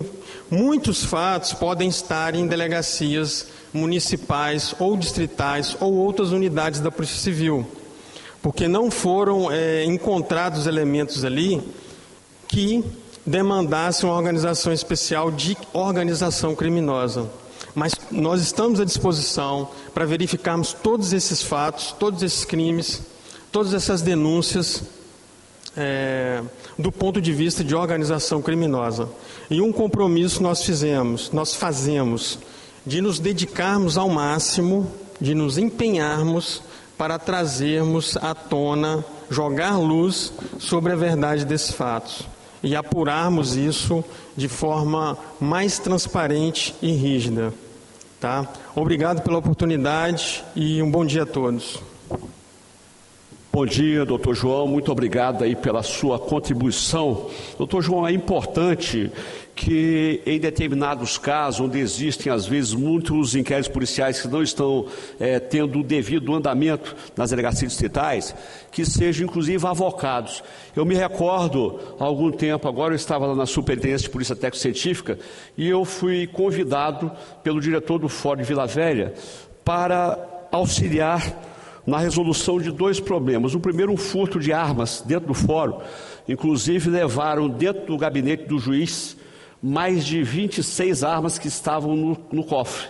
Speaker 12: muitos fatos podem estar em delegacias municipais ou distritais ou outras unidades da Polícia Civil, porque não foram encontrados elementos ali que demandassem uma organização especial de organização criminosa. Mas nós estamos à disposição para verificarmos todos esses fatos, todos esses crimes, todas essas denúncias do ponto de vista de organização criminosa. E um compromisso nós fazemos de nos dedicarmos ao máximo, de nos empenharmos para trazermos à tona, jogar luz sobre a verdade desses fatos e apurarmos isso de forma mais transparente e rígida. Tá? Obrigado pela oportunidade e um bom dia a todos.
Speaker 2: Bom bom dia, doutor João. Muito obrigado aí pela sua contribuição. Doutor João, é importante que em determinados casos, onde existem às vezes muitos inquéritos policiais que não estão tendo o devido andamento nas delegacias distritais, que sejam inclusive avocados. Eu me recordo, há algum tempo agora, eu estava lá na Superintendência de Polícia Técnico-Científica e eu fui convidado pelo diretor do Fórum de Vila Velha para auxiliar na resolução de 2 problemas. O primeiro, um furto de armas dentro do fórum. Inclusive levaram dentro do gabinete do juiz mais de 26 armas que estavam no cofre.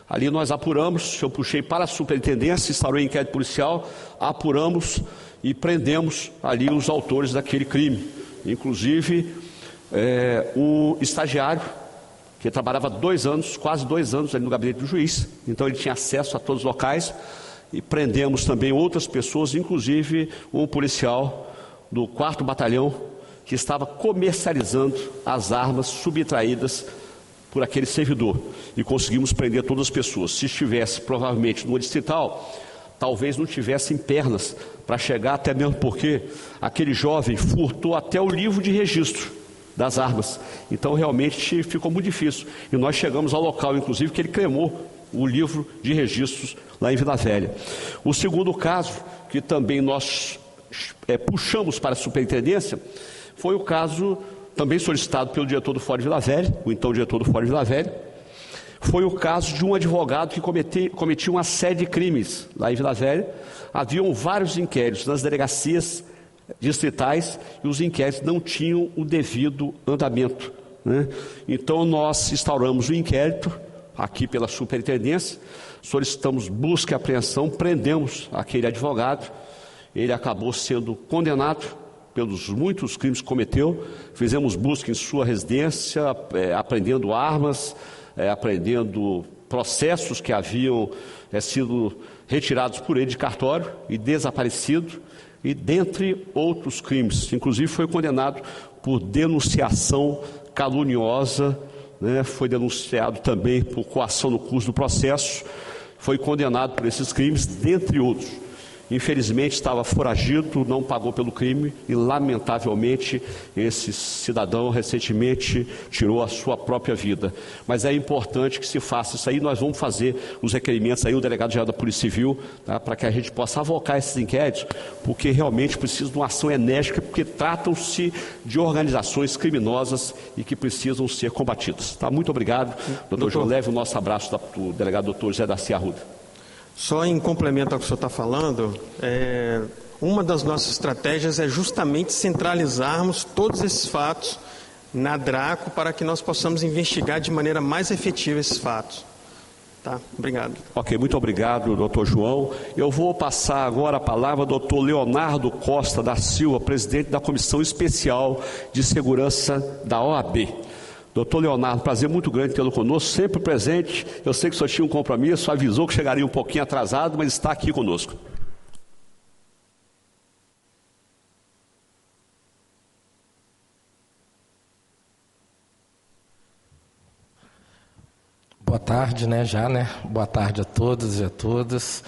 Speaker 2: Ali nós apuramos, eu puxei para a superintendência, instaurei inquérito policial, apuramos e prendemos ali os autores daquele crime. Inclusive o estagiário, que trabalhava 2 anos, quase 2 anos ali no gabinete do juiz, então ele tinha acesso a todos os locais, e prendemos também outras pessoas, inclusive um policial do 4º Batalhão, que estava comercializando as armas subtraídas por aquele servidor, e conseguimos prender todas as pessoas. Se estivesse provavelmente no distrital, talvez não tivessem pernas para chegar, até mesmo porque aquele jovem furtou até o livro de registro das armas, então realmente ficou muito difícil, e nós chegamos ao local, inclusive, que ele cremou o livro de registros lá em Vila Velha. O segundo caso, que também nós puxamos para a superintendência, foi o caso também solicitado pelo diretor do Fórum de Vila Velha, o então diretor do Fórum de Vila Velha. Foi o caso de um advogado que cometia uma série de crimes lá em Vila Velha. Haviam vários inquéritos nas delegacias distritais e os inquéritos não tinham o devido andamento, né? Então nós instauramos o inquérito aqui pela superintendência, solicitamos busca e apreensão, prendemos aquele advogado, ele acabou sendo condenado pelos muitos crimes que cometeu, fizemos busca em sua residência, apreendendo armas, apreendendo processos que haviam sido retirados por ele de cartório e desaparecido, e dentre outros crimes, inclusive foi condenado por denunciação caluniosa, né? Foi denunciado também por coação no curso do processo, foi condenado por esses crimes, dentre outros. Infelizmente estava foragido, não pagou pelo crime e lamentavelmente esse cidadão recentemente tirou a sua própria vida. Mas é importante que se faça isso aí, nós vamos fazer os requerimentos aí, o delegado-geral da Polícia Civil, tá, para que a gente possa avocar esses inquéritos, porque realmente precisa de uma ação enérgica, porque tratam-se de organizações criminosas e que precisam ser combatidas. Tá? Muito obrigado, doutor João. Leve o nosso abraço do delegado doutor José Darcy Arruda.
Speaker 12: Só em complemento ao que o senhor está falando, uma das nossas estratégias é justamente centralizarmos todos esses fatos na DRACO para que nós possamos investigar de maneira mais efetiva esses fatos. Tá? Obrigado. Ok, muito obrigado, doutor João. Eu vou passar agora a palavra ao doutor Leonardo Costa da Silva, presidente da Comissão Especial de Segurança da OAB. Doutor Leonardo, prazer muito grande tê-lo conosco, sempre presente. Eu sei que o senhor tinha um compromisso, avisou que chegaria um pouquinho atrasado, mas está aqui conosco.
Speaker 13: Boa tarde, Boa tarde a todos e a todas.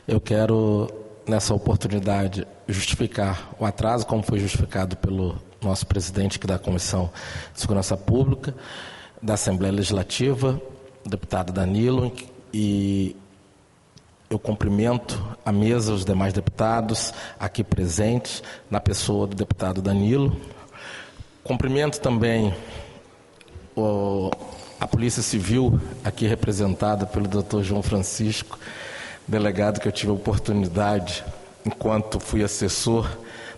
Speaker 13: Eu quero, nessa oportunidade, justificar o atraso, como foi justificado pelo nosso presidente aqui da Comissão de Segurança Pública, da Assembleia Legislativa, o deputado Danilo, e eu cumprimento a mesa, os demais deputados aqui presentes, na pessoa do deputado Danilo. Cumprimento também a Polícia Civil, aqui representada pelo doutor João Francisco, delegado que eu tive a oportunidade, enquanto fui assessor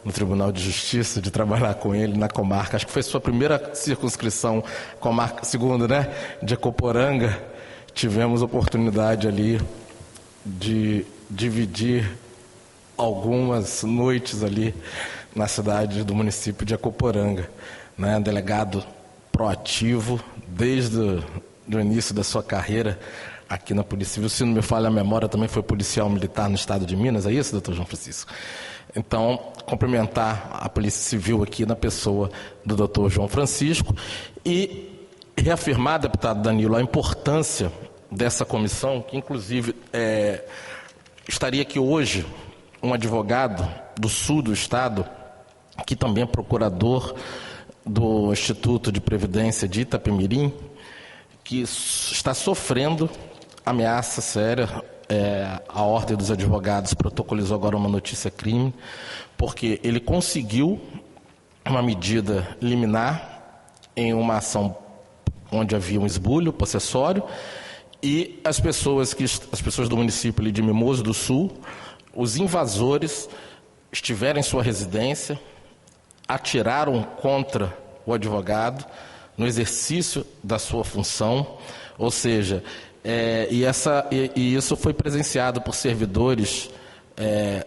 Speaker 13: no Tribunal de Justiça, de trabalhar com ele na comarca. Acho que foi sua primeira circunscrição, comarca segunda, de Ecoporanga. Tivemos oportunidade ali de dividir algumas noites ali na cidade do município de Ecoporanga. Delegado proativo desde o início da sua carreira aqui na Polícia Civil. Se não me falha a memória, também foi policial militar no estado de Minas, é isso, doutor João Francisco? Então, cumprimentar a Polícia Civil aqui na pessoa do doutor João Francisco e reafirmar, deputado Danilo, a importância dessa comissão, que inclusive estaria aqui hoje um advogado do sul do estado, que também é procurador do Instituto de Previdência de Itapemirim, que está sofrendo ameaça séria. A Ordem dos Advogados protocolizou agora uma notícia-crime, porque ele conseguiu uma medida liminar em uma ação onde havia um esbulho possessório, e as pessoas do município ali de Mimoso do Sul, os invasores, estiveram em sua residência, atiraram contra o advogado no exercício da sua função, ou seja, e isso foi presenciado por servidores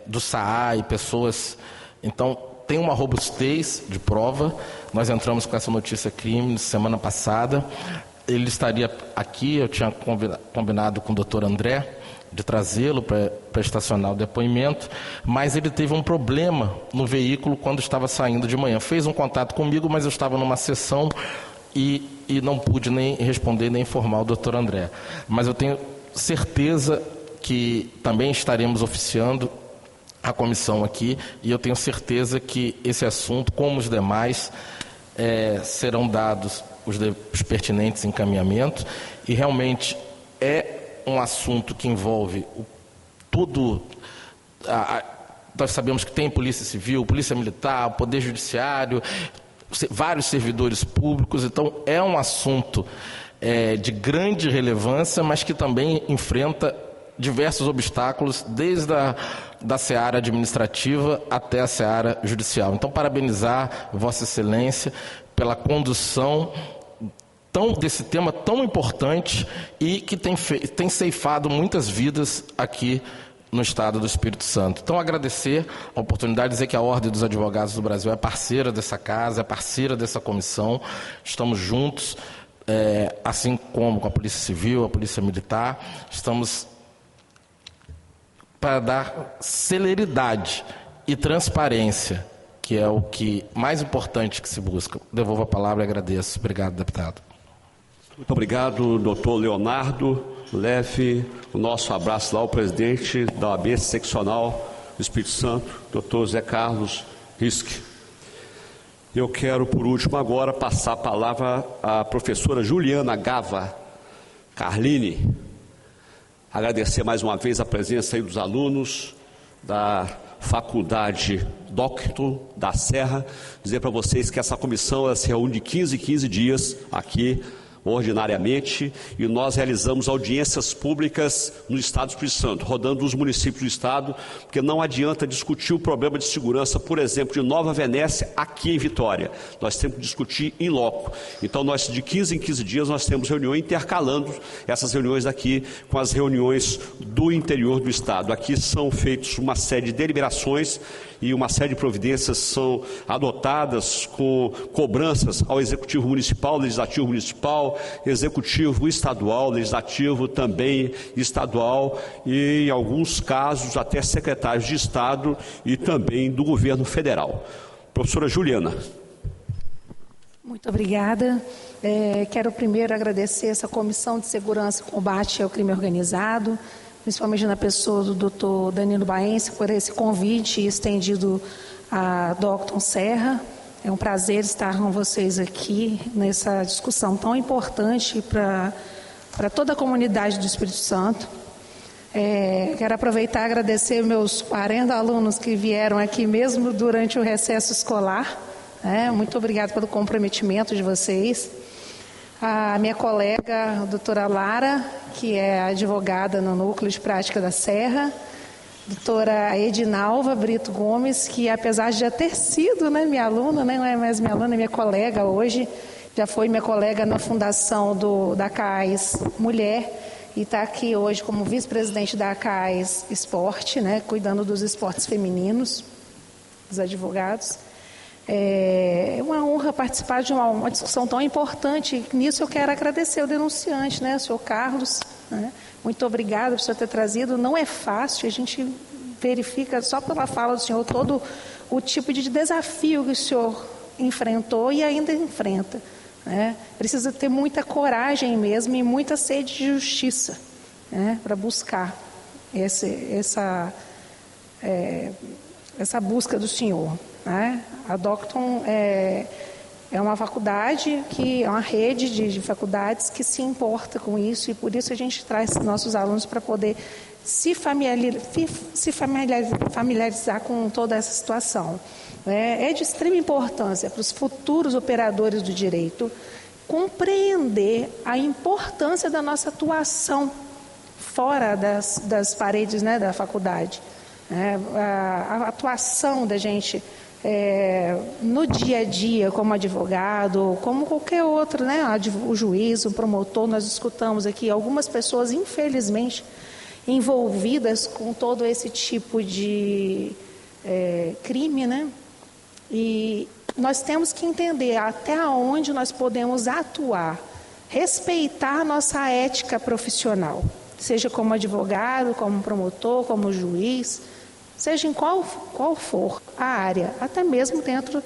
Speaker 13: do SAA e pessoas. Então, tem uma robustez de prova. Nós entramos com essa notícia-crime semana passada. Ele estaria aqui, eu tinha combinado com o doutor André de trazê-lo para estacionar o depoimento, mas ele teve um problema no veículo quando estava saindo de manhã. Fez um contato comigo, mas eu estava numa sessão e não pude nem responder nem informar o doutor André. Mas eu tenho certeza que também estaremos oficiando a comissão aqui, e eu tenho certeza que esse assunto, como os demais, serão dados os pertinentes encaminhamentos, e realmente é um assunto que envolve tudo. Nós sabemos que tem Polícia Civil, Polícia Militar, Poder Judiciário, vários servidores públicos. Então é um assunto de grande relevância, mas que também enfrenta diversos obstáculos, desde da seara administrativa até a seara judicial. Então, parabenizar Vossa Excelência pela condução desse tema tão importante e que tem ceifado muitas vidas aqui no estado do Espírito Santo. Então, agradecer a oportunidade de dizer que a Ordem dos Advogados do Brasil é parceira dessa casa, é parceira dessa comissão. Estamos juntos, assim como com a Polícia Civil, a Polícia Militar. Estamos para dar celeridade e transparência, que é o que mais importante que se busca. Devolvo a palavra e agradeço. Obrigado, deputado.
Speaker 2: Muito obrigado, doutor Leonardo. Leve o nosso abraço lá ao presidente da OAB seccional do Espírito Santo, doutor Zé Carlos Risque. Eu quero, por último, agora passar a palavra à professora Juliana Gava Carline. Agradecer mais uma vez a presença aí dos alunos da Faculdade Docton da Serra. Dizer para vocês que essa comissão ela se reúne de 15 em 15 dias aqui, ordinariamente, e nós realizamos audiências públicas no Estado do Espírito Santo, rodando os municípios do Estado, porque não adianta discutir o problema de segurança, por exemplo, de Nova Venécia, aqui em Vitória. Nós temos que discutir em loco. Então, nós, de 15 em 15 dias, nós temos reuniões intercalando essas reuniões aqui com as reuniões do interior do Estado. Aqui são feitas uma série de deliberações e uma série de providências são adotadas com cobranças ao Executivo Municipal, Legislativo Municipal, Executivo Estadual, Legislativo também estadual e, em alguns casos, até secretários de Estado e também do Governo Federal. Professora Juliana.
Speaker 14: Muito obrigada. Quero primeiro agradecer essa Comissão de Segurança e Combate ao Crime Organizado, principalmente na pessoa do doutor Danilo Baense, por esse convite estendido à Docton Serra. É um prazer estar com vocês aqui nessa discussão tão importante para toda a comunidade do Espírito Santo. Quero aproveitar e agradecer meus 40 alunos que vieram aqui mesmo durante o recesso escolar. Muito obrigada pelo comprometimento de vocês. A minha colega, a doutora Lara, que é advogada no Núcleo de Prática da Serra, doutora Edinalva Brito Gomes, que apesar de já ter sido minha aluna, não é mais minha aluna, é minha colega hoje, já foi minha colega na fundação da CAIS Mulher, e está aqui hoje como vice-presidente da CAIS Esporte, cuidando dos esportes femininos, dos advogados. É uma honra participar de uma discussão tão importante. Nisso eu quero agradecer o denunciante, o senhor Carlos. Muito obrigada por o senhor ter trazido. Não é fácil, a gente verifica só pela fala do senhor todo o tipo de desafio que o senhor enfrentou e ainda enfrenta. Precisa ter muita coragem mesmo e muita sede de justiça para buscar essa busca do senhor, né? A Docton é uma faculdade, é uma rede de faculdades que se importa com isso, e por isso a gente traz nossos alunos para poder se familiarizar com toda essa situação. É de extrema importância para os futuros operadores do direito compreender a importância da nossa atuação fora das paredes, né, da faculdade. A atuação da gente no dia a dia como advogado, como qualquer outro, né, o juiz, o promotor. Nós escutamos aqui algumas pessoas, infelizmente, envolvidas com todo esse tipo de crime, né? E nós temos que entender até onde nós podemos atuar, respeitar nossa ética profissional, seja como advogado, como promotor, como juiz, seja em qual for a área, até mesmo dentro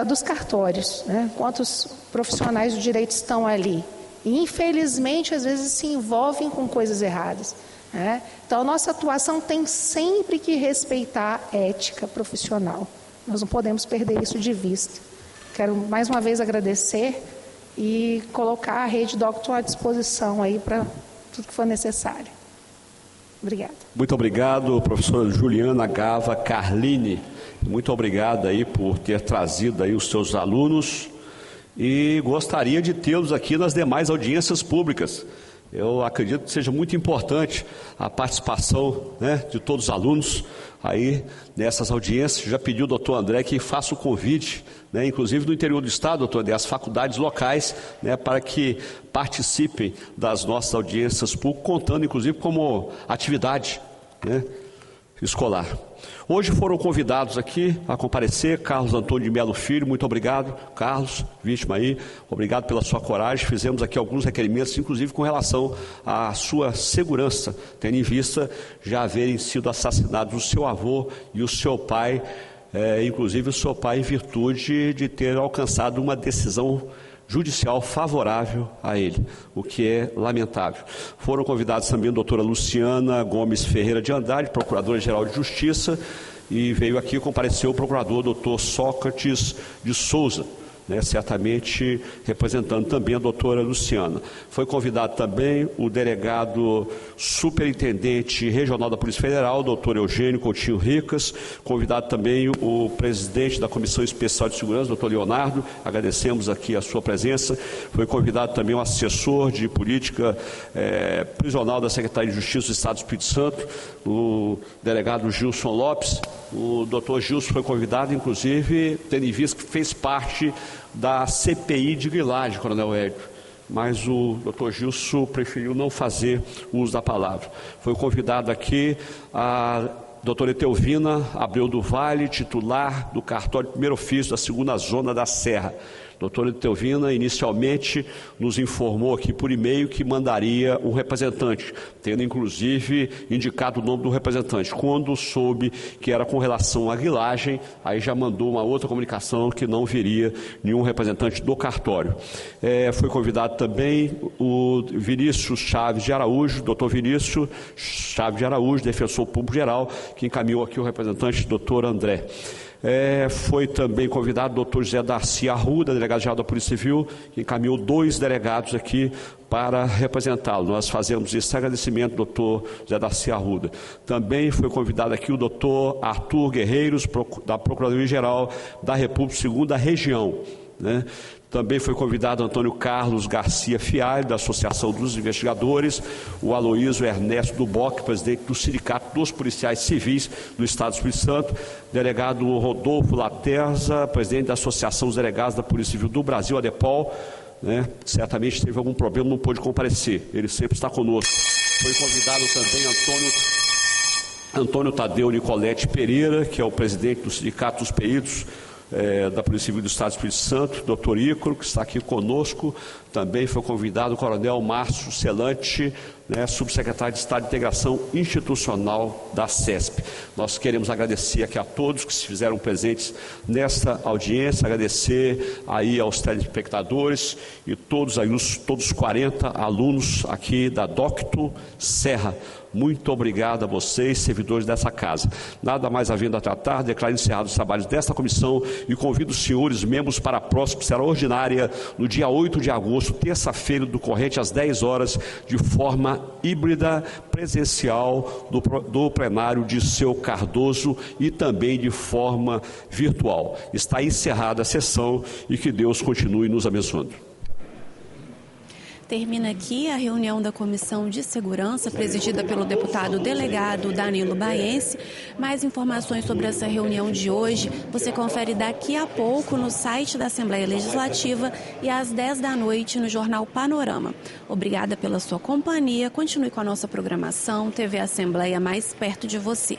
Speaker 14: dos cartórios, né? Quantos profissionais do direito estão ali e, infelizmente, às vezes se envolvem com coisas erradas, né? Então, a nossa atuação tem sempre que respeitar a ética profissional. Nós não podemos perder isso de vista. Quero mais uma vez agradecer e colocar a Rede Docton à disposição aí para tudo que for necessário. Obrigada.
Speaker 2: Muito obrigado, professora Juliana Gava Carlini. Muito obrigado aí por ter trazido aí os seus alunos, e gostaria de tê-los aqui nas demais audiências públicas. Eu acredito que seja muito importante a participação, né, de todos os alunos aí nessas audiências. Já pediu o doutor André que faça o convite, né, inclusive no interior do estado, doutor André, as faculdades locais, né, para que participem das nossas audiências públicas, contando inclusive como atividade, né, escolar. Hoje foram convidados aqui a comparecer Carlos Antônio de Melo Filho. Muito obrigado, Carlos, vítima aí, obrigado pela sua coragem. Fizemos aqui alguns requerimentos, inclusive com relação à sua segurança, tendo em vista já haverem sido assassinados o seu avô e o seu pai, inclusive o seu pai em virtude de ter alcançado uma decisão judicial favorável a ele, o que é lamentável. Foram convidados também a doutora Luciana Gomes Ferreira de Andrade, Procuradora-Geral de Justiça, e veio aqui compareceu o procurador doutor Sócrates de Souza, né, certamente representando também a doutora Luciana. Foi convidado também o delegado superintendente regional da Polícia Federal, doutor Eugênio Coutinho Ricas, convidado também o presidente da Comissão Especial de Segurança, doutor Leonardo, agradecemos aqui a sua presença. Foi convidado também o assessor de política prisional da Secretaria de Justiça do Estado do Espírito Santo, o delegado Gilson Lopes. O doutor Gilson foi convidado, inclusive, tendo em vista que fez parte da CPI de grilagem, Coronel Hélio, mas o doutor Gilson preferiu não fazer uso da palavra. Foi convidado aqui a doutora Etelvina Abreu do Vale, titular do cartório de primeiro ofício da 2ª Zona da Serra. Doutora Etelvina inicialmente nos informou aqui por e-mail que mandaria um representante, tendo inclusive indicado o nome do representante. Quando soube que era com relação à grilagem, aí já mandou uma outra comunicação que não viria nenhum representante do cartório. Foi convidado também o Vinícius Chaves de Araújo, doutor Vinícius Chaves de Araújo, defensor público geral, que encaminhou aqui o representante, doutor André. Foi também convidado o doutor José Darcy Arruda, delegado-geral da Polícia Civil, que encaminhou 2 delegados aqui para representá-lo. Nós fazemos esse agradecimento, doutor José Darcy Arruda. Também foi convidado aqui o doutor Arthur Guerreiros, da Procuradoria-Geral da República, 2ª Região, né? Também foi convidado Antônio Carlos Garcia Fialho, da Associação dos Investigadores, o Aloísio Ernesto Duboc, presidente do Sindicato dos Policiais Civis do Estado do Espírito Santo, delegado Rodolfo Laterza, presidente da Associação dos Delegados da Polícia Civil do Brasil, ADEPOL, né? Certamente teve algum problema, não pôde comparecer, ele sempre está conosco. Foi convidado também Antônio Tadeu Nicolete Pereira, que é o presidente do Sindicato dos Peritos da Polícia Civil do Estado do Espírito Santo, doutor Ícaro, que está aqui conosco. Também foi convidado o coronel Márcio Celante, subsecretário de Estado de Integração Institucional da CESP. Nós queremos agradecer aqui a todos que se fizeram presentes nesta audiência, agradecer aí aos telespectadores e todos os 40 alunos aqui da Docto Serra. Muito obrigado a vocês, servidores dessa casa. Nada mais havendo a tratar, declaro encerrados os trabalhos desta comissão e convido os senhores membros para a próxima, que será ordinária, no dia 8 de agosto, terça-feira, do corrente, às 10 horas, de forma híbrida, presencial, do plenário Dirceu Cardoso e também de forma virtual. Está encerrada a sessão e que Deus continue nos abençoando.
Speaker 1: Termina aqui a reunião da Comissão de Segurança, presidida pelo deputado delegado Danilo Baiense. Mais informações sobre essa reunião de hoje você confere daqui a pouco no site da Assembleia Legislativa e às 10 da noite no Jornal Panorama. Obrigada pela sua companhia. Continue com a nossa programação TV Assembleia mais perto de você.